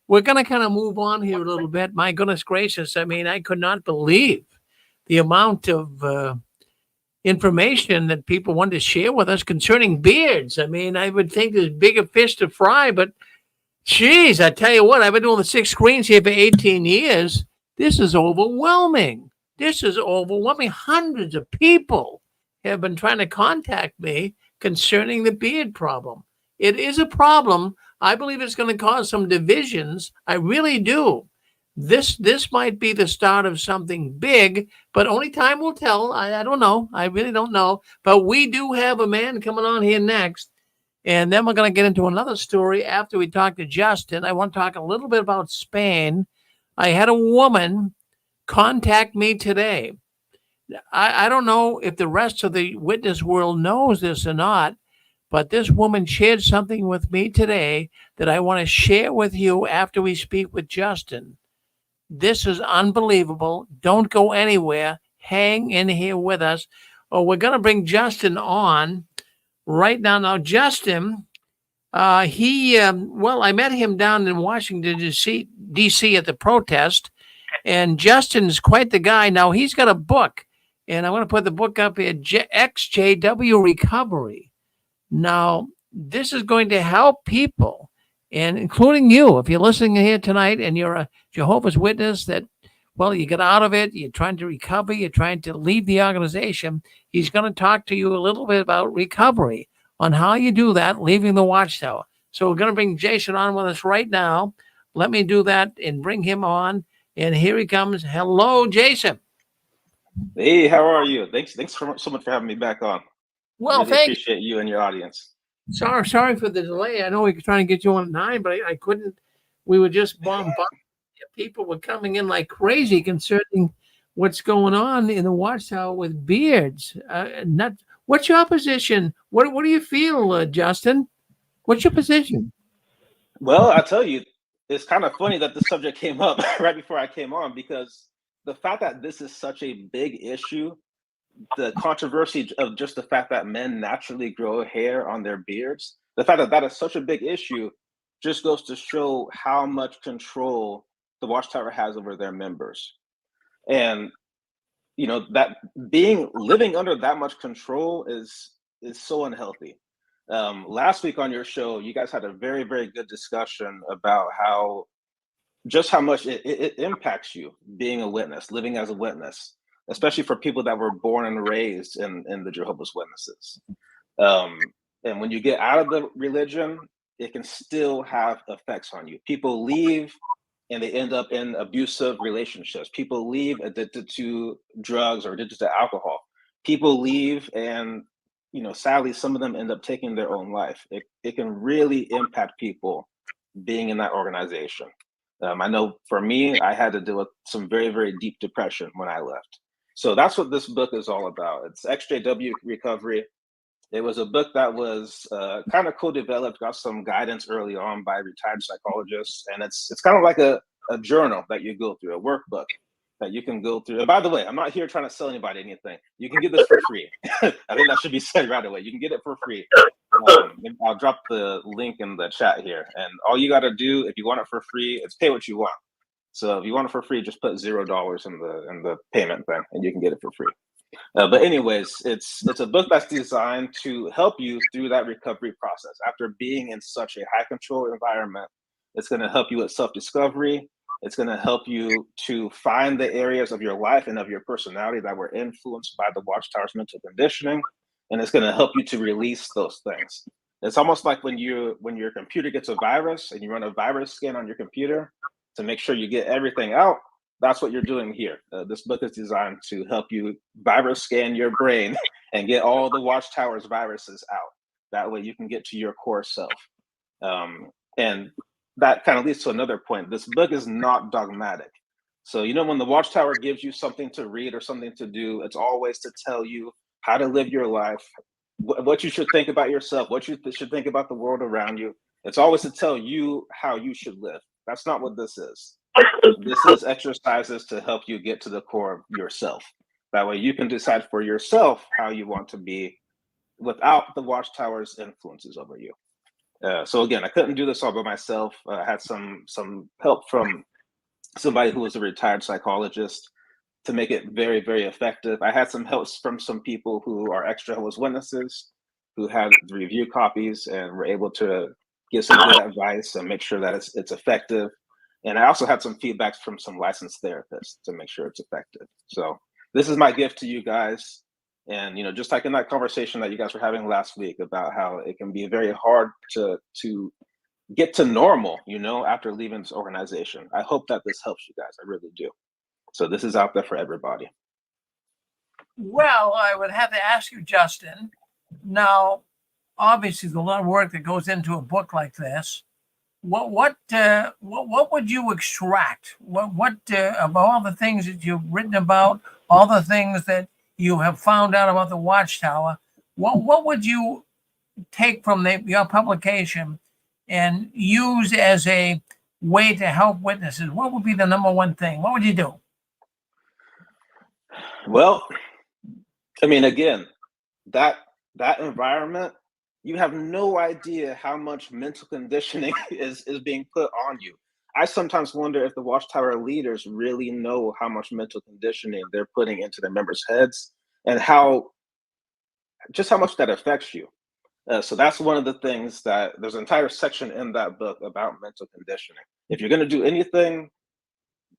we're going to kind of move on here a little bit. My goodness gracious. I mean, I could not believe the amount of information that people wanted to share with us concerning beards. I mean, I would think there's bigger fish to fry, but geez, I tell you what, I've been doing the 6 screens here for 18 years. This is overwhelming. Hundreds of people have been trying to contact me concerning the beard problem. it is a problem. I believe it's going to cause some divisions. I really do. This might be the start of something big, but only time will tell. I don't know. I really don't know. But we do have a man coming on here next. And then we're going to get into another story after we talk to Justin. I want to talk a little bit about Spain. I had a woman contact me today. I don't know if the rest of the witness world knows this or not, but this woman shared something with me today that I want to share with you after we speak with Justin. This is unbelievable. Don't go anywhere. Hang in here with us. Oh, we're going to bring Justin on right now. Now, Justin, I met him down in Washington, D.C. at the protest, and Justin's quite the guy. Now, he's got a book, and I'm going to put the book up here, XJW Recovery. Now, this is going to help people, and including you, if you're listening here tonight and you're a Jehovah's Witness that, well, you get out of it, you're trying to recover, you're trying to leave the organization, he's going to talk to you a little bit about recovery, on how you do that, leaving the Watchtower. So we're going to bring Jason on with us right now. Let me do that and bring him on. And here he comes. Hello, Jason. Hey, how are you? Thanks so much for having me back on. Well, really appreciate you and your audience. Sorry for the delay. I know we were trying to get you on at 9, but I couldn't. We were just bombarded. People were coming in like crazy concerning what's going on in the Watchtower with beards. What's your position? What do you feel, Justin? What's your position? Well, I tell you, it's kind of funny that the subject came up right before I came on, because the fact that this is such a big issue, the controversy of just the fact that men naturally grow hair on their beards, the fact that that is such a big issue just goes to show how much control the Watchtower has over their members. And you know, that living under that much control is so unhealthy. Last week on your show, you guys had a very, very good discussion about how much it impacts you being a witness, living as a witness, especially for people that were born and raised in the Jehovah's Witnesses. And when you get out of the religion, it can still have effects on you. People leave and they end up in abusive relationships. People leave addicted to drugs or addicted to alcohol. People leave and, you know, sadly, some of them end up taking their own life. It can really impact people being in that organization. I know for me, I had to deal with some very, very deep depression when I left. So that's what this book is all about. It's XJW Recovery. It was a book that was kind of co-developed, got some guidance early on by retired psychologists. And it's kind of like a journal that you go through, a workbook that you can go through. And by the way, I'm not here trying to sell anybody anything. You can get this for free. I think that should be said right away. You can get it for free. I'll drop the link in the chat here. And all you got to do, if you want it for free, is pay what you want. So if you want it for free, just put $0 in the payment thing, and you can get it for free. But anyways, it's a book that's designed to help you through that recovery process. After being in such a high control environment, it's going to help you with self-discovery. It's going to help you to find the areas of your life and of your personality that were influenced by the Watchtower's mental conditioning. And it's going to help you to release those things. It's almost like when your computer gets a virus and you run a virus scan on your computer to make sure you get everything out. That's what you're doing here. This book is designed to help you virus scan your brain and get all the Watchtower's viruses out. That way you can get to your core self. And that kind of leads to another point. This book is not dogmatic. So, you know, when the Watchtower gives you something to read or something to do, it's always to tell you how to live your life, what you should think about yourself, what you should think about the world around you. It's always to tell you how you should live. That's not what this is. This is exercises to help you get to the core of yourself. That way you can decide for yourself how you want to be without the Watchtower's influences over you. So again, I couldn't do this all by myself. I had some help from somebody who was a retired psychologist to make it very, very effective. I had some help from some people who are ex-Jehovah's Witnesses who had the review copies and were able to give some good advice and make sure that it's effective. And I also had some feedbacks from some licensed therapists to make sure it's effective. So this is my gift to you guys. And just like in that conversation that you guys were having last week about how it can be very hard to get to normal, after leaving this organization. I hope that this helps you guys. I really do. So this is out there for everybody. Well, I would have to ask you, Justin. Now, obviously, there's a lot of work that goes into a book like this. What would you extract? What of all the things that you've written about, all the things that you have found out about the Watchtower, what would you take from your publication and use as a way to help witnesses? What would be the number one thing? What would you do? Well, I mean, again, that environment, you have no idea how much mental conditioning is being put on you. I sometimes wonder if the Watchtower leaders really know how much mental conditioning they're putting into their members' heads and how much that affects you. So that's one of the things that there's an entire section in that book about mental conditioning. If you're going to do anything,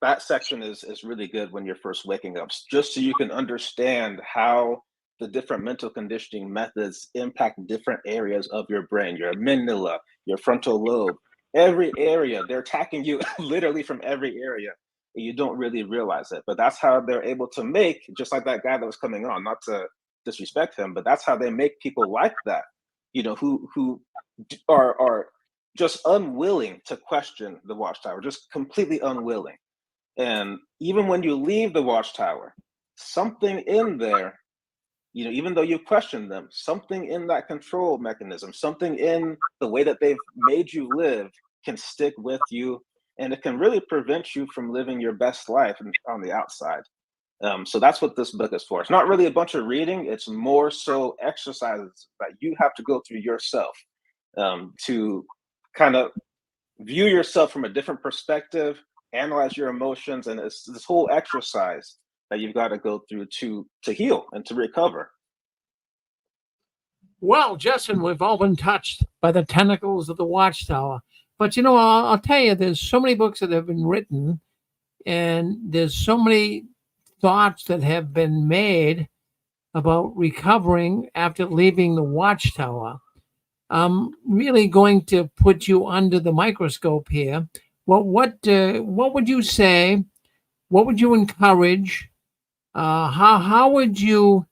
that section is really good when you're first waking up, just so you can understand how the different mental conditioning methods impact different areas of your brain, your amygdala, your frontal lobe, every area. They're attacking you literally from every area. And you don't really realize it, but that's how they're able to make, just like that guy that was coming on, not to disrespect him, but that's how they make people like that, who are just unwilling to question the Watchtower, just completely unwilling. And even when you leave the Watchtower, something in there, even though you question them, something in that control mechanism, something in the way that they've made you live can stick with you, and it can really prevent you from living your best life on the outside. So that's what this book is for. It's not really a bunch of reading. It's more so exercises that you have to go through yourself to kind of view yourself from a different perspective, analyze your emotions, and it's this whole exercise that you've got to go through to heal and to recover. Well, Justin, we've all been touched by the tentacles of the Watchtower. But, I'll tell you, there's so many books that have been written, and there's so many thoughts that have been made about recovering after leaving the Watchtower. I'm really going to put you under the microscope here. What would you say? What would you encourage? How would you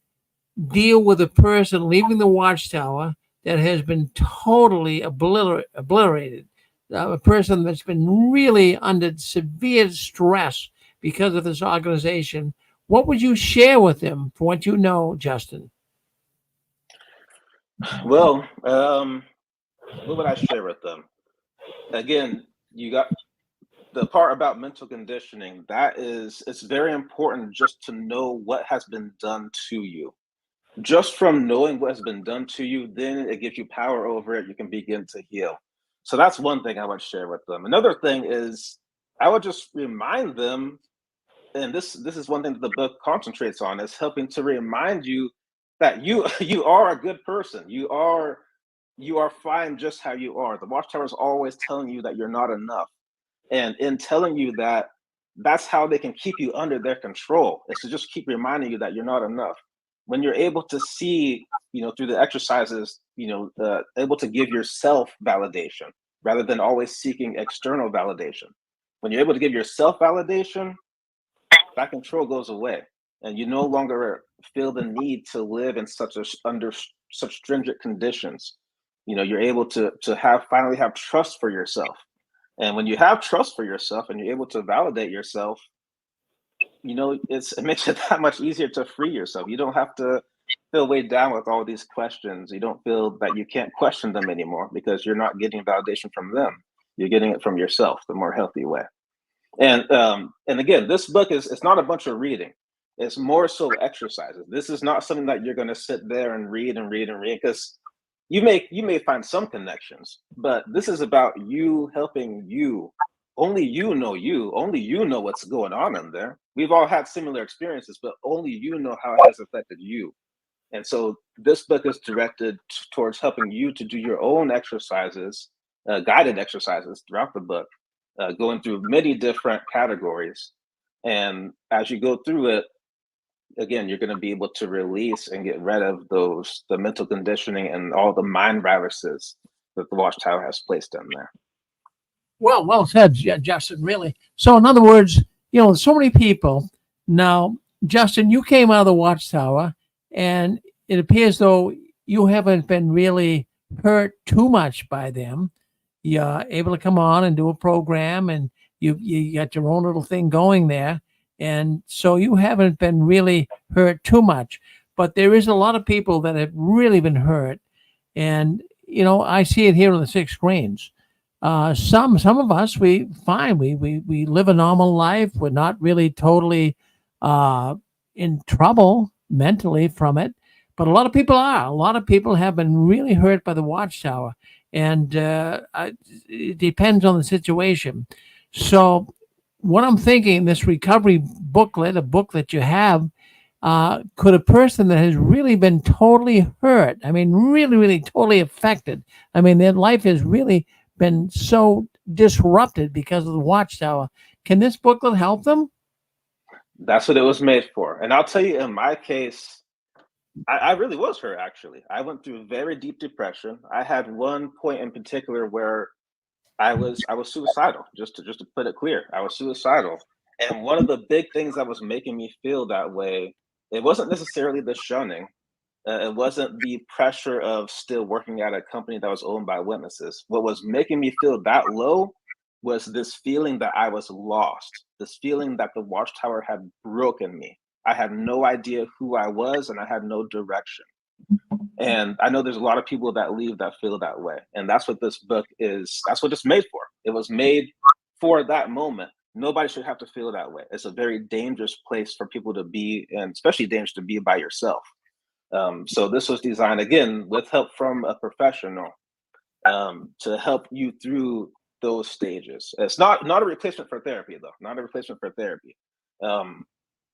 deal with a person leaving the Watchtower that has been totally obliterated? A person that's been really under severe stress because of this organization. What would you share with them for what you know, Justin? Well, what would I share with them? Again, you got the part about mental conditioning. It's very important just to know what has been done to you. Just from knowing what has been done to you, then it gives you power over it. You can begin to heal. So that's one thing I would share with them. Another thing is I would just remind them, and this is one thing that the book concentrates on, is helping to remind you that you are a good person. You are fine just how you are. The Watchtower is always telling you that you're not enough. And in telling you that, that's how they can keep you under their control, is to just keep reminding you that you're not enough. When you're able to see, through the exercises, able to give yourself validation rather than always seeking external validation. When you're able to give yourself validation, that control goes away, and you no longer feel the need to live in under such stringent conditions. You're able to finally have trust for yourself. And when you have trust for yourself and you're able to validate yourself, it makes it that much easier to free yourself. You don't have to feel weighed down with all these questions. You don't feel that you can't question them anymore because you're not getting validation from them. You're getting it from yourself, the more healthy way. And again, this book it's not a bunch of reading. It's more so exercises. This is not something that you're going to sit there and read because you may find some connections, but this is about you helping you. Only you know you. Only you know what's going on in there. We've all had similar experiences, but only you know how it has affected you. And so this book is directed towards helping you to do your own exercises, guided exercises throughout the book, going through many different categories. And as you go through it, again, you're going to be able to release and get rid of the mental conditioning and all the mind viruses that the Watchtower has placed in there. Well said, Justin, really. So in other words, so many people now, Justin, you came out of the Watchtower, and it appears though you haven't been really hurt too much by them. You're able to come on and do a program, and you got your own little thing going there. And so you haven't been really hurt too much. But there is a lot of people that have really been hurt. And, I see it here on the 6 screens. Some of us, we live a normal life. We're not really totally in trouble mentally from it. But a lot of people are. A lot of people have been really hurt by the Watchtower. And it depends on the situation. So what I'm thinking, this recovery booklet, a book that you have, could a person that has really been totally hurt, really, really totally affected, their life has really been so disrupted because of the Watchtower, can this booklet help them? That's what it was made for. And I'll tell you, in my case, I really was hurt, actually. I went through very deep depression. I had one point in particular where I was suicidal, just to put it clear. I was suicidal. And one of the big things that was making me feel that way, it wasn't necessarily the shunning. It wasn't the pressure of still working at a company that was owned by witnesses. What was making me feel that low was this feeling that I was lost, this feeling that the Watchtower had broken me. I had no idea who I was, and I had no direction. And I know there's a lot of people that leave that feel that way. And that's what this book is. That's what it's made for. It was made for that moment. Nobody should have to feel that way. It's a very dangerous place for people to be, and especially dangerous to be by yourself. So this was designed, again, with help from a professional to help you through those stages. It's not a replacement for therapy, though. Not a replacement for therapy.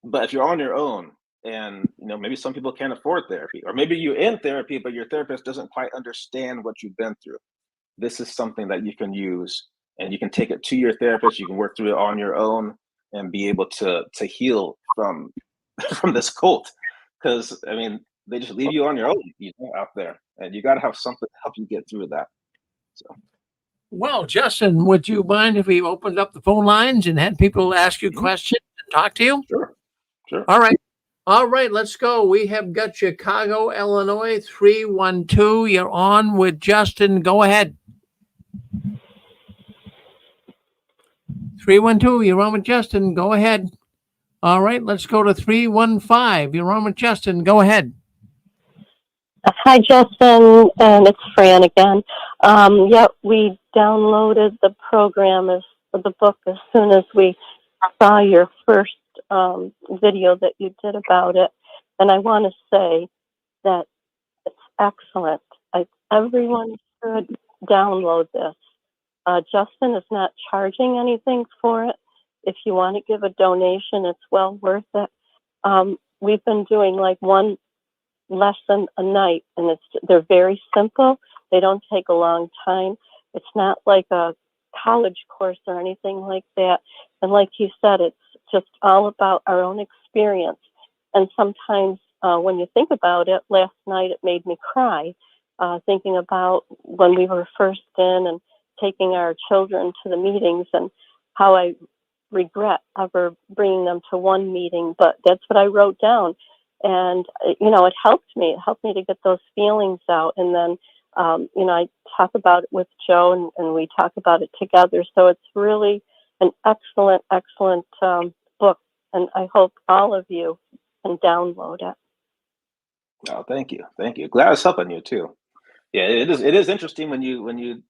But if you're on your own, and maybe some people can't afford therapy, or maybe you're in therapy, but your therapist doesn't quite understand what you've been through, this is something that you can use, and you can take it to your therapist. You can work through it on your own and be able to heal from this cult. Because they just leave you on your own, out there, and you got to have something to help you get through that. So. Well, Justin, would you mind if we opened up the phone lines and had people ask you questions and talk to you? Sure. All right, let's go. We have got Chicago, Illinois, 312. You're on with Justin. Go ahead. 312, you're on with Justin. Go ahead. All right, let's go to 315. You're on with Justin. Go ahead. Hi, Justin, and it's Fran again. We downloaded the program the book as soon as we saw your first video that you did about it, and I want to say that it's excellent. Everyone should download this. Justin is not charging anything for it. If you want to give a donation, it's well worth it. We've been doing like one lesson a night, and they're very simple. They don't take a long time. It's not like a college course or anything like that. And like you said, it's just all about our own experience. And sometimes when you think about it, last night it made me cry, thinking about when we were first in and taking our children to the meetings, and how I regret ever bringing them to one meeting. But that's what I wrote down. And, it helped me. It helped me to get those feelings out. And then, I talk about it with Joe, and we talk about it together. So it's really an excellent, excellent book. And I hope all of you can download it. Oh, thank you. Thank you. Glad it's helping you too. Yeah, it is interesting when you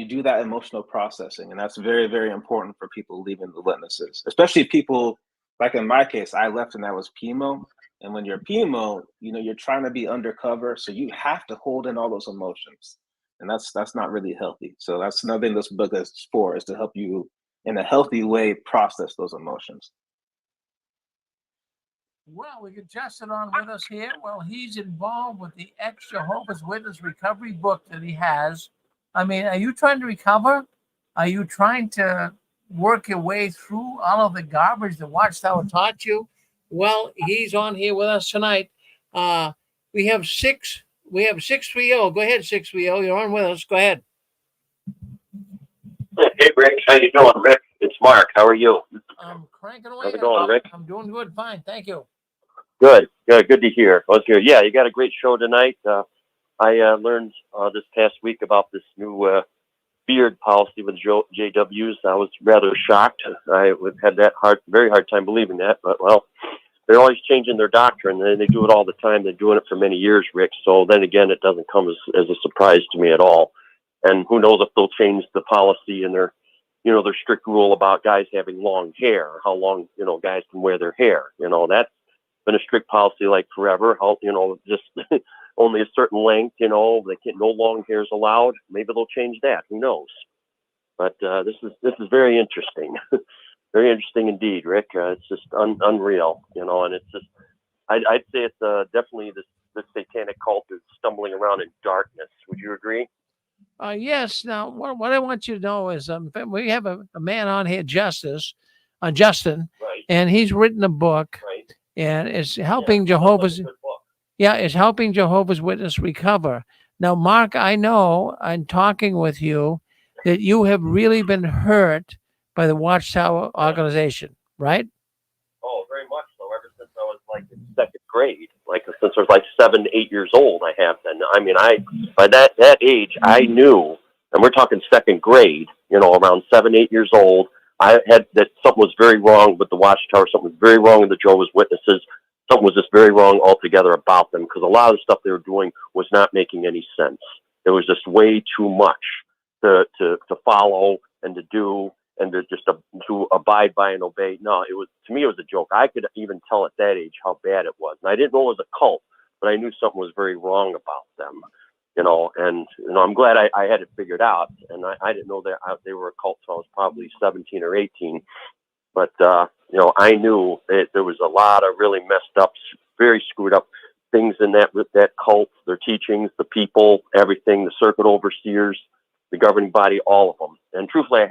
do that emotional processing. And that's very, very important for people leaving the witnesses, especially people like in my case. I left and that was PMO. And when you're PMO, you're trying to be undercover. So you have to hold in all those emotions. And that's not really healthy. So that's another thing this book is for, is to help you in a healthy way process those emotions. Well, we get Justin on with us here. Well, he's involved with the ex-Jehovah's Witness recovery book that he has. Are you trying to recover? Are you trying to work your way through all of the garbage the Watchtower taught you? Well, he's on here with us tonight. We have 630. Go ahead, 630. You're on with us. Go ahead. Hey, Rick. How you doing, Rick? It's Mark. How are you? I'm cranking away. How's it going, Rick? I'm doing good. Fine. Thank you. Good. Good to hear. Let's hear. Yeah, you got a great show tonight. I learned this past week about this new beard policy with JWs. I was rather shocked. I had that very hard time believing that, but well, they're always changing their doctrine, and they do it all the time. They're doing it for many years, Rick. So then again, it doesn't come as a surprise to me at all. And who knows if they'll change the policy and their strict rule about guys having long hair, how long, guys can wear their hair. That's been a strict policy like forever. How, just only a certain length, they can't, no long hairs allowed. Maybe they'll change that. Who knows? But this is very interesting. Very interesting indeed, Rick. It's just unreal, and it's just, I'd say it's definitely this satanic cult is stumbling around in darkness. Would you agree? Yes. Now, what I want you to know is we have a man on here, Justin, right. And he's written a book, right. And it's helping Jehovah's. Yeah, it's helping Jehovah's Witness recover. Now, Mark, I know I'm talking with you that you have really been hurt by the Watchtower organization, right? Oh, very much so. Ever since I was like in second grade, like since I was like 7, 8 years old, I have been. I mean, by that age, I knew, and we're talking second grade, around 7, 8 years old, I had that something was very wrong with the Watchtower, something was very wrong with the Jehovah's Witnesses, something was just very wrong altogether about them, because a lot of the stuff they were doing was not making any sense. It was just way too much to follow and to do and to just to abide by and obey. No, to me it was a joke. I could even tell at that age how bad it was, and I didn't know it was a cult, but I knew something was very wrong about them. And I'm glad I had it figured out, and I didn't know that they were a cult until I was probably 17 or 18. But I knew that there was a lot of really messed up, very screwed up things in that cult, their teachings, the people, everything, the circuit overseers, the governing body, all of them. And truthfully,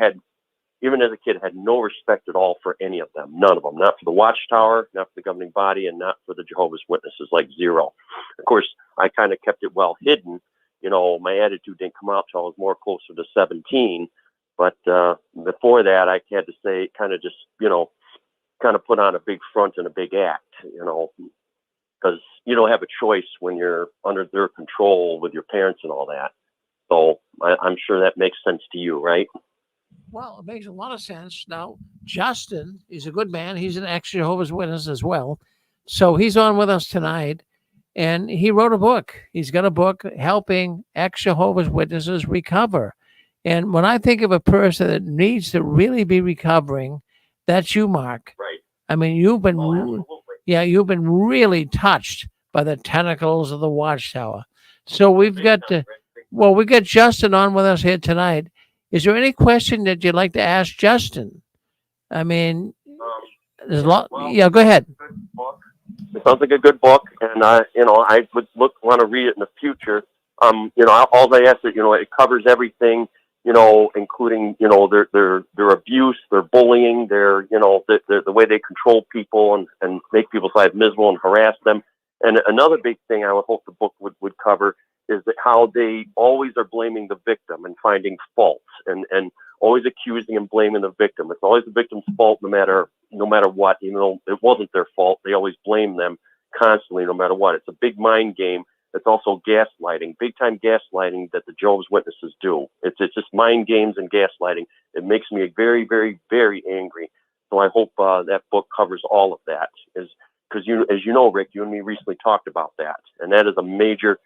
even as a kid, I had no respect at all for any of them. None of them. Not for the Watchtower, not for the governing body, and not for the Jehovah's Witnesses, like zero. Of course, I kind of kept it well hidden. My attitude didn't come out until I was more closer to 17. But before that, I had to say, kind of just, kind of put on a big front and a big act, because you don't have a choice when you're under their control with your parents and all that. So I'm sure that makes sense to you, right? Well, it makes a lot of sense. Now, Justin is a good man. He's an ex-Jehovah's Witness as well. So he's on with us tonight. And he wrote a book. He's got a book helping ex-Jehovah's Witnesses recover. And when I think of a person that needs to really be recovering, that's you, Mark. Right. I mean, you've been really touched by the tentacles of the Watchtower. So we've got Justin on with us here tonight. Is there any question that you'd like to ask Justin? I mean, there's a lot. Yeah, go ahead. It sounds like a good book, and I would want to read it in the future. All I ask is, it covers everything, including, their abuse, their bullying, their, the way they control people and make people's lives miserable and harass them. And another big thing I would hope the book would cover is that how they always are blaming the victim and finding faults and always accusing and blaming the victim. It's always the victim's fault no matter what, even though it wasn't their fault. They always blame them constantly, no matter what. It's a big mind game. It's also gaslighting, big time gaslighting that the Jehovah's Witnesses do. It's just mind games and gaslighting. It makes me very, very, very angry. So I hope that book covers all of that. Because as you know, Rick, you and me recently talked about that, and that is a major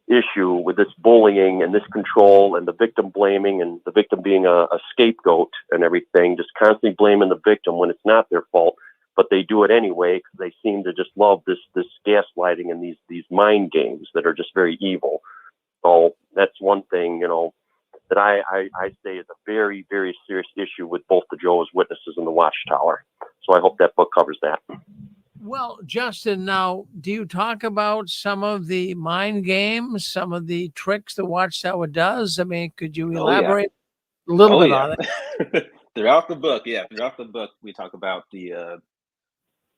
issue with this bullying and this control and the victim blaming and the victim being a scapegoat and everything, just constantly blaming the victim when it's not their fault, but they do it anyway because they seem to just love this gaslighting and these mind games that are just very evil. So that's one thing, that I say is a very, very serious issue with both the Jehovah's Witnesses and the Watchtower. So I hope that book covers that. Well, Justin, now, do you talk about some of the mind games, some of the tricks the Watchtower does? I mean, could you elaborate a little bit on it? Throughout the book, we talk about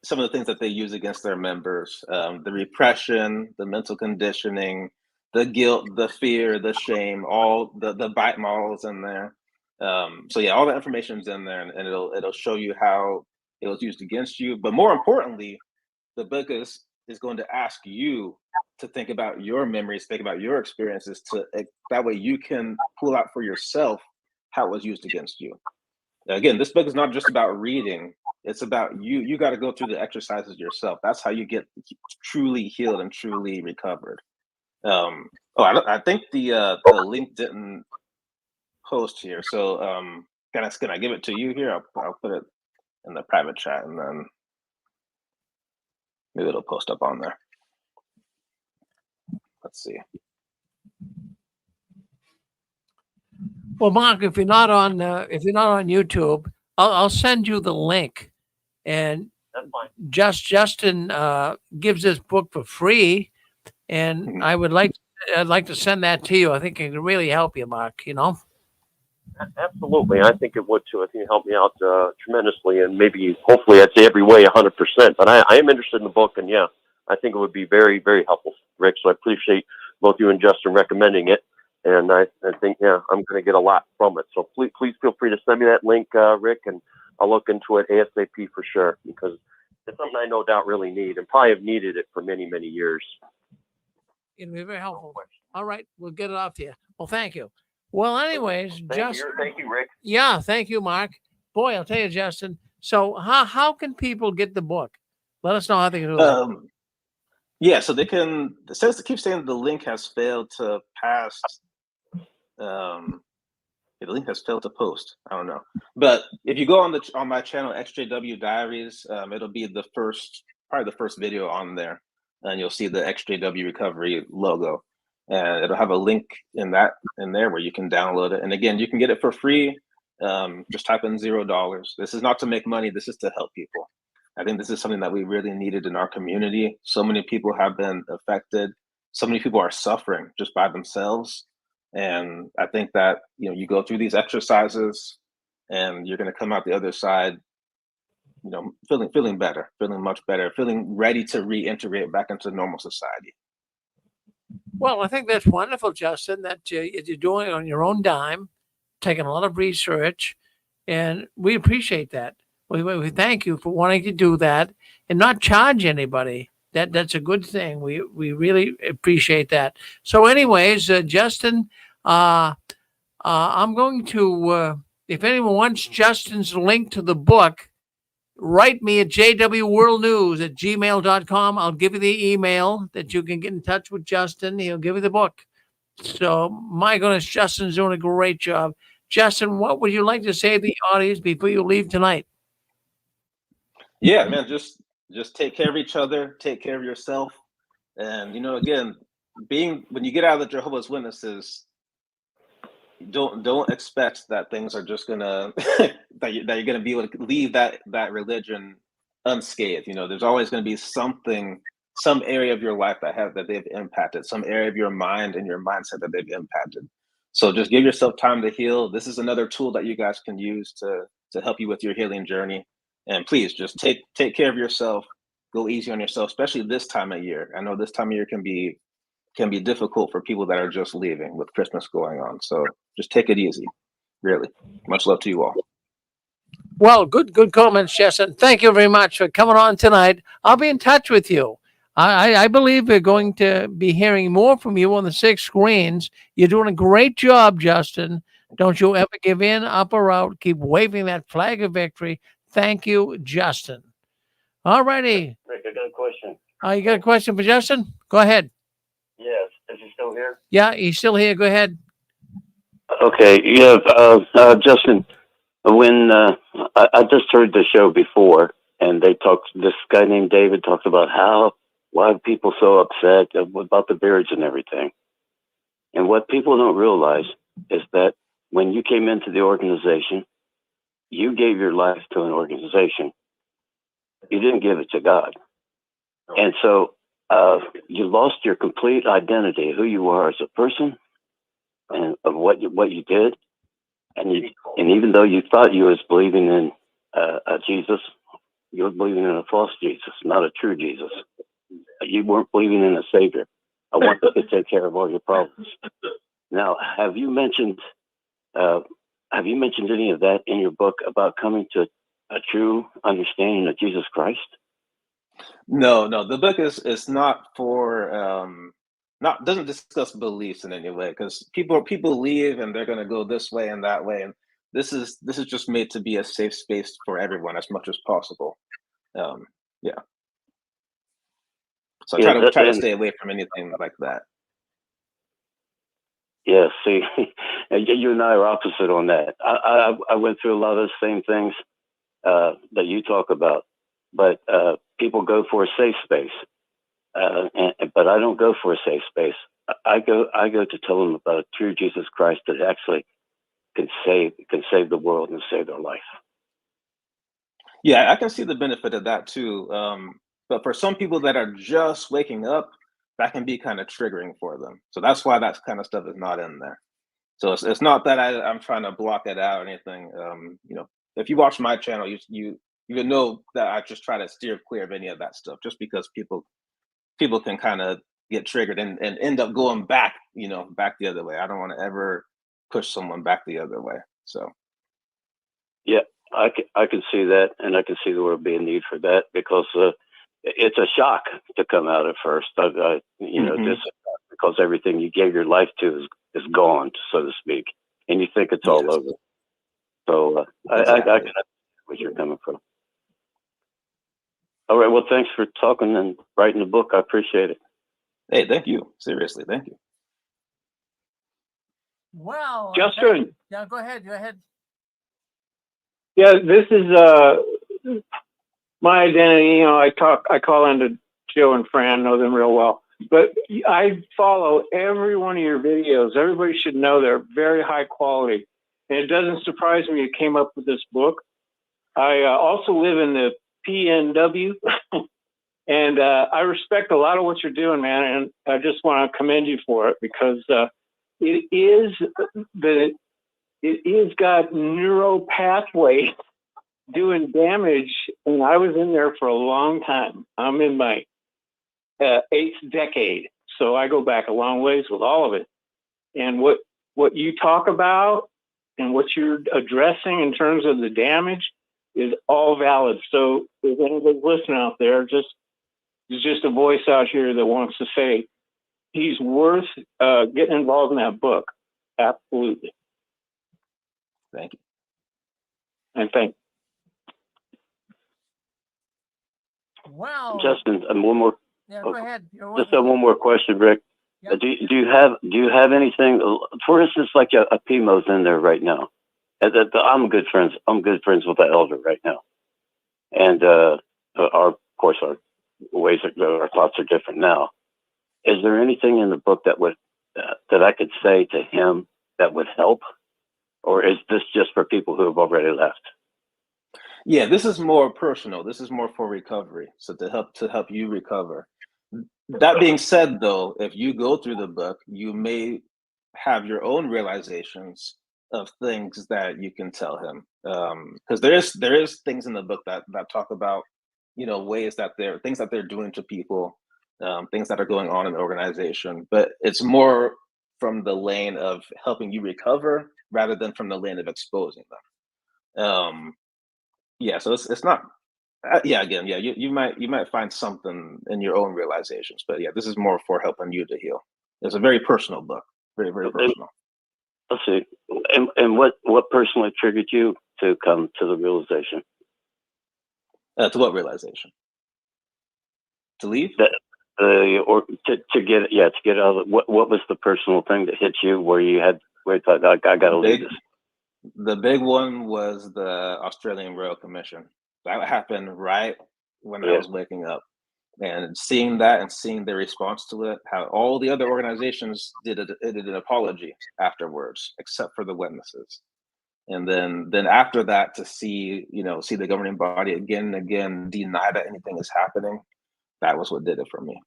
some of the things that they use against their members, the repression, the mental conditioning, the guilt, the fear, the shame, all the bite models in there. So yeah, all the information's in there, and it'll show you how it was used against you. But more importantly, the book is going to ask you to think about your memories, think about your experiences, that way you can pull out for yourself how it was used against you. Again, this book is not just about reading. It's about you got to go through the exercises yourself. That's how you get truly healed and truly recovered. I think the link didn't post here. So can I give it to you here? I'll put it in the private chat, and then maybe it'll post up on there. Let's see. Well, Mark, if you're not on YouTube, I'll send you the link. And That's fine. Justin gives this book for free, and I'd like to send that to you. I think it can really help you, Mark. You know. Absolutely, I think it would too. I think it helped me out tremendously, and maybe, hopefully, I'd say every way 100%. But I am interested in the book, and yeah, I think it would be very, very helpful, Rick. So I appreciate both you and Justin recommending it, and I think I'm going to get a lot from it. So please feel free to send me that link, Rick, and I'll look into it ASAP for sure, because it's something I no doubt really need, and probably have needed it for many, many years. It'll be very helpful. All right, we'll get it off to you. Well, thank you. Well, anyways, Thank you, Rick. Yeah, thank you, Mark. Boy, I'll tell you, Justin. So how can people get the book? Let us know how they can do that. Yeah, so they can. It says to keep saying the link has failed to pass. The link has failed to post. I don't know, but if you go on my channel XJW Diaries, it'll be probably the first video on there, and you'll see the XJW Recovery logo. And it'll have a link in there where you can download it. And again, you can get it for free. Just type in $0. This is not to make money. This is to help people. I think this is something that we really needed in our community. So many people have been affected. So many people are suffering just by themselves. And I think that, you go through these exercises and you're going to come out the other side, feeling better, feeling much better, feeling ready to reintegrate back into normal society. Well, I think that's wonderful, Justin, that you're doing it on your own dime, taking a lot of research, and we appreciate that. We thank you for wanting to do that and not charge anybody. That's a good thing. We really appreciate that. So anyways, Justin, I'm going to, if anyone wants Justin's link to the book, write me at jwworldnews@gmail.com. I'll give you the email that you can get in touch with Justin. He'll give you the book. So, my goodness, Justin's doing a great job. Justin, what would you like to say to the audience before you leave tonight? Yeah, man, just take care of each other, take care of yourself. And, again, when you get out of the Jehovah's Witnesses, don't expect that things are just gonna that you're gonna be able to leave that religion unscathed. There's always going to be some area of your life that they've impacted, some area of your mind and your mindset that they've impacted. So just give yourself time to heal. This is another tool that you guys can use to help you with your healing journey. And please just take care of yourself. Go easy on yourself, especially this time of year. I know this time of year can be difficult for people that are just leaving with Christmas going on. So just take it easy. Really. Much love to you all. Well, good comments, Justin. Thank you very much for coming on tonight. I'll be in touch with you. I believe we're going to be hearing more from you on the 6 screens. You're doing a great job, Justin. Don't you ever give in, up or out. Keep waving that flag of victory. Thank you, Justin. All righty. Rick, I got a question. You got a question for Justin? Go ahead. Yes. Is he still here? Yeah, he's still here. Go ahead. Okay. Yeah, Justin, when I just heard the show before, and this guy named David talked about why are people so upset about the beards and everything. And what people don't realize is that when you came into the organization, you gave your life to an organization. You didn't give it to God. And so you lost your complete identity, who you are as a person and of what you did. And even though you thought you was believing in Jesus You were believing in a false Jesus, not a true Jesus. You weren't believing in a Savior. I want to take care of all your problems. Now, have you mentioned any of that in your book about coming to a true understanding of Jesus Christ? No, the book is not for doesn't discuss beliefs in any way, because people leave and they're going to go this way and that way, and this is just made to be a safe space for everyone as much as possible. Yeah. So I try to stay away from anything like that. Yeah, see, you and I are opposite on that. I went through a lot of the same things that you talk about, but people go for a safe space, but I don't go for a safe space. I go to tell them about a true Jesus Christ that actually can save the world and save their life. Yeah, I can see the benefit of that too. But for some people that are just waking up, that can be kind of triggering for them. So that's why that kind of stuff is not in there. So it's not that I'm trying to block it out or anything. If you watch my channel, you know that I just try to steer clear of any of that stuff, just because people can kind of get triggered and end up going back the other way. I don't want to ever push someone back the other way. So yeah, I can see that, and I can see there would be a need for that, because it's a shock to come out at first. Just because everything you gave your life to is gone, so to speak, and you think it's all over. So I can see where you're coming from. All right. Well, thanks for talking and writing the book. I appreciate it. Hey, thank you. Seriously, thank you. Well, Justin. Yeah, go ahead. Yeah, this is my identity. I call into Joe and Fran, know them real well. But I follow every one of your videos. Everybody should know they're very high quality. And it doesn't surprise me you came up with this book. I also live in the PNW, and I respect a lot of what you're doing, man. And I just want to commend you for it, because it is got neural pathways doing damage, and I was in there for a long time. I'm in my 8th decade, so I go back a long ways with all of it. And what you talk about and what you're addressing in terms of the damage is all valid. So if anybody's listening out there, there's just a voice out here that wants to say he's worth getting involved in that book. Absolutely. Thank you. And thank you. Well, Justin, and one more. Yeah, go ahead. Just one more question, Rick. Yep. Do you have anything? For instance, like a PMO's in there right now. I'm good friends with the elder right now, and our ways, our thoughts are different now. Is there anything in the book that I could say to him that would help, or is this just for people who have already left? Yeah, this is more personal. This is more for recovery. So to help you recover. That being said, though, if you go through the book, you may have your own realizations of things that you can tell him. Because there is things in the book that talk about, ways that things that they're doing to people, things that are going on in the organization. But it's more from the lane of helping you recover rather than from the lane of exposing them. So it's not. You might find something in your own realizations, but this is more for helping you to heal. It's a very personal book, very, very personal. Let's see, and what personally triggered you to come to the realization? To what realization? To leave? Or to get out of what was the personal thing that hit you where you thought, I got to leave this? The big one was the Australian Royal Commission. That happened right when I was waking up, and seeing that and seeing the response to it, how all the other organizations did an apology afterwards, except for the witnesses. And then after that, to see the governing body again and again deny that anything is happening, that was what did it for me.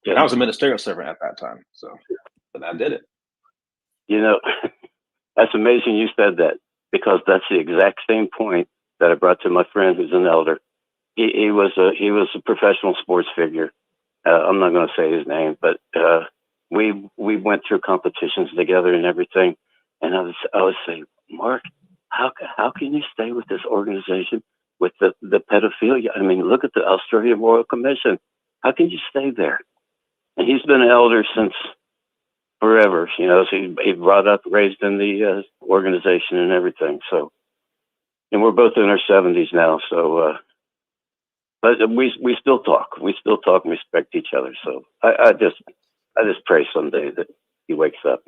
Yeah. And I was a ministerial servant at that time, but I did it. That's amazing you said that, because that's the exact same point that I brought to my friend who's an elder. he was a professional sports figure. I'm not going to say his name, but we went through competitions together and everything. And I was saying, Mark, how can you stay with this organization with the pedophilia? I mean, look at the Australian Royal Commission. How can you stay there? And he's been an elder since forever, you know. So he brought up, raised in the organization and everything. So, and we're both in our 70s now. So, but we still talk. We still talk and respect each other. So I just pray someday that he wakes up.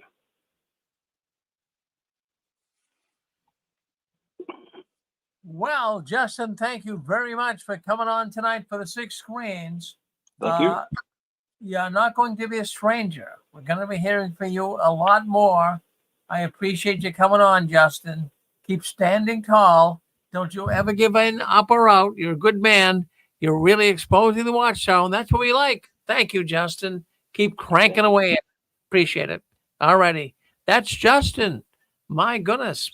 Well, Justin, thank you very much for coming on tonight for the 6 Screens. Thank you. You're not going to be a stranger. We're going to be hearing from you a lot more. I appreciate you coming on, Justin. Keep standing tall. Don't you ever give in, up or out. You're a good man. You're really exposing the Watchtower, and that's what we like. Thank you, Justin. Keep cranking away. Appreciate it. All righty. That's Justin. My goodness.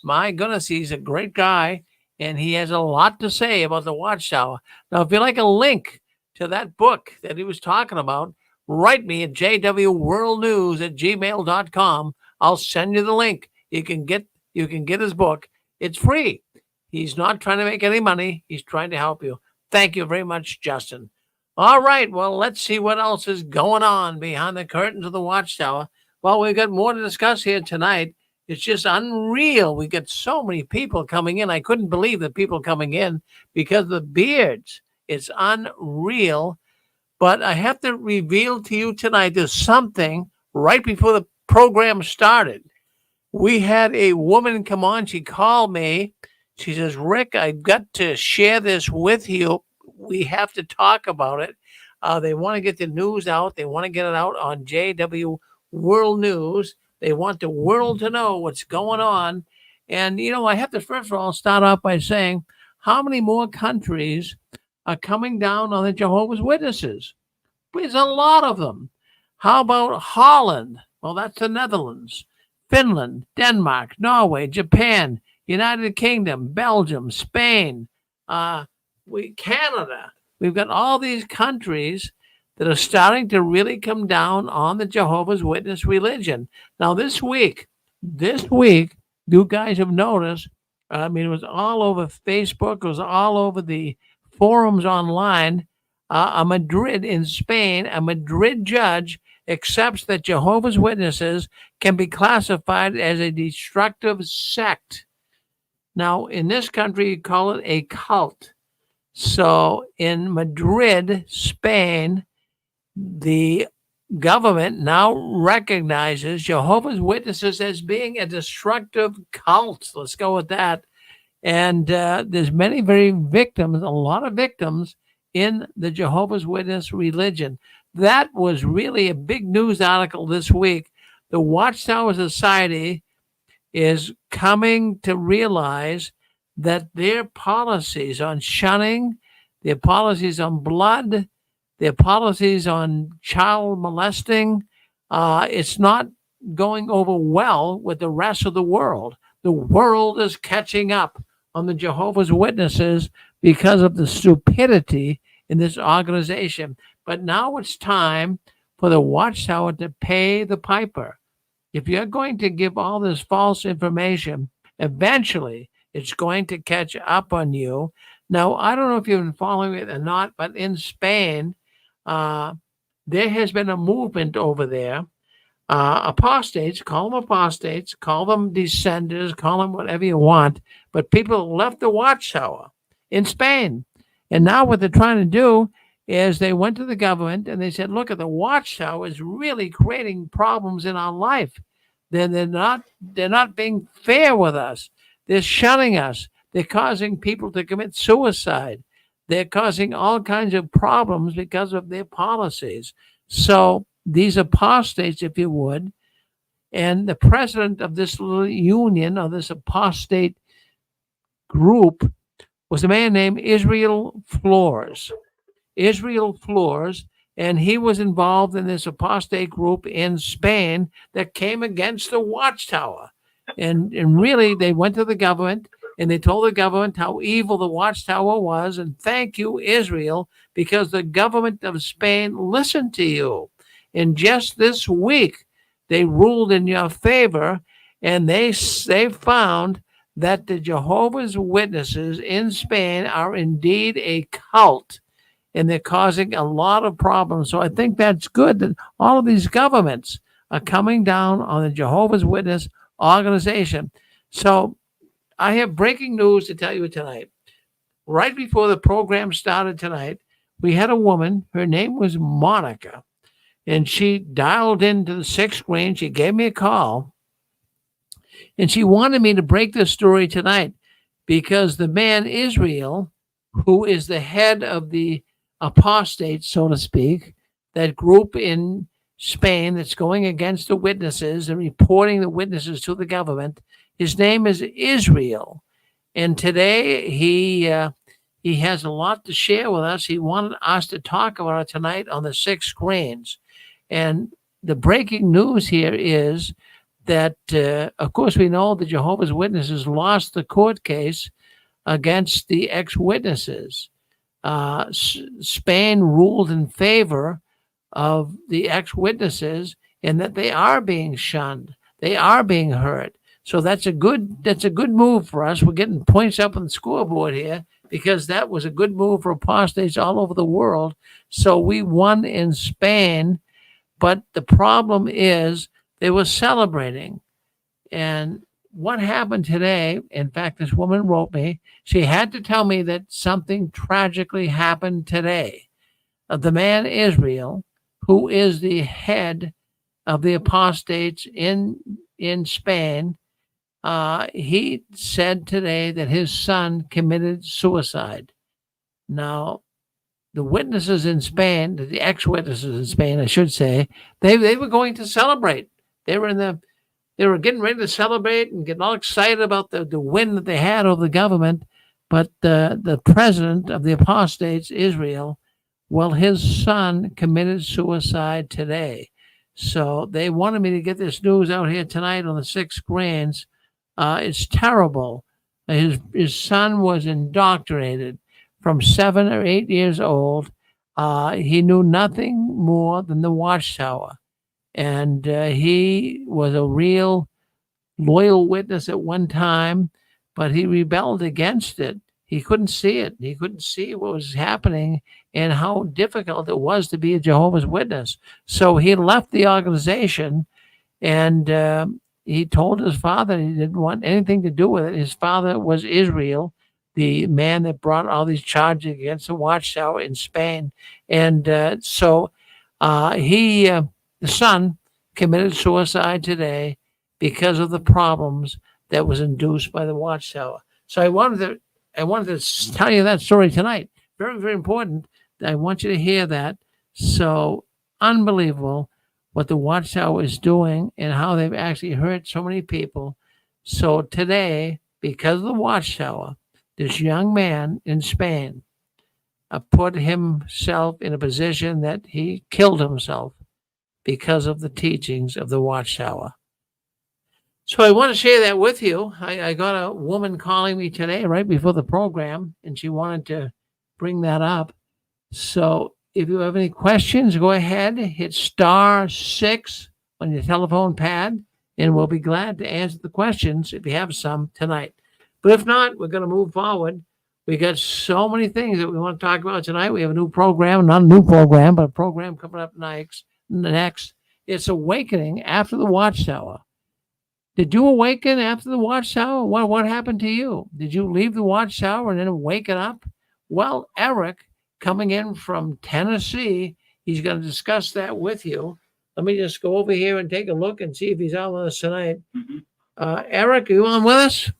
He's a great guy, and he has a lot to say about the Watchtower. Now, if you like a link to that book that he was talking about, write me at jwworldnews@gmail.com. I'll send you the link. You can get his book. It's free. He's not trying to make any money. He's trying to help you. Thank you very much, Justin. All right. Well, let's see what else is going on behind the curtains of the Watchtower. Well, we've got more to discuss here tonight. It's just unreal. We get so many people coming in. I couldn't believe the people coming in because of the beards. It's unreal. But I have to reveal to you tonight, there's something right before the program started. We had a woman come on. She called me. She says, Rick, I've got to share this with you. We have to talk about it. They want to get the news out. They want to get it out on JW World News. They want the world to know what's going on. And, you know, I have to first of all start off by saying, how many more countries are coming down on the Jehovah's Witnesses? There's a lot of them. How about Holland? Well, that's the Netherlands. Finland, Denmark, Norway, Japan, United Kingdom, Belgium, Spain, Canada. We've got all these countries that are starting to really come down on the Jehovah's Witness religion. Now, this week, you guys have noticed, I mean, it was all over Facebook. It was all over the forums online. In Spain, a Madrid judge accepts that Jehovah's Witnesses can be classified as a destructive sect. Now, in this country, you call it a cult. So in Madrid, Spain, the government now recognizes Jehovah's Witnesses as being a destructive cult. Let's go with that. And there's many, a lot of victims in the Jehovah's Witness religion. That was really a big news article this week. The Watchtower Society is coming to realize that their policies on shunning, their policies on blood, their policies on child molesting, it's not going over well with the rest of the world. The world is catching up on the Jehovah's Witnesses because of the stupidity in this organization. But now it's time for the Watchtower to pay the piper. If you're going to give all this false information, eventually it's going to catch up on you. Now, I don't know if you've been following it or not, but in Spain, there has been a movement over there. Apostates, call them descenders, call them whatever you want, but people left the Watchtower in Spain. And now what they're trying to do is they went to the government and they said, look, the Watchtower is really creating problems in our life. They're not being fair with us. They're shunning us. They're causing people to commit suicide. They're causing all kinds of problems because of their policies. So these apostates, if you would, and the president of this little union, or this apostate group, was a man named Israel Flores. And he was involved in this apostate group in Spain that came against the Watchtower. And really, they went to the government and they told the government how evil the Watchtower was. And thank you, Israel, because the government of Spain listened to you. And just this week, they ruled in your favor, and they found that the Jehovah's Witnesses in Spain are indeed a cult, and they're causing a lot of problems. So I think that's good that all of these governments are coming down on the Jehovah's Witness organization. So I have breaking news to tell you tonight. Right before the program started tonight, we had a woman, her name was Monica, and she dialed into the 6th screen. She gave me a call, and she wanted me to break this story tonight because the man Israel, who is the head of the apostates, so to speak, that group in Spain that's going against the witnesses and reporting the witnesses to the government, his name is Israel. And today he has a lot to share with us. He wanted us to talk about it tonight on the 6 screens. And the breaking news here is that, of course, we know the Jehovah's Witnesses lost the court case against the ex-witnesses. Spain ruled in favor of the ex-witnesses and that they are being shunned. They are being hurt. So that's a good move for us. We're getting points up on the scoreboard here because that was a good move for apostates all over the world. So we won in Spain, but the problem is they were celebrating. And what happened today, in fact, this woman wrote me, she had to tell me that something tragically happened today. The man Israel, who is the head of the apostates in Spain, he said today that his son committed suicide. Now, the witnesses in Spain, the ex-witnesses in Spain, I should say, they were going to celebrate. They were getting ready to celebrate and getting all excited about the win that they had over the government. But the president of the apostates, Israel, well, his son committed suicide today. So they wanted me to get this news out here tonight on the 6 screens. It's terrible. His son was indoctrinated from 7 or 8 years old. He knew nothing more than the Watchtower. And he was a real loyal witness at one time, but he rebelled against it. He couldn't see it. He couldn't see what was happening and how difficult it was to be a Jehovah's Witness. So he left the organization, and he told his father he didn't want anything to do with it. His father was Israel, the man that brought all these charges against the Watchtower in Spain. And so the son committed suicide today because of the problems that was induced by the Watchtower. So I wanted to tell you that story tonight. Very, very important. I want you to hear that. So unbelievable what the Watchtower is doing and how they've actually hurt so many people. So today, because of the Watchtower, this young man in Spain put himself in a position that he killed himself because of the teachings of the Watchtower. So I want to share that with you. I got a woman calling me today right before the program, and she wanted to bring that up. So if you have any questions, go ahead, hit *6 on your telephone pad, and we'll be glad to answer the questions if you have some tonight. But if not, we're going to move forward. We got so many things that we want to talk about tonight. We have a new program, not a new program, but a program coming up next. It's Awakening after the Watchtower. Did you awaken after the Watchtower? What happened to you? Did you leave the Watchtower and then awaken up? Well, Eric, coming in from Tennessee, he's going to discuss that with you. Let me just go over here and take a look and see if he's on with us tonight. Eric, are you on with us?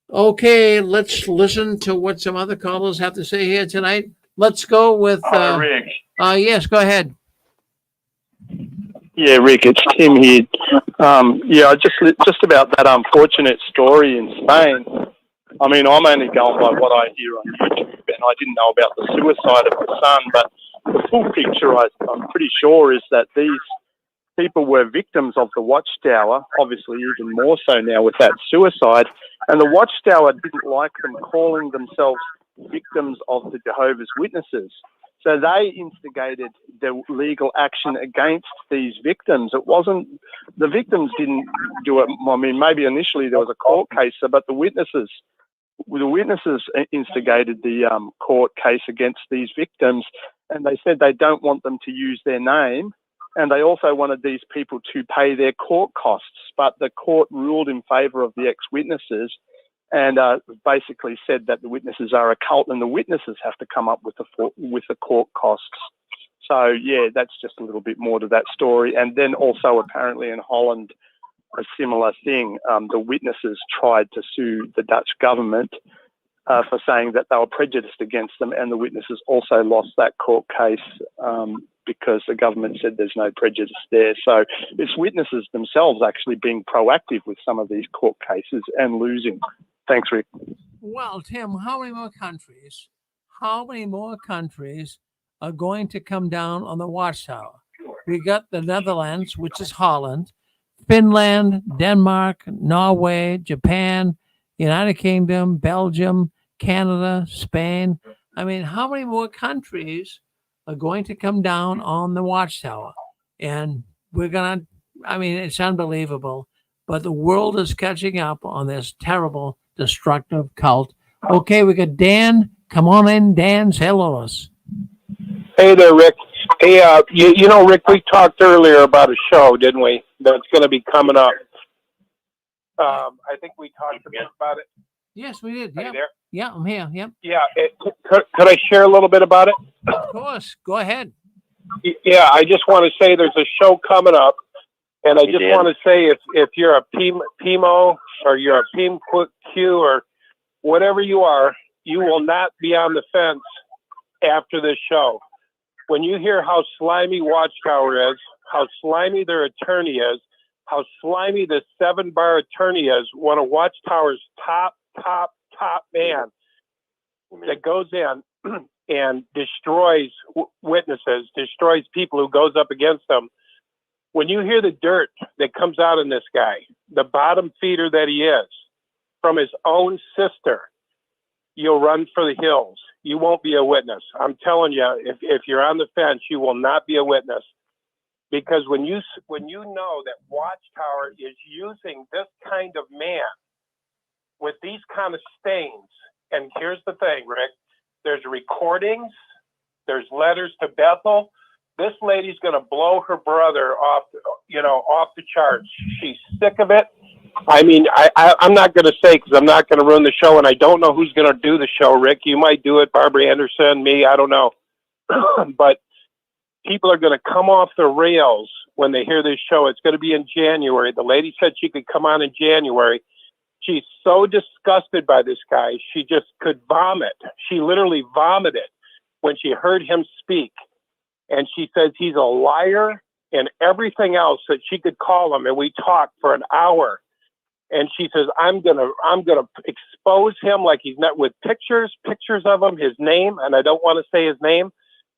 Okay, let's listen to what some other callers have to say here tonight. Let's go with Rick. Yes, go ahead. Yeah, Rick, it's Tim here. Just about that unfortunate story in Spain. I mean, I'm only going by what I hear on YouTube, and I didn't know about the suicide of the son, but the full picture, I'm pretty sure, is that these people were victims of the Watchtower, obviously even more so now with that suicide, and the Watchtower didn't like them calling themselves victims of the Jehovah's Witnesses. So they instigated the legal action against these victims. It wasn't, the victims didn't do it. I mean, maybe initially there was a court case, but the witnesses instigated the court case against these victims, and they said they don't want them to use their name, and they also wanted these people to pay their court costs, but the court ruled in favour of the ex-witnesses and basically said that the witnesses are a cult and the witnesses have to come up with the court costs. So, yeah, that's just a little bit more to that story. And then also apparently in Holland, a similar thing. The witnesses tried to sue the Dutch government for saying that they were prejudiced against them, and the witnesses also lost that court case because the government said there's no prejudice there. So it's witnesses themselves actually being proactive with some of these court cases and losing. Thanks, Rick. Well, Tim, how many more countries are going to come down on the Watchtower? We got the Netherlands, which is Holland, Finland, Denmark, Norway, Japan, United Kingdom, Belgium, Canada, Spain. I mean, how many more countries are going to come down on the Watchtower? And we're going to, I mean, it's unbelievable, but the world is catching up on this terrible, destructive cult. Okay, we got Dan. Come on in, Dan. Say hello to us. Hey there, Rick. Hey, you know, Rick, we talked earlier about a show, didn't we? That's going to be coming up. I think we talked about it. Yes, we did. Are you there? Yeah, I'm here. Yep. Yeah. Could I share a little bit about it? Of course. Go ahead. Yeah, I just want to say there's a show coming up, and I just want to say if you're a PMO or you're a PMQ or whatever you are, you will not be on the fence after this show. When you hear how slimy Watchtower is, how slimy their attorney is, how slimy the 7-bar attorney is, one of Watchtower's top man that goes in and destroys witnesses, destroys people who goes up against them. When you hear the dirt that comes out in this guy, the bottom feeder that he is, from his own sister, you'll run for the hills. You won't be a witness. I'm telling you, if you're on the fence, you will not be a witness. Because when you know that Watchtower is using this kind of man with these kind of stains, and here's the thing, Rick, there's recordings, there's letters to Bethel. This lady's going to blow her brother off the charts. She's sick of it. I mean, I'm not going to say because I'm not going to ruin the show, and I don't know who's going to do the show, Rick. You might do it, Barbara Anderson, me, I don't know. But people are going to come off the rails when they hear this show. It's going to be in January. The lady said she could come on in January. She's so disgusted by this guy, she just could vomit. She literally vomited when she heard him speak. And she says he's a liar and everything else that she could call him. And we talked for an hour. And she says, I'm gonna expose him like he's not, with pictures of him, his name, and I don't want to say his name,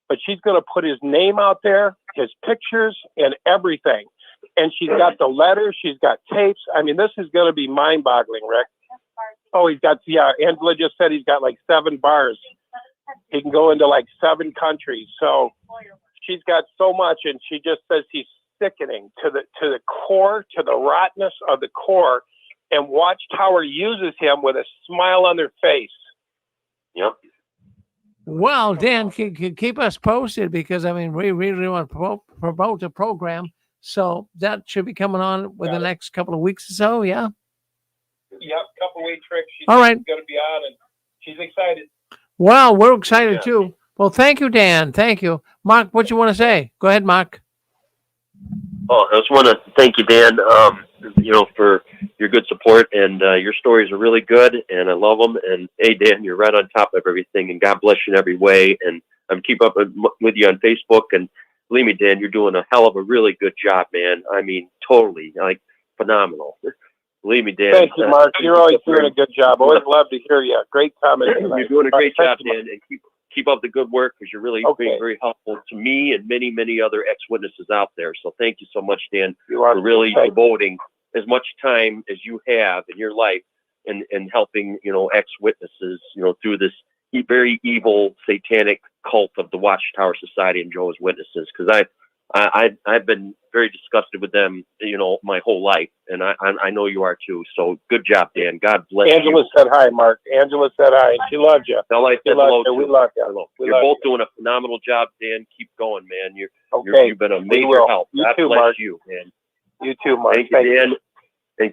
but she's gonna put his name out there, his pictures, and everything. And she's got the letters, she's got tapes. I mean, this is gonna be mind-boggling, Rick. Oh, Angela just said he's got like 7 bars. He can go into like 7 countries. So she's got so much, and she just says he's sickening to the core, to the rottenness of the core. And Watchtower uses him with a smile on their face. Yep. Well, Dan, keep us posted because, I mean, we really want to promote the program. So that should be coming on within the next couple of weeks or so, yeah? Yep, couple weeks, Rick. She's all right. Going to be on, and she's excited. Well, we're excited too. Well, thank you, Dan. Thank you. Mark, what you want to say? Go ahead, Mark. Oh, I just want to thank you, Dan, for your good support, and your stories are really good, and I love them. And hey, Dan, you're right on top of everything, and God bless you in every way. And I'm keep up with you on Facebook, and believe me, Dan, you're doing a hell of a really good job, man. I mean, totally, like phenomenal. Believe me, Dan. Thank you, Mark. You're always doing a good job. Always love to hear you. Great comment. You're doing a great job, Dan, and keep up the good work because you're really being very helpful to me and many, many other ex-witnesses out there. So thank you so much, Dan, for really devoting as much time as you have in your life and helping, ex-witnesses, through this very evil, satanic cult of the Watchtower Society and Jehovah's Witnesses. Because I've been very disgusted with them, my whole life, and I know you are too. So good job, Dan. God bless you. Angela said hi, Mark. Angela said hi. She loves you. Tell I said hello too. We love you. Hello. We You're love both you. doing a phenomenal job, Dan. Keep going, man. You've been a We major will. help. You God too, bless Mark. you, man. You too, Mark. Thank you, Dan.